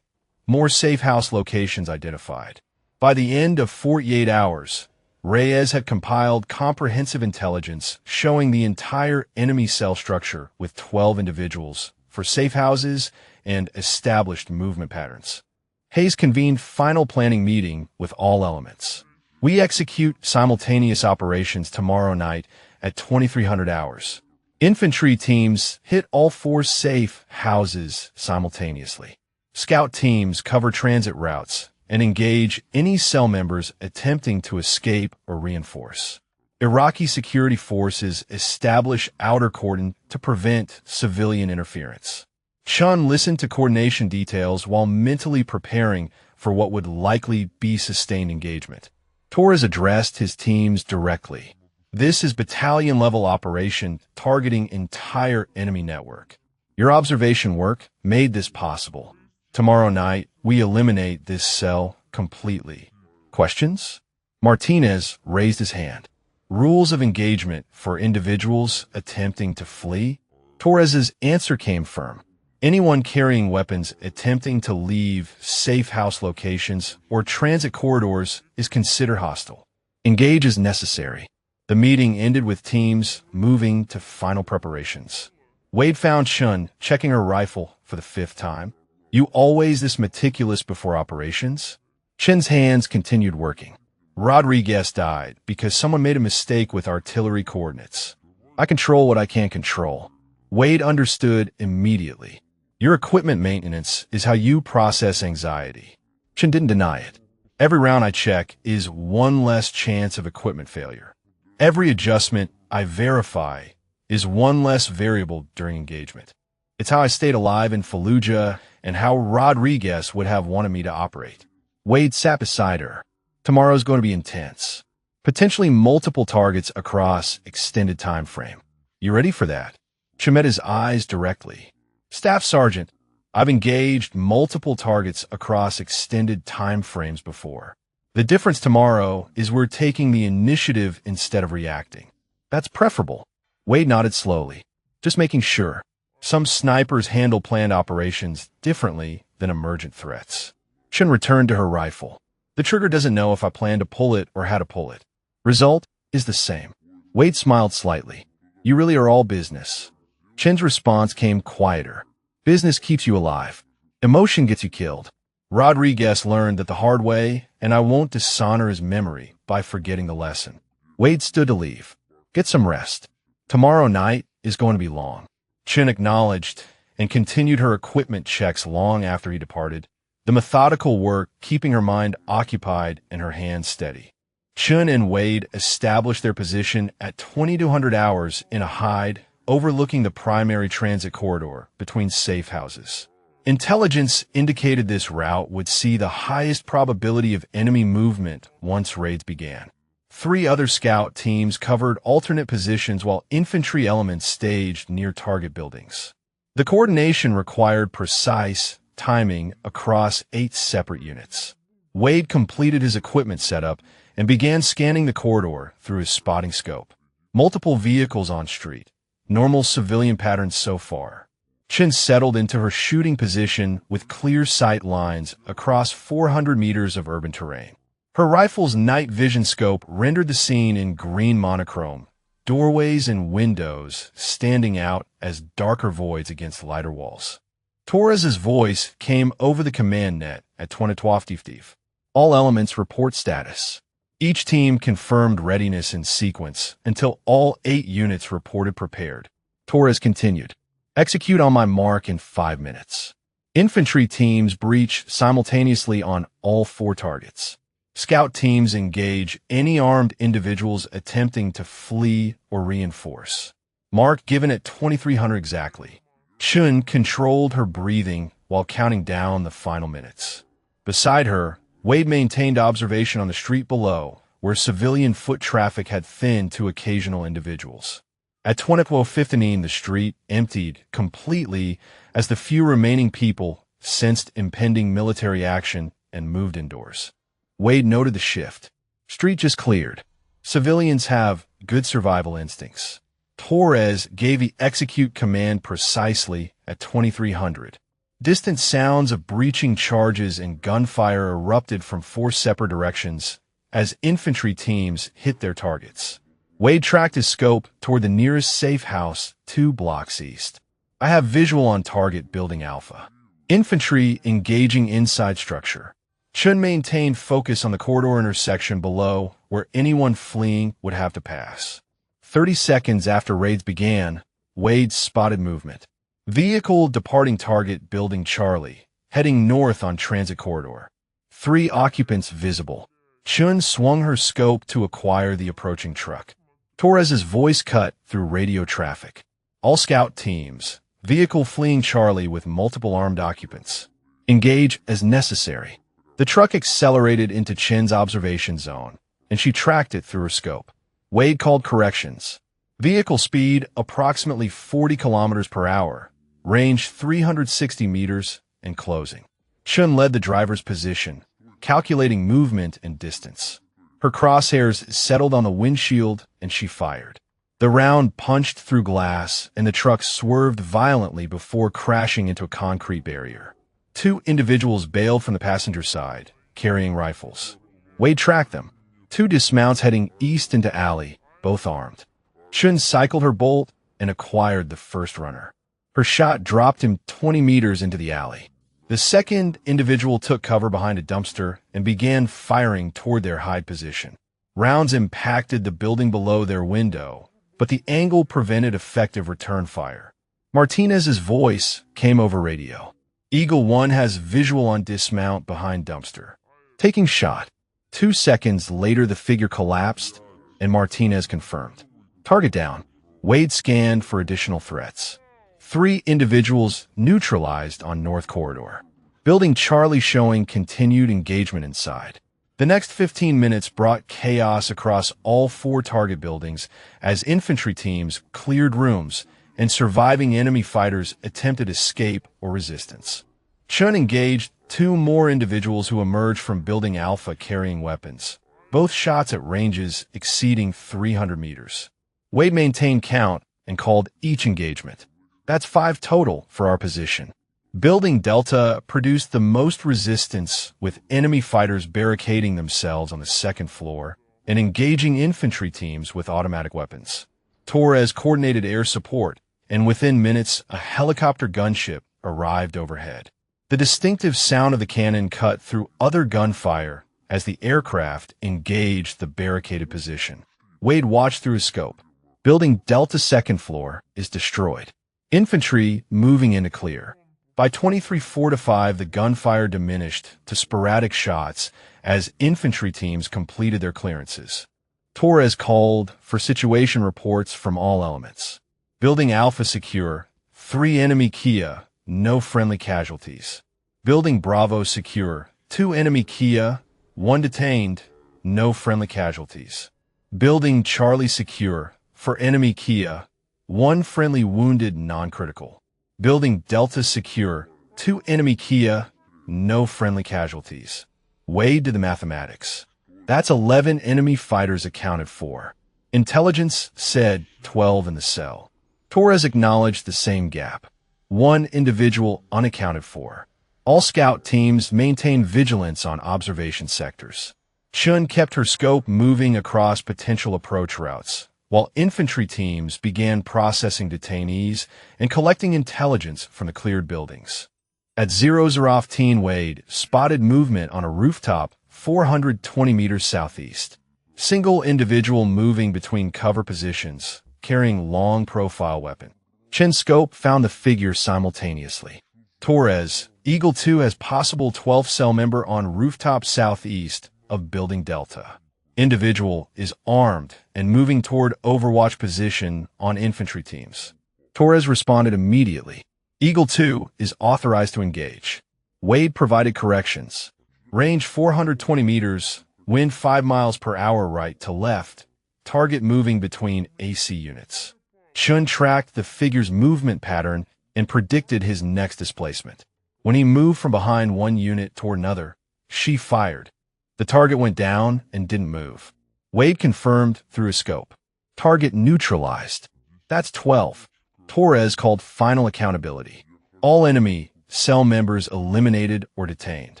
more safe house locations identified. By the end of 48 hours, Reyes had compiled comprehensive intelligence showing the entire enemy cell structure with 12 individuals for safe houses and established movement patterns. Hayes convened final planning meeting with all elements. We execute simultaneous operations tomorrow night at 2300 hours. Infantry teams hit all 4 safe houses simultaneously. Scout teams cover transit routes and engage any cell members attempting to escape or reinforce. Iraqi security forces establish outer cordon to prevent civilian interference. Chun listened to coordination details while mentally preparing for what would likely be sustained engagement. Torres addressed his teams directly. This is battalion-level operation targeting entire enemy network. Your observation work made this possible. Tomorrow night, we eliminate this cell completely. Questions? Martinez raised his hand. Rules of engagement for individuals attempting to flee? Torres's answer came firm. Anyone carrying weapons attempting to leave safe house locations or transit corridors is considered hostile. Engage as necessary. The meeting ended with teams moving to final preparations. Wade found Chun checking her rifle for the 5th time. You always this meticulous before operations? Chen's hands continued working. Rodriguez died because someone made a mistake with artillery coordinates. I control what I can't control. Wade understood immediately. Your equipment maintenance is how you process anxiety. Chen didn't deny it. Every round I check is one less chance of equipment failure. Every adjustment I verify is one less variable during engagement. It's how I stayed alive in Fallujah and how Rodriguez would have wanted me to operate. Wade sat beside her. Tomorrow's going to be intense. Potentially multiple targets across extended time frame. You ready for that? She met his eyes directly. Staff Sergeant, I've engaged multiple targets across extended time frames before. The difference tomorrow is we're taking the initiative instead of reacting. That's preferable. Wade nodded slowly, just making sure. Some snipers handle planned operations differently than emergent threats. Chen returned to her rifle. The trigger doesn't know if I plan to pull it or how to pull it. Result is the same. Wade smiled slightly. You really are all business. Chen's response came quieter. Business keeps you alive. Emotion gets you killed. Rodriguez learned that the hard way, and I won't dishonor his memory by forgetting the lesson. Wade stood to leave. Get some rest. Tomorrow night is going to be long. Chen acknowledged and continued her equipment checks long after he departed, the methodical work keeping her mind occupied and her hands steady. Chen and Wade established their position at 2200 hours in a hide overlooking the primary transit corridor between safe houses. Intelligence indicated this route would see the highest probability of enemy movement once raids began. 3 other scout teams covered alternate positions while infantry elements staged near target buildings. The coordination required precise timing across 8 separate units. Wade completed his equipment setup and began scanning the corridor through his spotting scope. Multiple vehicles on street. Normal civilian patterns so far. Chen settled into her shooting position with clear sight lines across 400 meters of urban terrain. Her rifle's night vision scope rendered the scene in green monochrome, doorways and windows standing out as darker voids against lighter walls. Torres's voice came over the command net at 2012. All elements report status. Each team confirmed readiness in sequence until all 8 units reported prepared. Torres continued. Execute on my mark in 5 minutes. Infantry teams breach simultaneously on all 4 targets. Scout teams engage any armed individuals attempting to flee or reinforce. Mark given at 2300 exactly. Chun controlled her breathing while counting down the final minutes. Beside her, Wade maintained observation on the street below, where civilian foot traffic had thinned to occasional individuals. At 20:15, the street emptied completely as the few remaining people sensed impending military action and moved indoors. Wade noted the shift. Street just cleared. Civilians have good survival instincts. Torres gave the execute command precisely at 2300. Distant sounds of breaching charges and gunfire erupted from 4 separate directions, as infantry teams hit their targets. Wade tracked his scope toward the nearest safe house 2 blocks east. I have visual on target building Alpha. Infantry engaging inside structure. Chun maintained focus on the corridor intersection below where anyone fleeing would have to pass. 30 seconds after raids began, Wade spotted movement. Vehicle departing target building Charlie, heading north on transit corridor. 3 occupants visible. Chun swung her scope to acquire the approaching truck. Torres's voice cut through radio traffic. All scout teams. Vehicle fleeing Charlie with multiple armed occupants. Engage as necessary. The truck accelerated into Chen's observation zone, and she tracked it through her scope. Wade called corrections. Vehicle speed approximately 40 kilometers per hour, range 360 meters, and closing. Chun led the driver's position, calculating movement and distance. Her crosshairs settled on the windshield, and she fired. The round punched through glass, and the truck swerved violently before crashing into a concrete barrier. 2 individuals bailed from the passenger side, carrying rifles. Wade tracked them. 2 dismounts heading east into alley, both armed. Chun cycled her bolt and acquired the first runner. Her shot dropped him 20 meters into the alley. The second individual took cover behind a dumpster and began firing toward their hide position. Rounds impacted the building below their window, but the angle prevented effective return fire. Martinez's voice came over radio. Eagle 1 has visual on dismount behind dumpster. Taking shot. 2 seconds later, the figure collapsed, and Martinez confirmed. Target down. Wade scanned for additional threats. 3 individuals neutralized on North Corridor. Building Charlie showing continued engagement inside. The next 15 minutes brought chaos across all 4 target buildings as infantry teams cleared rooms and surviving enemy fighters attempted escape or resistance. Chun engaged 2 more individuals who emerged from Building Alpha carrying weapons, both shots at ranges exceeding 300 meters. Wade maintained count and called each engagement. That's 5 total for our position. Building Delta produced the most resistance, with enemy fighters barricading themselves on the 2nd floor and engaging infantry teams with automatic weapons. Torres coordinated air support, and within minutes, a helicopter gunship arrived overhead. The distinctive sound of the cannon cut through other gunfire as the aircraft engaged the barricaded position. Wade watched through his scope. Building Delta 2nd floor is destroyed. Infantry moving into clear. By 23:45, the gunfire diminished to sporadic shots as infantry teams completed their clearances. Torres called for situation reports from all elements. Building Alpha secure, 3 enemy Kia, no friendly casualties. Building Bravo secure, 2 enemy Kia, 1 detained, no friendly casualties. Building Charlie secure, for enemy Kia, 1 friendly wounded non-critical. Building Delta secure, 2 enemy Kia, no friendly casualties. Wade did the mathematics. That's 11 enemy fighters accounted for. Intelligence said 12 in the cell. Torres acknowledged the same gap. 1 individual unaccounted for. All scout teams maintained vigilance on observation sectors. Chun kept her scope moving across potential approach routes, while infantry teams began processing detainees and collecting intelligence from the cleared buildings. At 00:15, Wade spotted movement on a rooftop 420 meters southeast. Single individual moving between cover positions, carrying long profile weapon. Chen's scope found the figure simultaneously. Torres, Eagle 2 has possible 12th cell member on rooftop southeast of Building Delta. Individual is armed and moving toward overwatch position on infantry teams. Torres responded immediately. Eagle 2 is authorized to engage. Wade provided corrections. Range 420 meters, wind 5 miles per hour right to left, target moving between AC units. Chun tracked the figure's movement pattern and predicted his next displacement. When he moved from behind one unit toward another, she fired. The target went down and didn't move. Wade confirmed through his scope. Target neutralized. That's 12. Torres called final accountability. All enemy cell members eliminated or detained.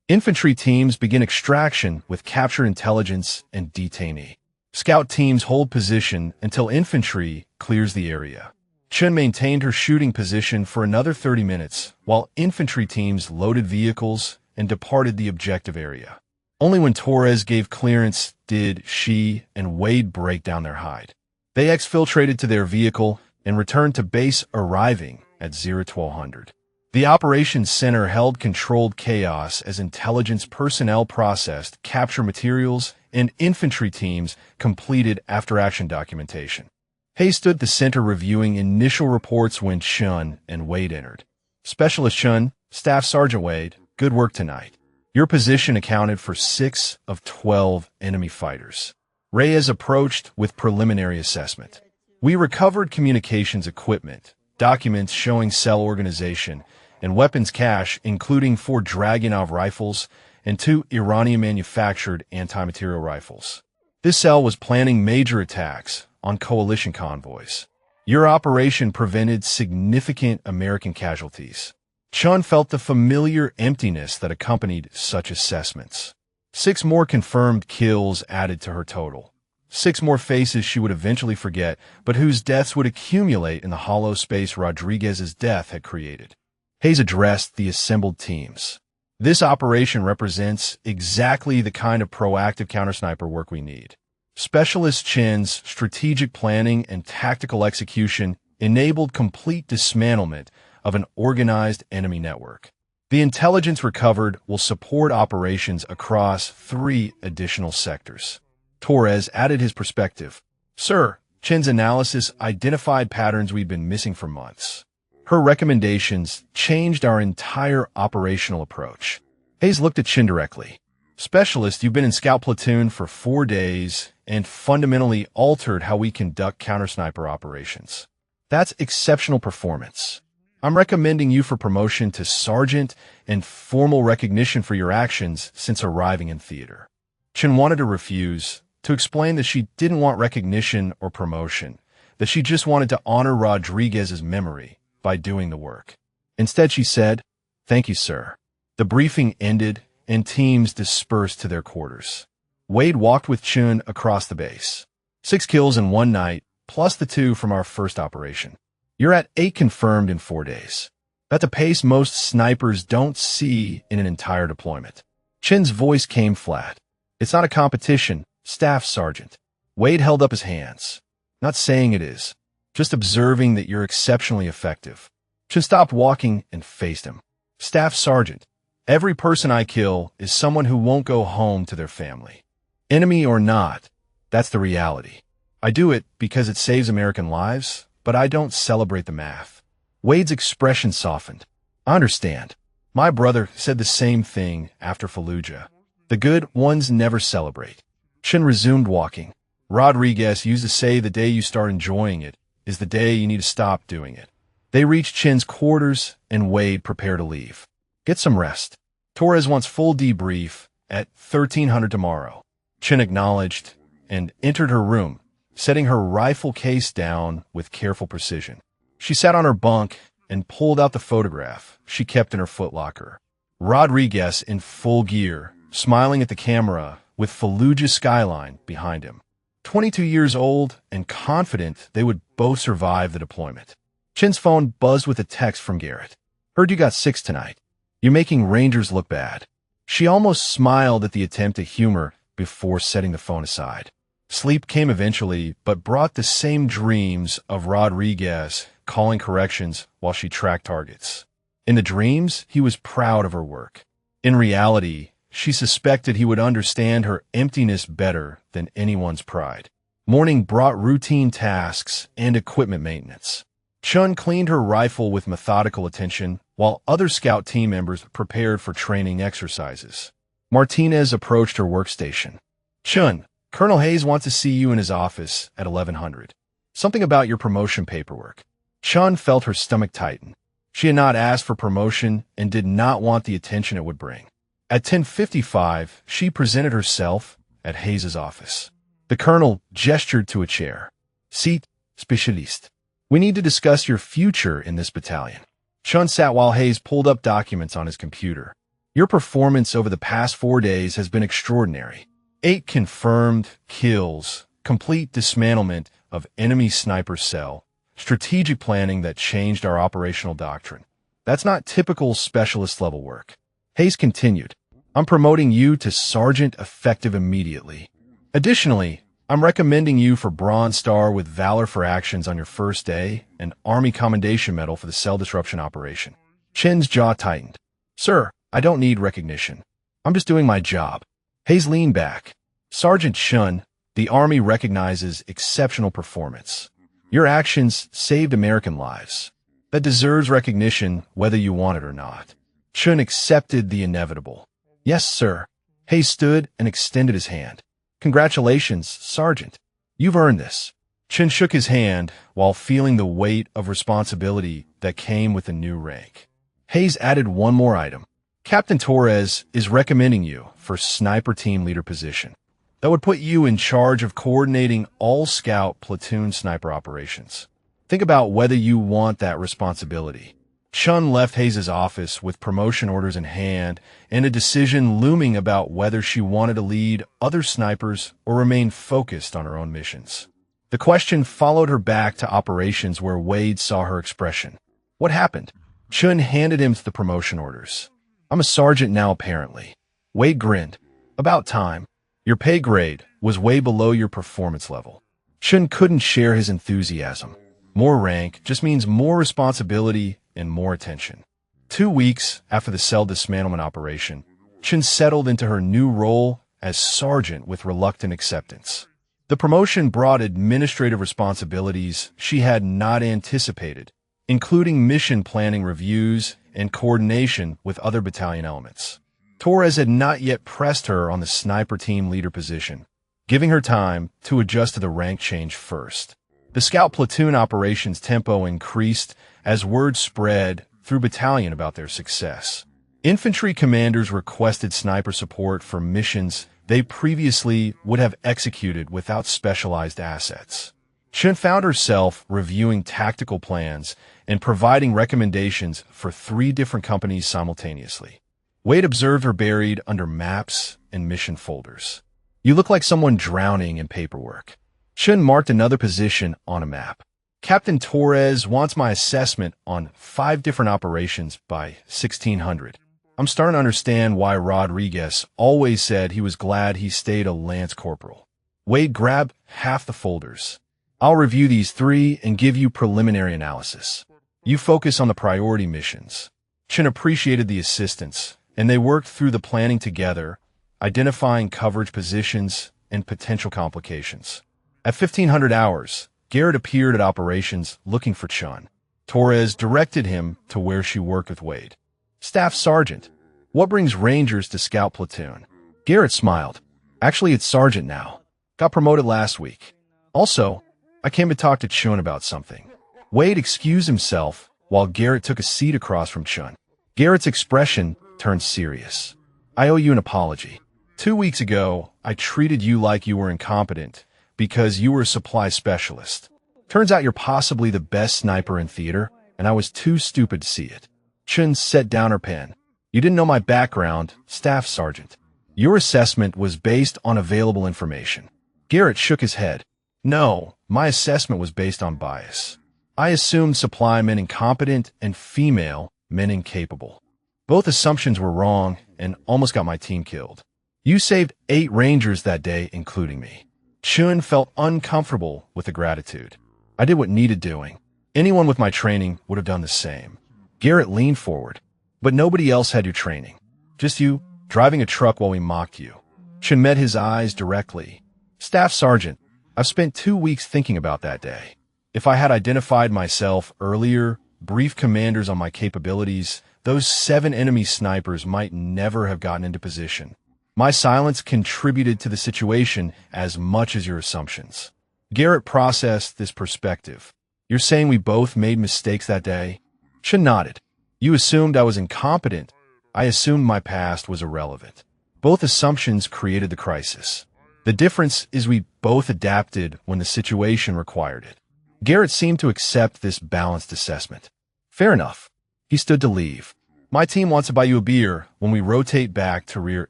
Infantry teams begin extraction with captured intelligence and detainee. Scout teams hold position until infantry clears the area. Chen maintained her shooting position for another 30 minutes, while infantry teams loaded vehicles and departed the objective area. Only when Torres gave clearance did she and Wade break down their hide. They exfiltrated to their vehicle and returned to base, arriving at 1200. The operations center held controlled chaos as intelligence personnel processed capture materials and infantry teams completed after-action documentation. Hayes stood at the center reviewing initial reports when Chun and Wade entered. Specialist Chun, Staff Sergeant Wade, good work tonight. Your position accounted for 6 of 12 enemy fighters. Reyes approached with preliminary assessment. We recovered communications equipment, documents showing cell organization, and weapons cache, including 4 Dragunov rifles and 2 Iranian-manufactured anti-material rifles. This cell was planning major attacks on coalition convoys. Your operation prevented significant American casualties. Chun felt the familiar emptiness that accompanied such assessments. 6 more confirmed kills added to her total. 6 more faces she would eventually forget, but whose deaths would accumulate in the hollow space Rodriguez's death had created. Hayes addressed the assembled teams. This operation represents exactly the kind of proactive counter-sniper work we need. Specialist Chen's strategic planning and tactical execution enabled complete dismantlement of an organized enemy network. The intelligence recovered will support operations across 3 additional sectors. Torres added his perspective. Sir, Chen's analysis identified patterns we've been missing for months. Her recommendations changed our entire operational approach. Hayes looked at Chen directly. Specialist, you've been in Scout Platoon for 4 days and fundamentally altered how we conduct counter-sniper operations. That's exceptional performance. I'm recommending you for promotion to Sergeant and formal recognition for your actions since arriving in theater. Chen wanted to refuse, to explain that she didn't want recognition or promotion, that she just wanted to honor Rodriguez's memory by doing the work. Instead, she said, "Thank you, sir." The briefing ended, and teams dispersed to their quarters. Wade walked with Chun across the base. 6 kills in 1 night, plus the 2 from our first operation. You're at 8 confirmed in 4 days. That's a pace most snipers don't see in an entire deployment. Chen's voice came flat. It's not a competition, Staff Sergeant. Wade held up his hands. Not saying it is. Just observing that you're exceptionally effective. Chen stopped walking and faced him. Staff Sergeant, every person I kill is someone who won't go home to their family. Enemy or not, that's the reality. I do it because it saves American lives, but I don't celebrate the math. Wade's expression softened. I understand. My brother said the same thing after Fallujah. The good ones never celebrate. Chen resumed walking. Rodriguez used to say the day you start enjoying it is the day you need to stop doing it. They reached Chen's quarters, and Wade prepared to leave. Get some rest. Torres wants full debrief at 1300 tomorrow. Chen acknowledged and entered her room, setting her rifle case down with careful precision. She sat on her bunk and pulled out the photograph she kept in her footlocker. Rodriguez in full gear, smiling at the camera with Fallujah skyline behind him. 22 years old and confident they would both survive the deployment. Chen's phone buzzed with a text from Garrett. Heard you got 6 tonight. You're making Rangers look bad. She almost smiled at the attempt at humor before setting the phone aside. Sleep came eventually, but brought the same dreams of Rodriguez calling corrections while she tracked targets. In the dreams, he was proud of her work. In reality, she suspected he would understand her emptiness better than anyone's pride. Morning brought routine tasks and equipment maintenance. Chun cleaned her rifle with methodical attention, while other scout team members prepared for training exercises. Martinez approached her workstation. Chun, Colonel Hayes wants to see you in his office at 1100. Something about your promotion paperwork. Chun felt her stomach tighten. She had not asked for promotion and did not want the attention it would bring. At 10:55, she presented herself at Hayes' office. The colonel gestured to a chair. Seat, Specialist. We need to discuss your future in this battalion. Chun sat while Hayes pulled up documents on his computer. Your performance over the past 4 days has been extraordinary. 8 confirmed kills, complete dismantlement of enemy sniper cell, strategic planning that changed our operational doctrine. That's not typical specialist level work. Hayes continued, I'm promoting you to Sergeant effective immediately. Additionally, I'm recommending you for Bronze Star with Valor for actions on your first day and Army Commendation Medal for the cell disruption operation. Chin's jaw tightened. Sir, I don't need recognition. I'm just doing my job. Hayes leaned back. Sergeant Chun, the Army recognizes exceptional performance. Your actions saved American lives. That deserves recognition whether you want it or not. Chun accepted the inevitable. Yes, sir. Hayes stood and extended his hand. Congratulations, Sergeant. You've earned this. Chun shook his hand while feeling the weight of responsibility that came with the new rank. Hayes added one more item. Captain Torres is recommending you for Sniper Team Leader position. That would put you in charge of coordinating all Scout platoon sniper operations. Think about whether you want that responsibility. Chun left Hayes' office with promotion orders in hand and a decision looming about whether she wanted to lead other snipers or remain focused on her own missions. The question followed her back to operations where Wade saw her expression. What happened? Chun handed him the promotion orders. I'm a sergeant now, apparently. Wade grinned. About time. Your pay grade was way below your performance level. Chun couldn't share his enthusiasm. More rank just means more responsibility and more attention. 2 weeks after the cell dismantlement operation, Chun settled into her new role as sergeant with reluctant acceptance. The promotion brought administrative responsibilities she had not anticipated, including mission planning reviews and coordination with other battalion elements. Torres had not yet pressed her on the Sniper Team Leader position, giving her time to adjust to the rank change first. The Scout platoon operations tempo increased as word spread through battalion about their success. Infantry commanders requested sniper support for missions they previously would have executed without specialized assets. Chun found herself reviewing tactical plans and providing recommendations for 3 different companies simultaneously. Wade observed her buried under maps and mission folders. You look like someone drowning in paperwork. Chun marked another position on a map. Captain Torres wants my assessment on 5 different operations by 1600. I'm starting to understand why Rodriguez always said he was glad he stayed a Lance Corporal. Wade grabbed half the folders. I'll review these 3 and give you preliminary analysis. You focus on the priority missions. Chun appreciated the assistance, and they worked through the planning together, identifying coverage positions and potential complications. At 1500 hours, Garrett appeared at operations looking for Chun. Torres directed him to where she worked with Wade. Staff Sergeant, what brings Rangers to Scout Platoon? Garrett smiled. Actually, it's Sergeant now. Got promoted last week. Also, I came to talk to Chun about something. Wade excused himself while Garrett took a seat across from Chun. Garrett's expression turned serious. I owe you an apology. 2 weeks ago, I treated you like you were incompetent because you were a supply specialist. Turns out you're possibly the best sniper in theater, and I was too stupid to see it. Chun set down her pen. You didn't know my background, Staff Sergeant. Your assessment was based on available information. Garrett shook his head. No, my assessment was based on bias. I assumed supply meant incompetent and female meant incapable. Both assumptions were wrong and almost got my team killed. You saved 8 Rangers that day, including me. Chun felt uncomfortable with the gratitude. I did what needed doing. Anyone with my training would have done the same. Garrett leaned forward. But nobody else had your training. Just you, driving a truck while we mocked you. Chun met his eyes directly. Staff Sergeant, I've spent 2 weeks thinking about that day. If I had identified myself earlier, briefed commanders on my capabilities, those 7 enemy snipers might never have gotten into position. My silence contributed to the situation as much as your assumptions. Garrett processed this perspective. You're saying we both made mistakes that day? Chun nodded. You assumed I was incompetent. I assumed my past was irrelevant. Both assumptions created the crisis. The difference is we both adapted when the situation required it. Garrett seemed to accept this balanced assessment. Fair enough. He stood to leave. My team wants to buy you a beer when we rotate back to rear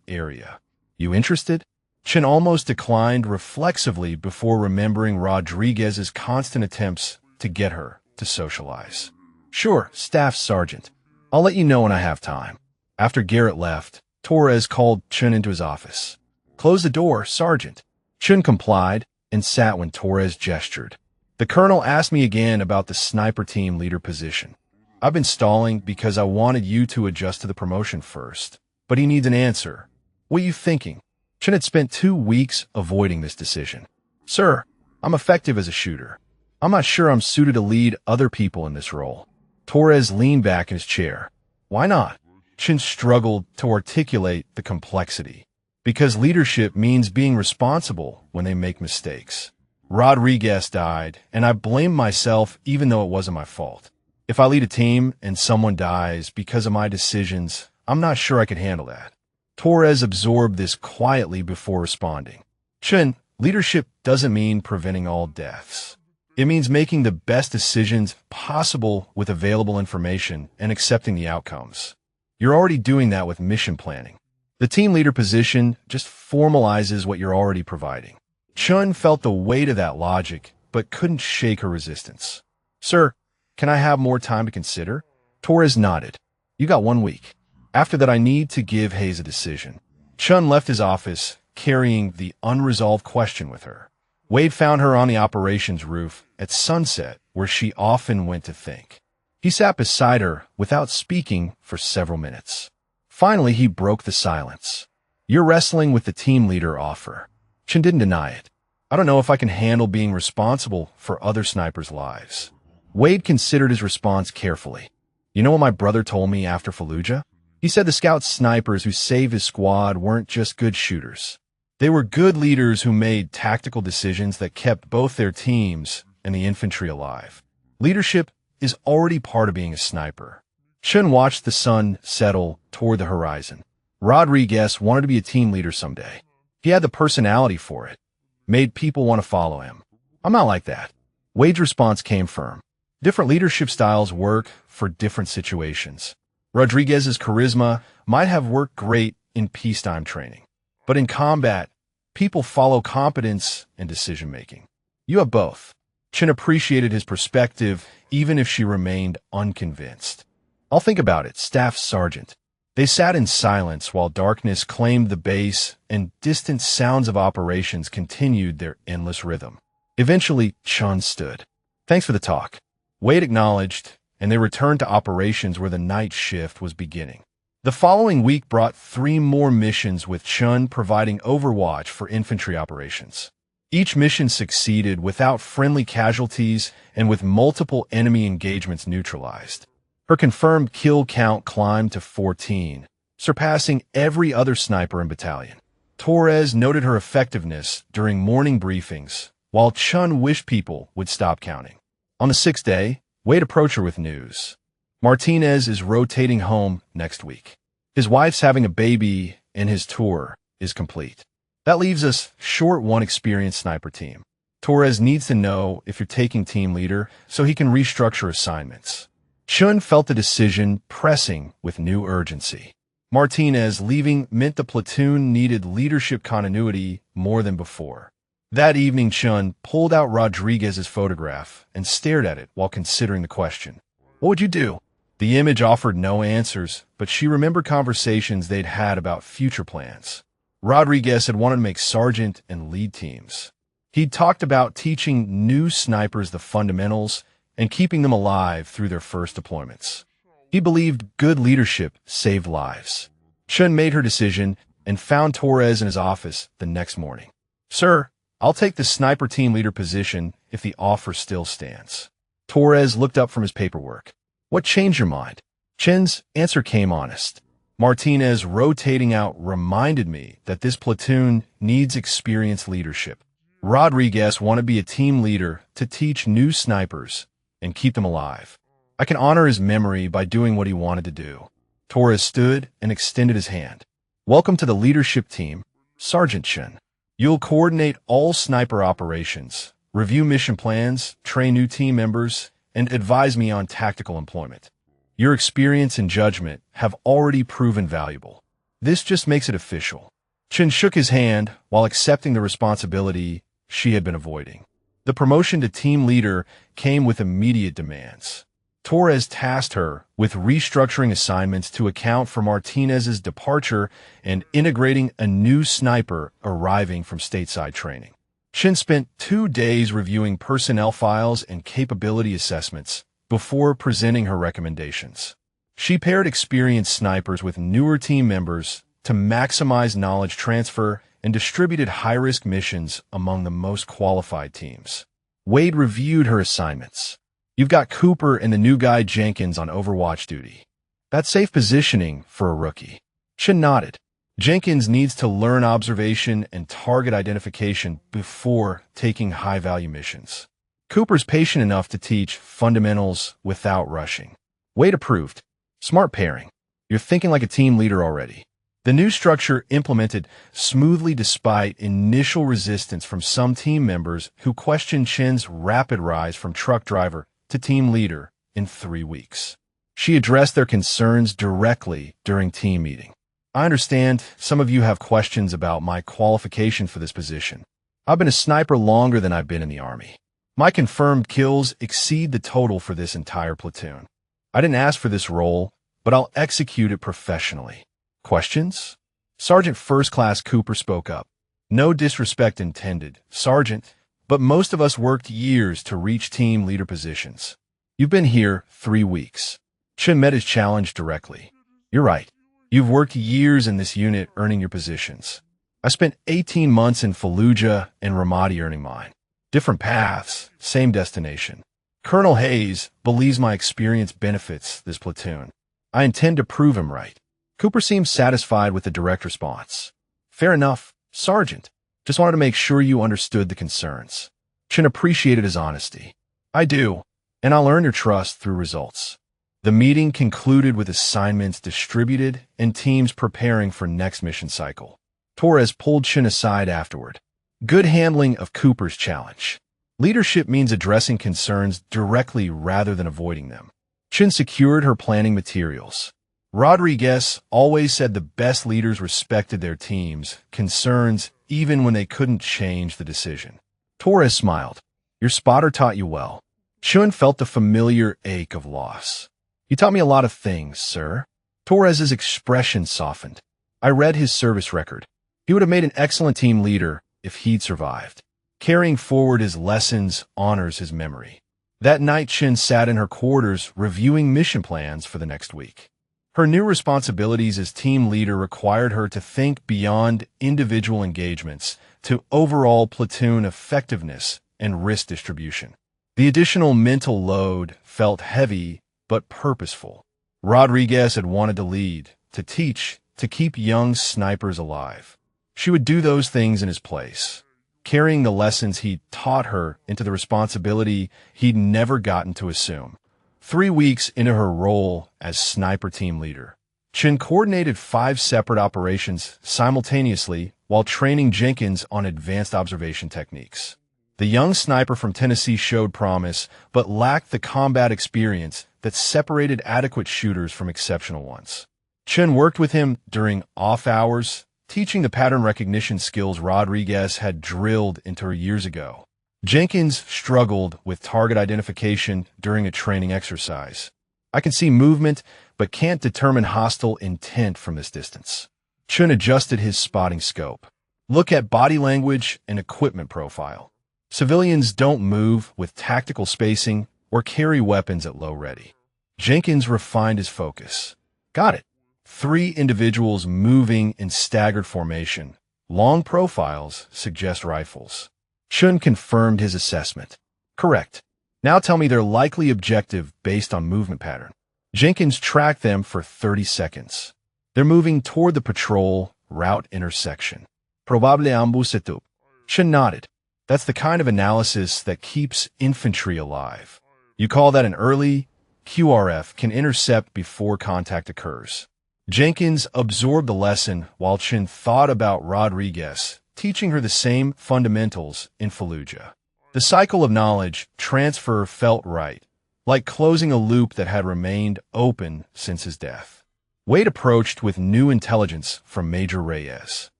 area. You interested? Chen almost declined reflexively before remembering Rodriguez's constant attempts to get her to socialize. Sure, Staff Sergeant. I'll let you know when I have time. After Garrett left, Torres called Chen into his office. Close the door, Sergeant. Chen complied and sat when Torres gestured. The colonel asked me again about the sniper team leader position. I've been stalling because I wanted you to adjust to the promotion first, but he needs an answer. What are you thinking? Chen had spent 2 weeks avoiding this decision. Sir, I'm effective as a shooter. I'm not sure I'm suited to lead other people in this role. Torres leaned back in his chair. Why not? Chen struggled to articulate the complexity. Because leadership means being responsible when they make mistakes. Rodriguez died, and I blamed myself even though it wasn't my fault. If I lead a team and someone dies because of my decisions, I'm not sure I could handle that. Torres absorbed this quietly before responding. Chen, leadership doesn't mean preventing all deaths. It means making the best decisions possible with available information and accepting the outcomes. You're already doing that with mission planning. The team leader position just formalizes what you're already providing. Chen felt the weight of that logic, but couldn't shake her resistance. Sir, can I have more time to consider? Torres nodded. You got 1 week. After that, I need to give Hayes a decision. Chen left his office, carrying the unresolved question with her. Wade found her on the operations roof at sunset, where she often went to think. He sat beside her without speaking for several minutes. Finally, he broke the silence. You're wrestling with the team leader offer. Chen didn't deny it. I don't know if I can handle being responsible for other snipers' lives. Wade considered his response carefully. You know what my brother told me after Fallujah? He said the scout snipers who saved his squad weren't just good shooters. They were good leaders who made tactical decisions that kept both their teams and the infantry alive. Leadership is already part of being a sniper. Chen watched the sun settle toward the horizon. Rodriguez wanted to be a team leader someday. He had the personality for it. Made people want to follow him. I'm not like that. Wade's response came firm. Different leadership styles work for different situations. Rodriguez's charisma might have worked great in peacetime training. But in combat, people follow competence and decision-making. You have both. Chen appreciated his perspective, even if she remained unconvinced. I'll think about it, Staff Sergeant. They sat in silence while darkness claimed the base and distant sounds of operations continued their endless rhythm. Eventually, Chen stood. Thanks for the talk. Wade acknowledged, and they returned to operations where the night shift was beginning. The following week brought 3 more missions, with Chen providing overwatch for infantry operations. Each mission succeeded without friendly casualties and with multiple enemy engagements neutralized. Her confirmed kill count climbed to 14, surpassing every other sniper in battalion. Torres noted her effectiveness during morning briefings, while Chen wished people would stop counting. On the 6th day, Wade approached her with news. Martinez is rotating home next week. His wife's having a baby, and his tour is complete. That leaves us short one experienced sniper team. Torres needs to know if you're taking team leader so he can restructure assignments. Chen felt the decision pressing with new urgency. Martinez leaving meant the platoon needed leadership continuity more than before. That evening, Chen pulled out Rodriguez's photograph and stared at it while considering the question. What would you do? The image offered no answers, but she remembered conversations they'd had about future plans. Rodriguez had wanted to make sergeant and lead teams. He'd talked about teaching new snipers the fundamentals and keeping them alive through their first deployments. He believed good leadership saved lives. Chen made her decision and found Torres in his office the next morning. Sir, I'll take the sniper team leader position if the offer still stands. Torres looked up from his paperwork. What changed your mind? Chen's answer came honest. Martinez rotating out reminded me that this platoon needs experienced leadership. Rodriguez wanted to be a team leader to teach new snipers and keep them alive. I can honor his memory by doing what he wanted to do. Torres stood and extended his hand. Welcome to the leadership team, Sergeant Chen. You'll coordinate all sniper operations, review mission plans, train new team members, and advise me on tactical employment. Your experience and judgment have already proven valuable. This just makes it official. Chen shook his hand while accepting the responsibility she had been avoiding. The promotion to team leader came with immediate demands. Torres tasked her with restructuring assignments to account for Martinez's departure and integrating a new sniper arriving from stateside training. Chen spent 2 days reviewing personnel files and capability assessments before presenting her recommendations. She paired experienced snipers with newer team members to maximize knowledge transfer and distributed high-risk missions among the most qualified teams. Wade reviewed her assignments. You've got Cooper and the new guy Jenkins on Overwatch duty. That's safe positioning for a rookie. Chen nodded. Jenkins needs to learn observation and target identification before taking high-value missions. Cooper's patient enough to teach fundamentals without rushing. Wade approved. Smart pairing. You're thinking like a team leader already. The new structure implemented smoothly despite initial resistance from some team members who questioned Chen's rapid rise from truck driver to team leader in 3 weeks. She addressed their concerns directly during team meeting. I understand some of you have questions about my qualification for this position. I've been a sniper longer than I've been in the Army. My confirmed kills exceed the total for this entire platoon. I didn't ask for this role, but I'll execute it professionally. Questions? Sergeant First Class Cooper spoke up. No disrespect intended, Sergeant, but most of us worked years to reach team leader positions. You've been here 3 weeks. Chen met his challenge directly. You're right. You've worked years in this unit earning your positions. I spent 18 months in Fallujah and Ramadi earning mine. Different paths, same destination. Colonel Hayes believes my experience benefits this platoon. I intend to prove him right. Cooper seemed satisfied with the direct response. Fair enough, Sergeant. Just wanted to make sure you understood the concerns. Chen appreciated his honesty. I do, and I'll earn your trust through results. The meeting concluded with assignments distributed and teams preparing for next mission cycle. Torres pulled Chen aside afterward. Good handling of Cooper's challenge. Leadership means addressing concerns directly rather than avoiding them. Chen secured her planning materials. Rodriguez always said the best leaders respected their team's concerns even when they couldn't change the decision. Torres smiled. Your spotter taught you well. Chen felt the familiar ache of loss. You taught me a lot of things, sir. Torres's expression softened. I read his service record. He would have made an excellent team leader if he'd survived. Carrying forward his lessons honors his memory. That night, Chen sat in her quarters reviewing mission plans for the next week. Her new responsibilities as team leader required her to think beyond individual engagements to overall platoon effectiveness and risk distribution. The additional mental load felt heavy but purposeful. Rodriguez had wanted to lead, to teach, to keep young snipers alive. She would do those things in his place, carrying the lessons he'd taught her into the responsibility he'd never gotten to assume. 3 weeks into her role as sniper team leader, Chen coordinated 5 separate operations simultaneously while training Jenkins on advanced observation techniques. The young sniper from Tennessee showed promise, but lacked the combat experience that separated adequate shooters from exceptional ones. Chen worked with him during off hours, teaching the pattern recognition skills Rodriguez had drilled into her years ago. Jenkins struggled with target identification during a training exercise. I can see movement, but can't determine hostile intent from this distance. Chen adjusted his spotting scope. Look at body language and equipment profile. Civilians don't move with tactical spacing or carry weapons at low ready. Jenkins refined his focus. Got it. 3 individuals moving in staggered formation. Long profiles suggest rifles. Chen confirmed his assessment. Correct. Now tell me their likely objective based on movement pattern. Jenkins tracked them for 30 seconds. They're moving toward the patrol route intersection. Probable embuscade. Chen nodded. That's the kind of analysis that keeps infantry alive. You call that an early QRF can intercept before contact occurs. Jenkins absorbed the lesson while Chen thought about Rodriguez, teaching her the same fundamentals in Fallujah. The cycle of knowledge transfer felt right, like closing a loop that had remained open since his death. Wade approached with new intelligence from Major Reyes.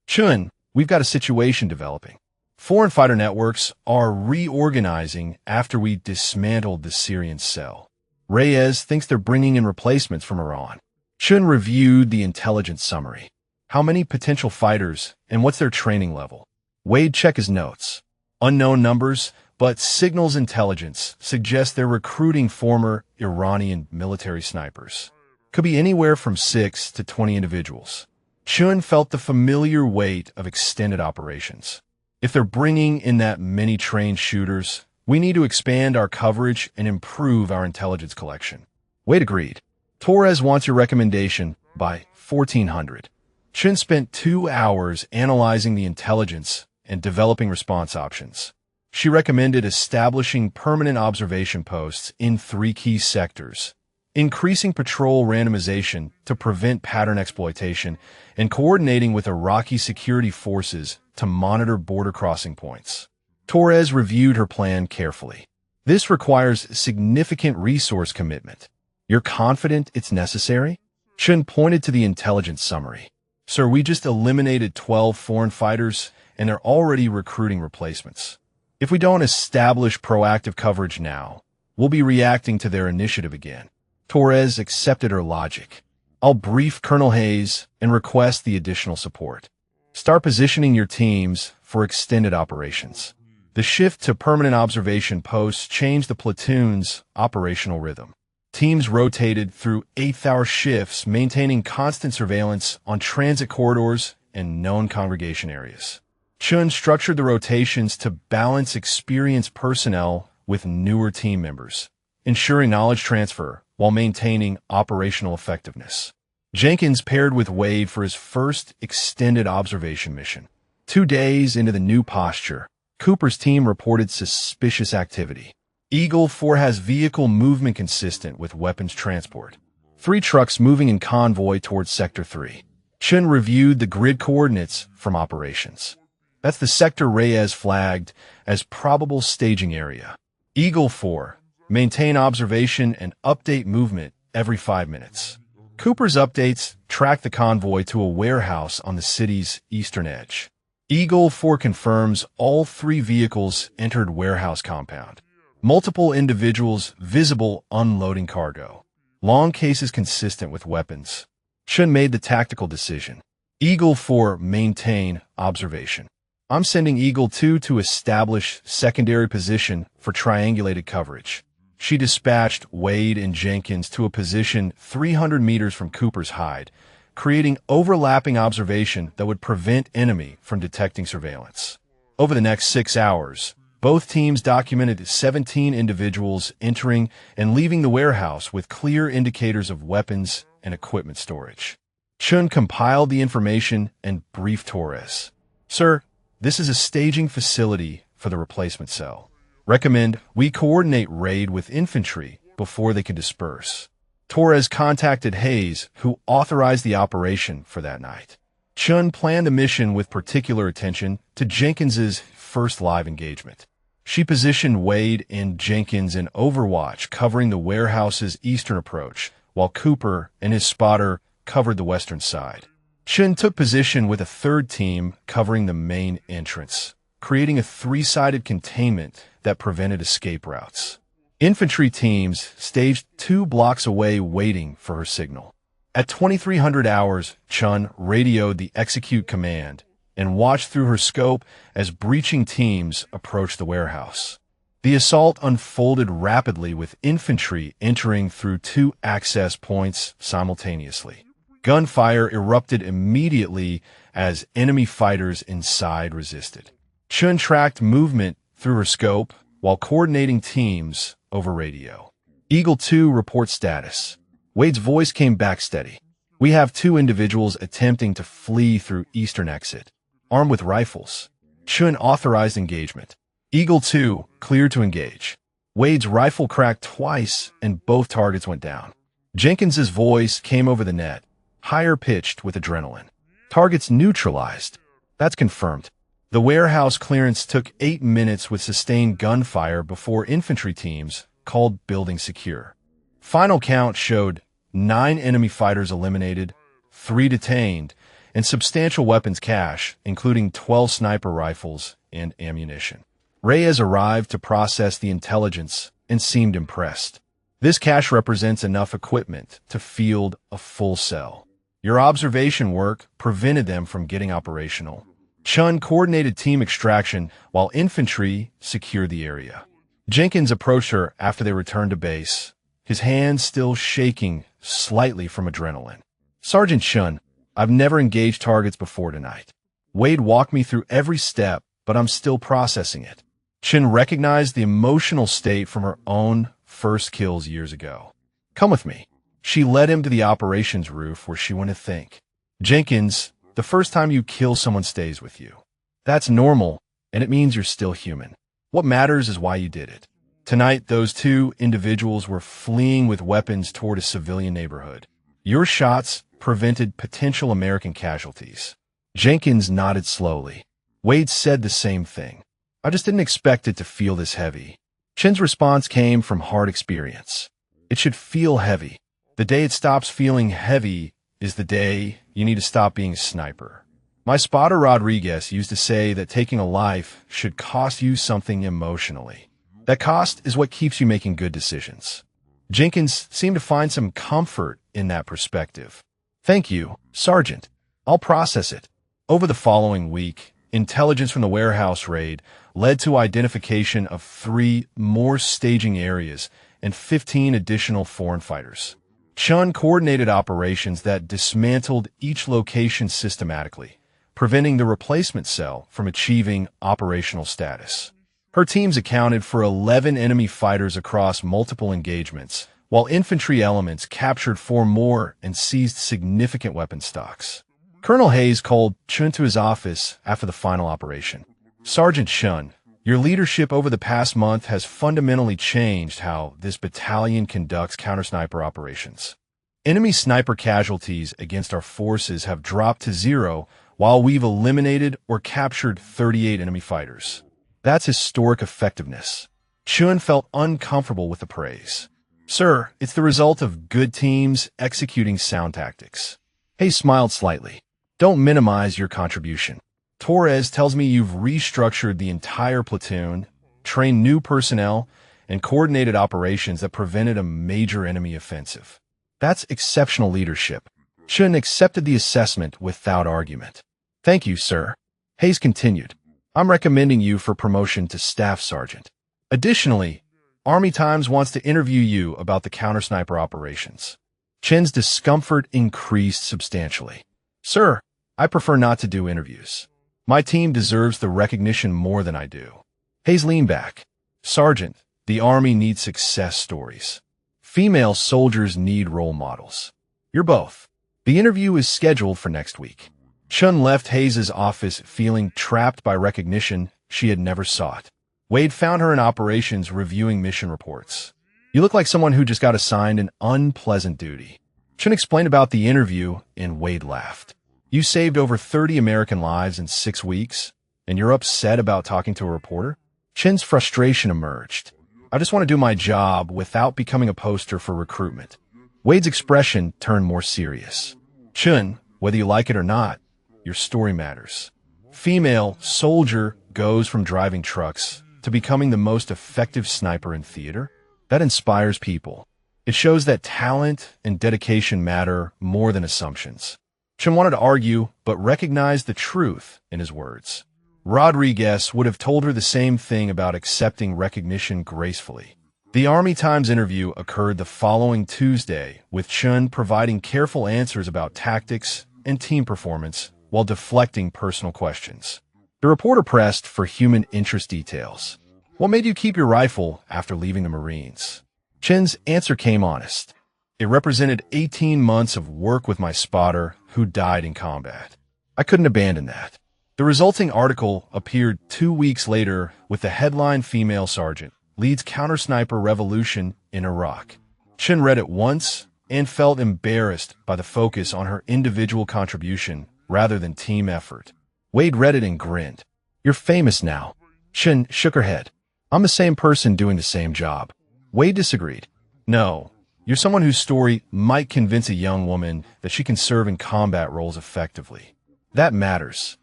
Chun, we've got a situation developing. Foreign fighter networks are reorganizing after we dismantled the Syrian cell. Reyes thinks they're bringing in replacements from Iran. Chun reviewed the intelligence summary. How many potential fighters and what's their training level? Wade checked his notes. Unknown numbers, but signals intelligence suggests they're recruiting former Iranian military snipers. Could be anywhere from 6 to 20 individuals. Chun felt the familiar weight of extended operations. If they're bringing in that many trained shooters, we need to expand our coverage and improve our intelligence collection. Wade agreed. Torres wants your recommendation by 1400. Chun spent 2 hours analyzing the intelligence and developing response options. She recommended establishing permanent observation posts in 3 key sectors, increasing patrol randomization to prevent pattern exploitation, and coordinating with Iraqi security forces to monitor border crossing points. Torres reviewed her plan carefully. This requires significant resource commitment. You're confident it's necessary? Chun pointed to the intelligence summary. Sir, we just eliminated 12 foreign fighters, and they're already recruiting replacements. If we don't establish proactive coverage now, we'll be reacting to their initiative again. Torres accepted her logic. I'll brief Colonel Hayes and request the additional support. Start positioning your teams for extended operations. The shift to permanent observation posts changed the platoon's operational rhythm. Teams rotated through 8th-hour shifts, maintaining constant surveillance on transit corridors and known congregation areas. Chun structured the rotations to balance experienced personnel with newer team members, ensuring knowledge transfer while maintaining operational effectiveness. Jenkins paired with Wade for his first extended observation mission. 2 days into the new posture, Cooper's team reported suspicious activity. Eagle 4 has vehicle movement consistent with weapons transport. 3 trucks moving in convoy towards Sector 3. Chun reviewed the grid coordinates from operations. That's the sector Reyes flagged as probable staging area. Eagle 4, maintain observation and update movement every 5 minutes. Cooper's updates track the convoy to a warehouse on the city's eastern edge. Eagle 4 confirms all 3 vehicles entered warehouse compound. Multiple individuals visible unloading cargo. Long cases consistent with weapons. Chun made the tactical decision. Eagle 4 maintain observation. I'm sending Eagle 2 to establish secondary position for triangulated coverage. She dispatched Wade and Jenkins to a position 300 meters from Cooper's hide, creating overlapping observation that would prevent enemy from detecting surveillance. Over the next 6 hours, both teams documented 17 individuals entering and leaving the warehouse with clear indicators of weapons and equipment storage. Chun compiled the information and briefed Torres. Sir, this is a staging facility for the replacement cell. Recommend we coordinate raid with infantry before they can disperse. Torres contacted Hayes, who authorized the operation for that night. Chun planned the mission with particular attention to Jenkins's first live engagement. She positioned Wade and Jenkins in overwatch, covering the warehouse's eastern approach, while Cooper and his spotter covered the western side. Chun took position with a third team covering the main entrance, creating a 3-sided containment that prevented escape routes. Infantry teams staged 2 blocks away waiting for her signal. At 2300 hours, Chun radioed the execute command and watched through her scope as breaching teams approached the warehouse. The assault unfolded rapidly with infantry entering through 2 access points simultaneously. Gunfire erupted immediately as enemy fighters inside resisted. Chun tracked movement through her scope while coordinating teams over radio. Eagle 2 reports status. Wade's voice came back steady. We have 2 individuals attempting to flee through eastern exit, armed with rifles. Chun authorized engagement. Eagle 2 cleared to engage. Wade's rifle cracked twice and both targets went down. Jenkins's voice came over the net, higher pitched with adrenaline. Targets neutralized. That's confirmed. The warehouse clearance took 8 minutes with sustained gunfire before infantry teams called Building Secure. Final count showed 9 enemy fighters eliminated, 3 detained, and substantial weapons cache, including 12 sniper rifles and ammunition. Reyes arrived to process the intelligence and seemed impressed. This cache represents enough equipment to field a full cell. Your observation work prevented them from getting operational. Chun coordinated team extraction while infantry secured the area. Jenkins approached her after they returned to base, his hands still shaking slightly from adrenaline. Sergeant Chun, I've never engaged targets before tonight. Wade walked me through every step, but I'm still processing it. Chun recognized the emotional state from her own first kills years ago. Come with me. She led him to the operations roof where she went to think. Jenkins, the first time you kill someone stays with you. That's normal, and it means you're still human. What matters is why you did it. Tonight, those 2 individuals were fleeing with weapons toward a civilian neighborhood. Your shots prevented potential American casualties. Jenkins nodded slowly. Wade said the same thing. I just didn't expect it to feel this heavy. Chin's response came from hard experience. It should feel heavy. The day it stops feeling heavy is the day you need to stop being a sniper. My spotter Rodriguez used to say that taking a life should cost you something emotionally. That cost is what keeps you making good decisions. Jenkins seemed to find some comfort in that perspective. Thank you, Sergeant. I'll process it. Over the following week, intelligence from the warehouse raid led to identification of 3 more staging areas and 15 additional foreign fighters. Chun coordinated operations that dismantled each location systematically, preventing the replacement cell from achieving operational status. Her teams accounted for 11 enemy fighters across multiple engagements, while infantry elements captured 4 more and seized significant weapon stocks. Colonel Hayes called Chun to his office after the final operation. Sergeant Chun, your leadership over the past month has fundamentally changed how this battalion conducts counter-sniper operations. Enemy sniper casualties against our forces have dropped to 0, while we've eliminated or captured 38 enemy fighters. That's historic effectiveness. Chun felt uncomfortable with the praise. Sir, it's the result of good teams executing sound tactics. Hayes smiled slightly. Don't minimize your contribution. Torres tells me you've restructured the entire platoon, trained new personnel, and coordinated operations that prevented a major enemy offensive. That's exceptional leadership. Chun accepted the assessment without argument. Thank you, sir. Hayes continued. I'm recommending you for promotion to Staff Sergeant. Additionally, Army Times wants to interview you about the counter-sniper operations. Chen's discomfort increased substantially. Sir, I prefer not to do interviews. My team deserves the recognition more than I do. Hayes leaned back. Sergeant, the Army needs success stories. Female soldiers need role models. You're both. The interview is scheduled for next week. Chun left Hayes' office feeling trapped by recognition she had never sought. Wade found her in operations reviewing mission reports. You look like someone who just got assigned an unpleasant duty. Chun explained about the interview, and Wade laughed. You saved over 30 American lives in 6 weeks, and you're upset about talking to a reporter? Chin's frustration emerged. I just want to do my job without becoming a poster for recruitment. Wade's expression turned more serious. Chun, whether you like it or not, your story matters. Female soldier goes from driving trucks to becoming the most effective sniper in theater. That inspires people. It shows that talent and dedication matter more than assumptions. Chun wanted to argue, but recognized the truth in his words. Rodriguez would have told her the same thing about accepting recognition gracefully. The Army Times interview occurred the following Tuesday, with Chun providing careful answers about tactics and team performance while deflecting personal questions. The reporter pressed for human interest details. What made you keep your rifle after leaving the Marines? Chin's answer came honest. It represented 18 months of work with my spotter who died in combat. I couldn't abandon that. The resulting article appeared 2 weeks later with the headline Female Sergeant Leads Counter-Sniper Revolution in Iraq. Chin read it once and felt embarrassed by the focus on her individual contribution rather than team effort. Wade read it and grinned. You're famous now. Chin shook her head. I'm the same person doing the same job. Wade disagreed. No, you're someone whose story might convince a young woman that she can serve in combat roles effectively. That matters.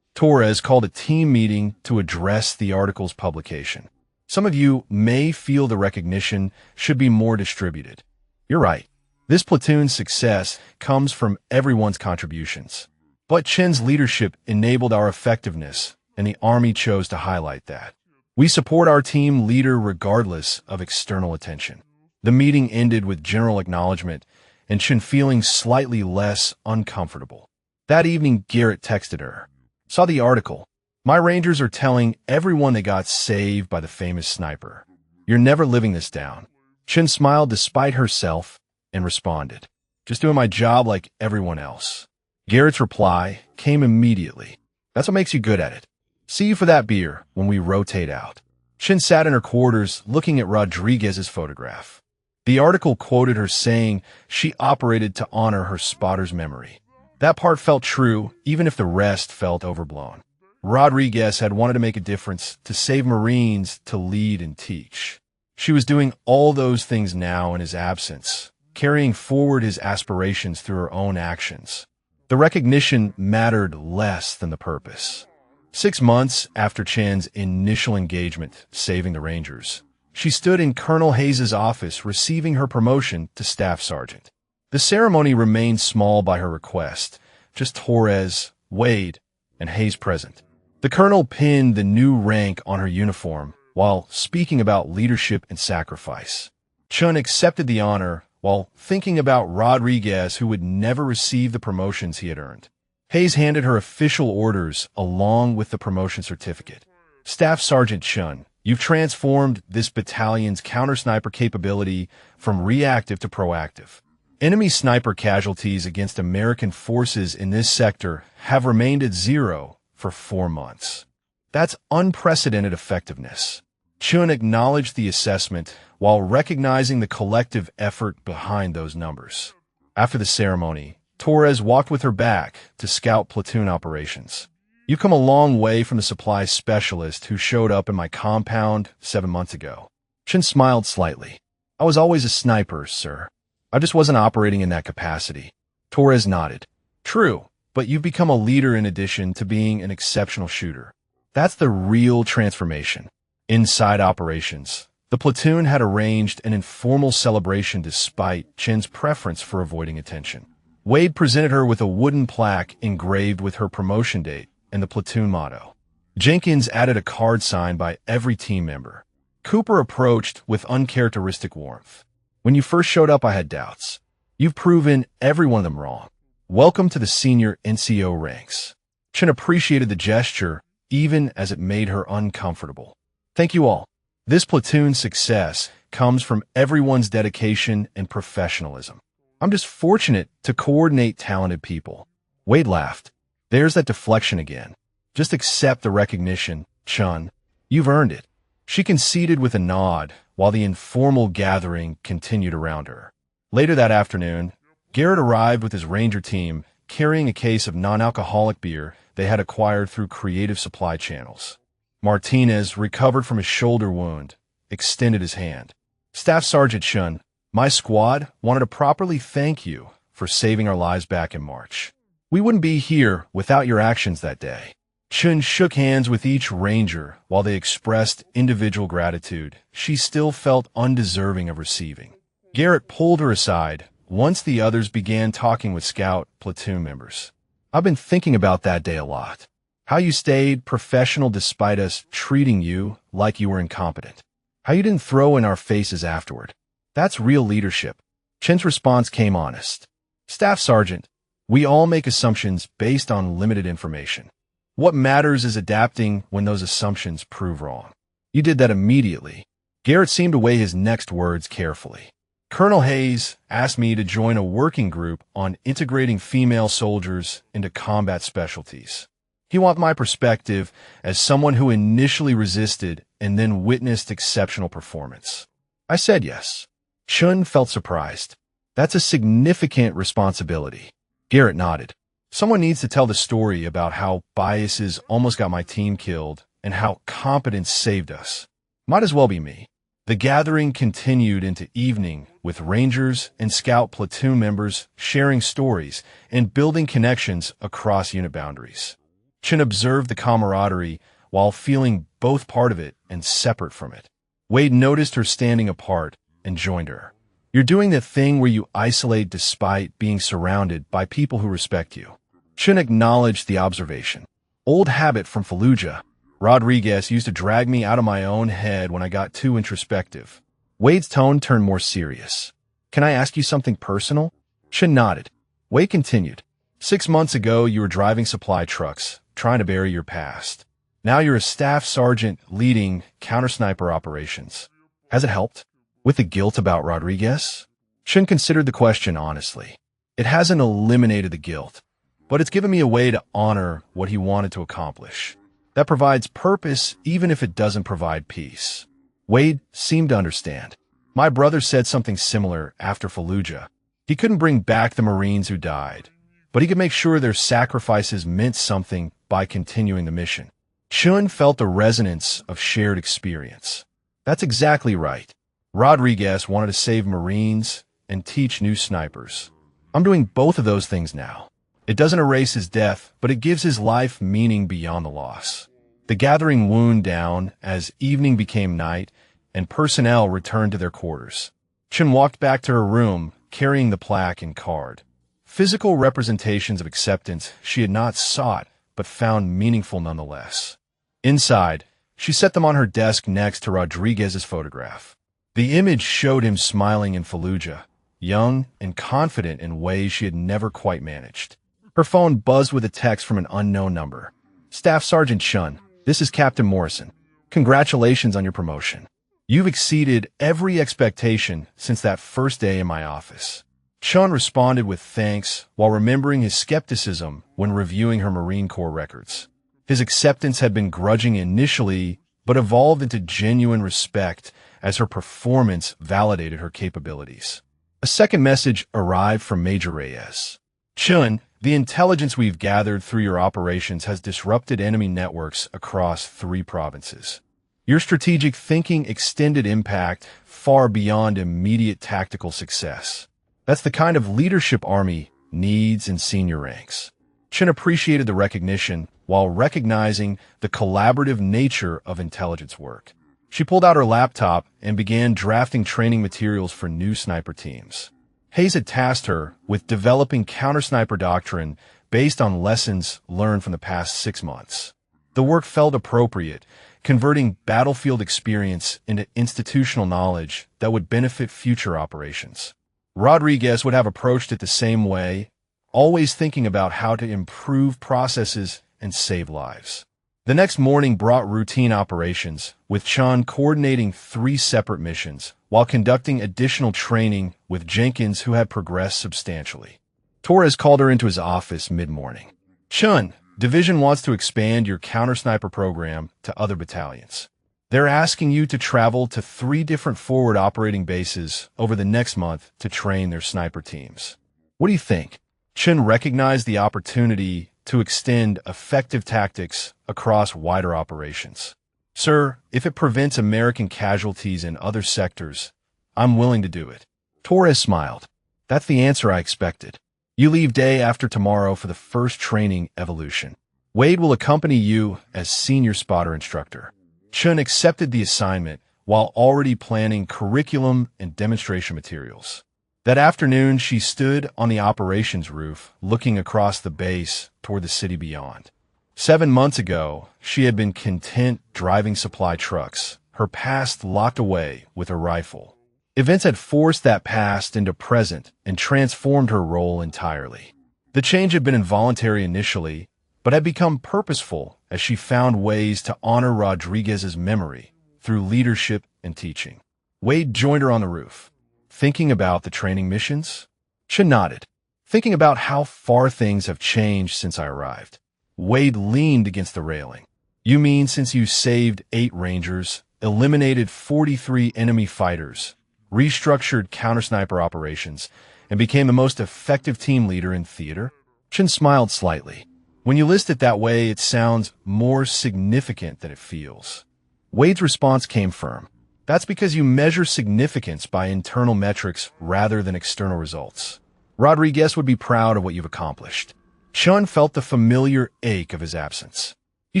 Torres called a team meeting to address the article's publication. Some of you may feel the recognition should be more distributed. You're right. This platoon's success comes from everyone's contributions. But Chen's leadership enabled our effectiveness, and the Army chose to highlight that. We support our team leader regardless of external attention. The meeting ended with general acknowledgement, and Chen feeling slightly less uncomfortable. That evening, Garrett texted her. Saw the article. My Rangers are telling everyone they got saved by the famous sniper. You're never living this down. Chen smiled despite herself and responded. Just doing my job like everyone else. Garrett's reply came immediately. That's what makes you good at it. See you for that beer when we rotate out. Chen sat in her quarters looking at Rodriguez's photograph. The article quoted her saying she operated to honor her spotter's memory. That part felt true, even if the rest felt overblown. Rodriguez had wanted to make a difference, to save Marines, to lead and teach. She was doing all those things now in his absence, carrying forward his aspirations through her own actions. The recognition mattered less than the purpose. 6 months after Chen's initial engagement saving the Rangers, she stood in Colonel Hayes' office receiving her promotion to Staff Sergeant. The ceremony remained small by her request, just Torres, Wade, and Hayes present. The colonel pinned the new rank on her uniform while speaking about leadership and sacrifice. Chen accepted the honor while thinking about Rodriguez, who would never receive the promotions he had earned. Hayes handed her official orders along with the promotion certificate. Staff Sergeant Chen, you've transformed this battalion's counter-sniper capability from reactive to proactive. Enemy sniper casualties against American forces in this sector have remained at 0 for 4 months. That's unprecedented effectiveness. Chun acknowledged the assessment while recognizing the collective effort behind those numbers. After the ceremony, Torres walked with her back to scout platoon operations. You've come a long way from the supply specialist who showed up in my compound 7 months ago. Chin smiled slightly. I was always a sniper, sir. I just wasn't operating in that capacity. Torres nodded. True, but you've become a leader in addition to being an exceptional shooter. That's the real transformation. Inside operations, the platoon had arranged an informal celebration despite Chin's preference for avoiding attention. Wade presented her with a wooden plaque engraved with her promotion date and the platoon motto. Jenkins added a card signed by every team member. Cooper approached with uncharacteristic warmth. When you first showed up, I had doubts. You've proven every one of them wrong. Welcome to the senior NCO ranks. Chin appreciated the gesture, even as it made her uncomfortable. Thank you all. This platoon's success comes from everyone's dedication and professionalism. I'm just fortunate to coordinate talented people. Wade laughed. There's that deflection again. Just accept the recognition, Chun. You've earned it. She conceded with a nod while the informal gathering continued around her. Later that afternoon, Garrett arrived with his Ranger team carrying a case of non-alcoholic beer they had acquired through creative supply channels. Martinez recovered from his shoulder wound, extended his hand. Staff Sergeant Chun, my squad wanted to properly thank you for saving our lives back in March. We wouldn't be here without your actions that day. Chun shook hands with each Ranger while they expressed individual gratitude she still felt undeserving of receiving. Garrett pulled her aside once the others began talking with Scout platoon members. I've been thinking about that day a lot. How you stayed professional despite us treating you like you were incompetent. How you didn't throw in our faces afterward. That's real leadership. Chin's response came honest. Staff Sergeant, we all make assumptions based on limited information. What matters is adapting when those assumptions prove wrong. You did that immediately. Garrett seemed to weigh his next words carefully. Colonel Hayes asked me to join a working group on integrating female soldiers into combat specialties. He wanted my perspective as someone who initially resisted and then witnessed exceptional performance. I said yes. Chun felt surprised. That's a significant responsibility. Garrett nodded. Someone needs to tell the story about how biases almost got my team killed and how competence saved us. Might as well be me. The gathering continued into evening, with Rangers and Scout platoon members sharing stories and building connections across unit boundaries. Chen observed the camaraderie while feeling both part of it and separate from it. Wade noticed her standing apart and joined her. You're doing the thing where you isolate despite being surrounded by people who respect you. Chen acknowledged the observation. Old habit from Fallujah. Rodriguez used to drag me out of my own head when I got too introspective. Wade's tone turned more serious. Can I ask you something personal? Chen nodded. Wade continued. 6 months ago, you were driving supply trucks, trying to bury your past. Now you're a staff sergeant leading counter-sniper operations. Has it helped? With the guilt about Rodriguez? Chen considered the question honestly. It hasn't eliminated the guilt, but it's given me a way to honor what he wanted to accomplish. That provides purpose even if it doesn't provide peace. Wade seemed to understand. My brother said something similar after Fallujah. He couldn't bring back the Marines who died, but he could make sure their sacrifices meant something by continuing the mission. Chen felt a resonance of shared experience. That's exactly right. Rodriguez wanted to save Marines and teach new snipers. I'm doing both of those things now. It doesn't erase his death, but it gives his life meaning beyond the loss. The gathering wound down as evening became night and personnel returned to their quarters. Chen walked back to her room, carrying the plaque and card. Physical representations of acceptance she had not sought, but found meaningful nonetheless. Inside, she set them on her desk next to Rodriguez's photograph. The image showed him smiling in Fallujah, young and confident in ways she had never quite managed. Her phone buzzed with a text from an unknown number. Staff Sergeant Chen, this is Captain Morrison. Congratulations on your promotion. You've exceeded every expectation since that first day in my office. Chen responded with thanks while remembering his skepticism when reviewing her Marine Corps records. His acceptance had been grudging initially, but evolved into genuine respect as her performance validated her capabilities. A second message arrived from Major Reyes. Chen, the intelligence we've gathered through your operations has disrupted enemy networks across 3 provinces. Your strategic thinking extended impact far beyond immediate tactical success. That's the kind of leadership Army needs in senior ranks. Chen appreciated the recognition while recognizing the collaborative nature of intelligence work. She pulled out her laptop and began drafting training materials for new sniper teams. Hayes had tasked her with developing counter-sniper doctrine based on lessons learned from the past 6 months. The work felt appropriate, converting battlefield experience into institutional knowledge that would benefit future operations. Rodriguez would have approached it the same way, always thinking about how to improve processes and save lives. The next morning brought routine operations, with Chen coordinating 3 separate missions, while conducting additional training with Jenkins, who had progressed substantially. Torres called her into his office mid-morning. Chen, Division wants to expand your counter-sniper program to other battalions. They're asking you to travel to 3 different forward operating bases over the next month to train their sniper teams. What do you think? Chen recognized the opportunity to extend effective tactics across wider operations. Sir, if it prevents American casualties in other sectors, I'm willing to do it. Torres smiled. That's the answer I expected. You leave day after tomorrow for the first training evolution. Wade will accompany you as senior spotter instructor. Chen accepted the assignment while already planning curriculum and demonstration materials. That afternoon, she stood on the operations roof, looking across the base toward the city beyond. 7 months ago, she had been content driving supply trucks, her past locked away with a rifle. Events had forced that past into present and transformed her role entirely. The change had been involuntary initially, but had become purposeful as she found ways to honor Rodriguez's memory through leadership and teaching. Wade joined her on the roof. Thinking about the training missions? Chen nodded, thinking about how far things have changed since I arrived. Wade leaned against the railing. You mean since you saved 8 Rangers, eliminated 43 enemy fighters, restructured counter-sniper operations, and became the most effective team leader in theater? Chen smiled slightly. When you list it that way, it sounds more significant than it feels. Wade's response came firm. That's because you measure significance by internal metrics rather than external results. Rodriguez would be proud of what you've accomplished. Chun felt the familiar ache of his absence. You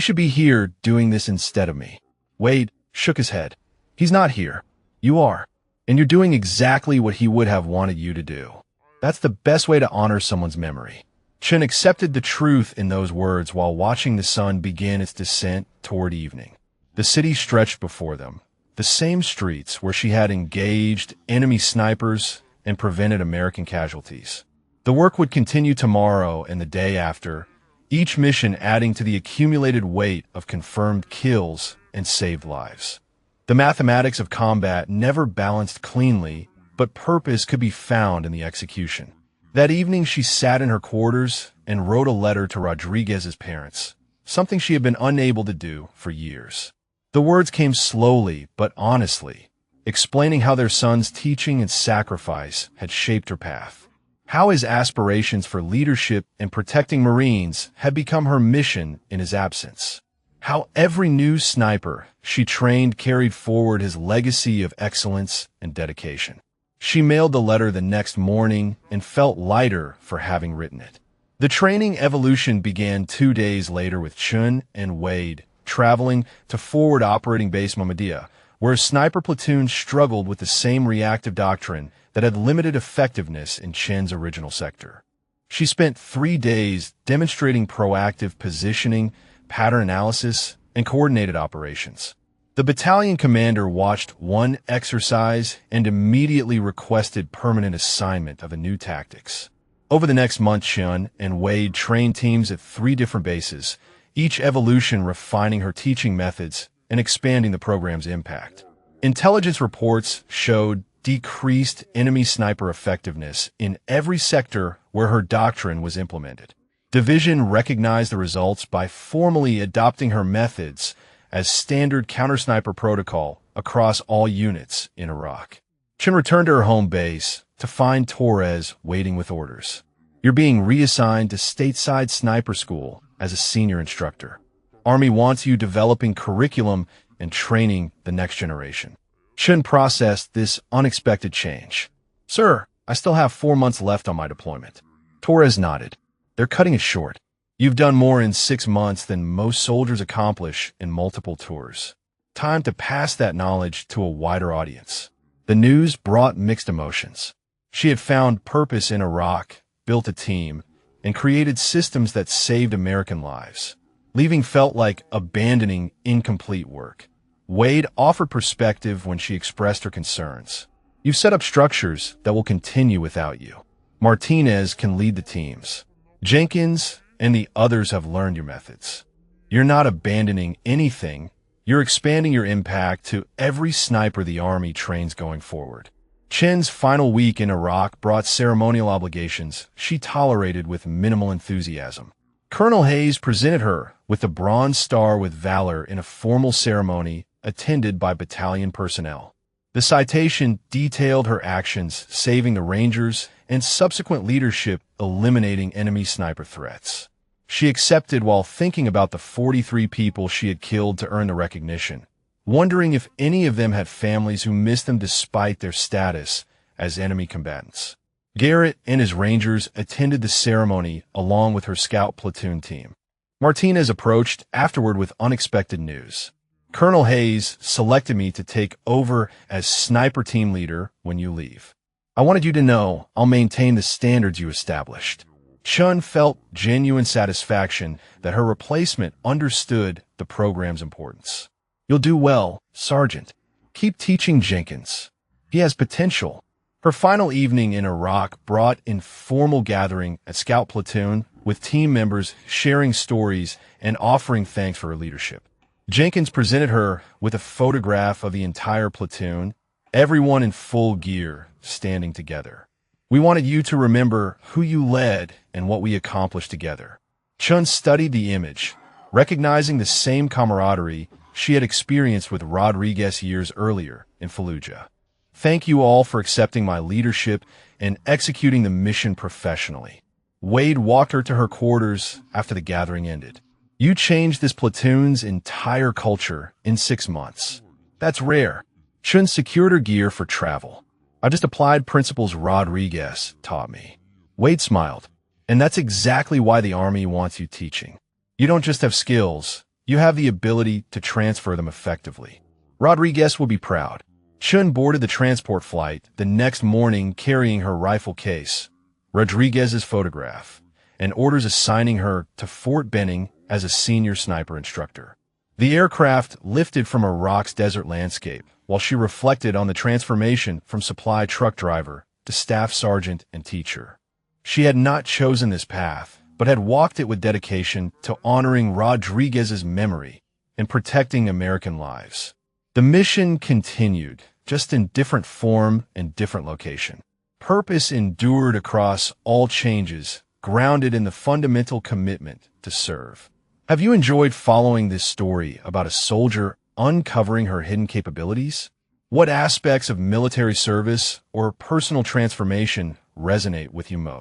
should be here doing this instead of me. Wade shook his head. He's not here. You are. And you're doing exactly what he would have wanted you to do. That's the best way to honor someone's memory. Chun accepted the truth in those words while watching the sun begin its descent toward evening. The city stretched before them, the same streets where she had engaged enemy snipers and prevented American casualties. The work would continue tomorrow and the day after, each mission adding to the accumulated weight of confirmed kills and saved lives. The mathematics of combat never balanced cleanly, but purpose could be found in the execution. That evening, she sat in her quarters and wrote a letter to Rodriguez's parents, something she had been unable to do for years. The words came slowly but honestly, explaining how their son's teaching and sacrifice had shaped her path, how his aspirations for leadership and protecting Marines had become her mission in his absence, how every new sniper she trained carried forward his legacy of excellence and dedication. She mailed the letter the next morning and felt lighter for having written it. The training evolution began 2 days later with Chun and Wade traveling to Forward Operating Base Mohammedia, where a sniper platoon struggled with the same reactive doctrine that had limited effectiveness in Chen's original sector. She spent 3 days demonstrating proactive positioning, pattern analysis, and coordinated operations. The battalion commander watched one exercise and immediately requested permanent assignment of the new tactics. Over the next month, Chun and Wade trained teams at 3 different bases, each evolution refining her teaching methods and expanding the program's impact. Intelligence reports showed decreased enemy sniper effectiveness in every sector where her doctrine was implemented. Division recognized the results by formally adopting her methods as standard counter-sniper protocol across all units in Iraq. Chun returned to her home base to find Torres waiting with orders. You're being reassigned to stateside sniper school as a senior instructor. Army wants you developing curriculum and training the next generation. Chun processed this unexpected change. Sir, I still have 4 months left on my deployment. Torres nodded. They're cutting it short. You've done more in 6 months than most soldiers accomplish in multiple tours. Time to pass that knowledge to a wider audience. The news brought mixed emotions. She had found purpose in Iraq, built a team, and created systems that saved American lives. Leaving felt like abandoning incomplete work. Wade offered perspective when she expressed her concerns. You've set up structures that will continue without you. Martinez can lead the teams. Jenkins and the others have learned your methods. You're not abandoning anything. You're expanding your impact to every sniper the Army trains going forward. Chen's final week in Iraq brought ceremonial obligations she tolerated with minimal enthusiasm. Colonel Hayes presented her with a Bronze Star with Valor in a formal ceremony attended by battalion personnel. The citation detailed her actions, saving the Rangers, and subsequent leadership eliminating enemy sniper threats. She accepted while thinking about the 43 people she had killed to earn the recognition, wondering if any of them had families who missed them despite their status as enemy combatants. Garrett and his Rangers attended the ceremony along with her scout platoon team. Martinez approached afterward with unexpected news. Colonel Hayes selected me to take over as sniper team leader when you leave. I wanted you to know I'll maintain the standards you established. Chun felt genuine satisfaction that her replacement understood the program's importance. You'll do well, Sergeant. Keep teaching Jenkins. He has potential. Her final evening in Iraq brought informal gathering at Scout Platoon with team members sharing stories and offering thanks for her leadership. Jenkins presented her with a photograph of the entire platoon, everyone in full gear, standing together. We wanted you to remember who you led and what we accomplished together. Chun studied the image, recognizing the same camaraderie she had experienced with Rodriguez years earlier in Fallujah. Thank you all for accepting my leadership and executing the mission professionally. Wade walked her to her quarters after the gathering ended. You changed this platoon's entire culture in 6 months. That's rare. Chun secured her gear for travel. I just applied principles Rodriguez taught me. Wade smiled. And that's exactly why the Army wants you teaching. You don't just have skills, you have the ability to transfer them effectively. Rodriguez will be proud. Chun boarded the transport flight the next morning carrying her rifle case, Rodriguez's photograph, and orders assigning her to Fort Benning as a senior sniper instructor. The aircraft lifted from Iraq's desert landscape while she reflected on the transformation from supply truck driver to staff sergeant and teacher. She had not chosen this path, but had walked it with dedication to honoring Rodriguez's memory and protecting American lives. The mission continued, just in different form and different location. Purpose endured across all changes, grounded in the fundamental commitment to serve. Have you enjoyed following this story about a soldier uncovering her hidden capabilities? What aspects of military service or personal transformation resonate with you most?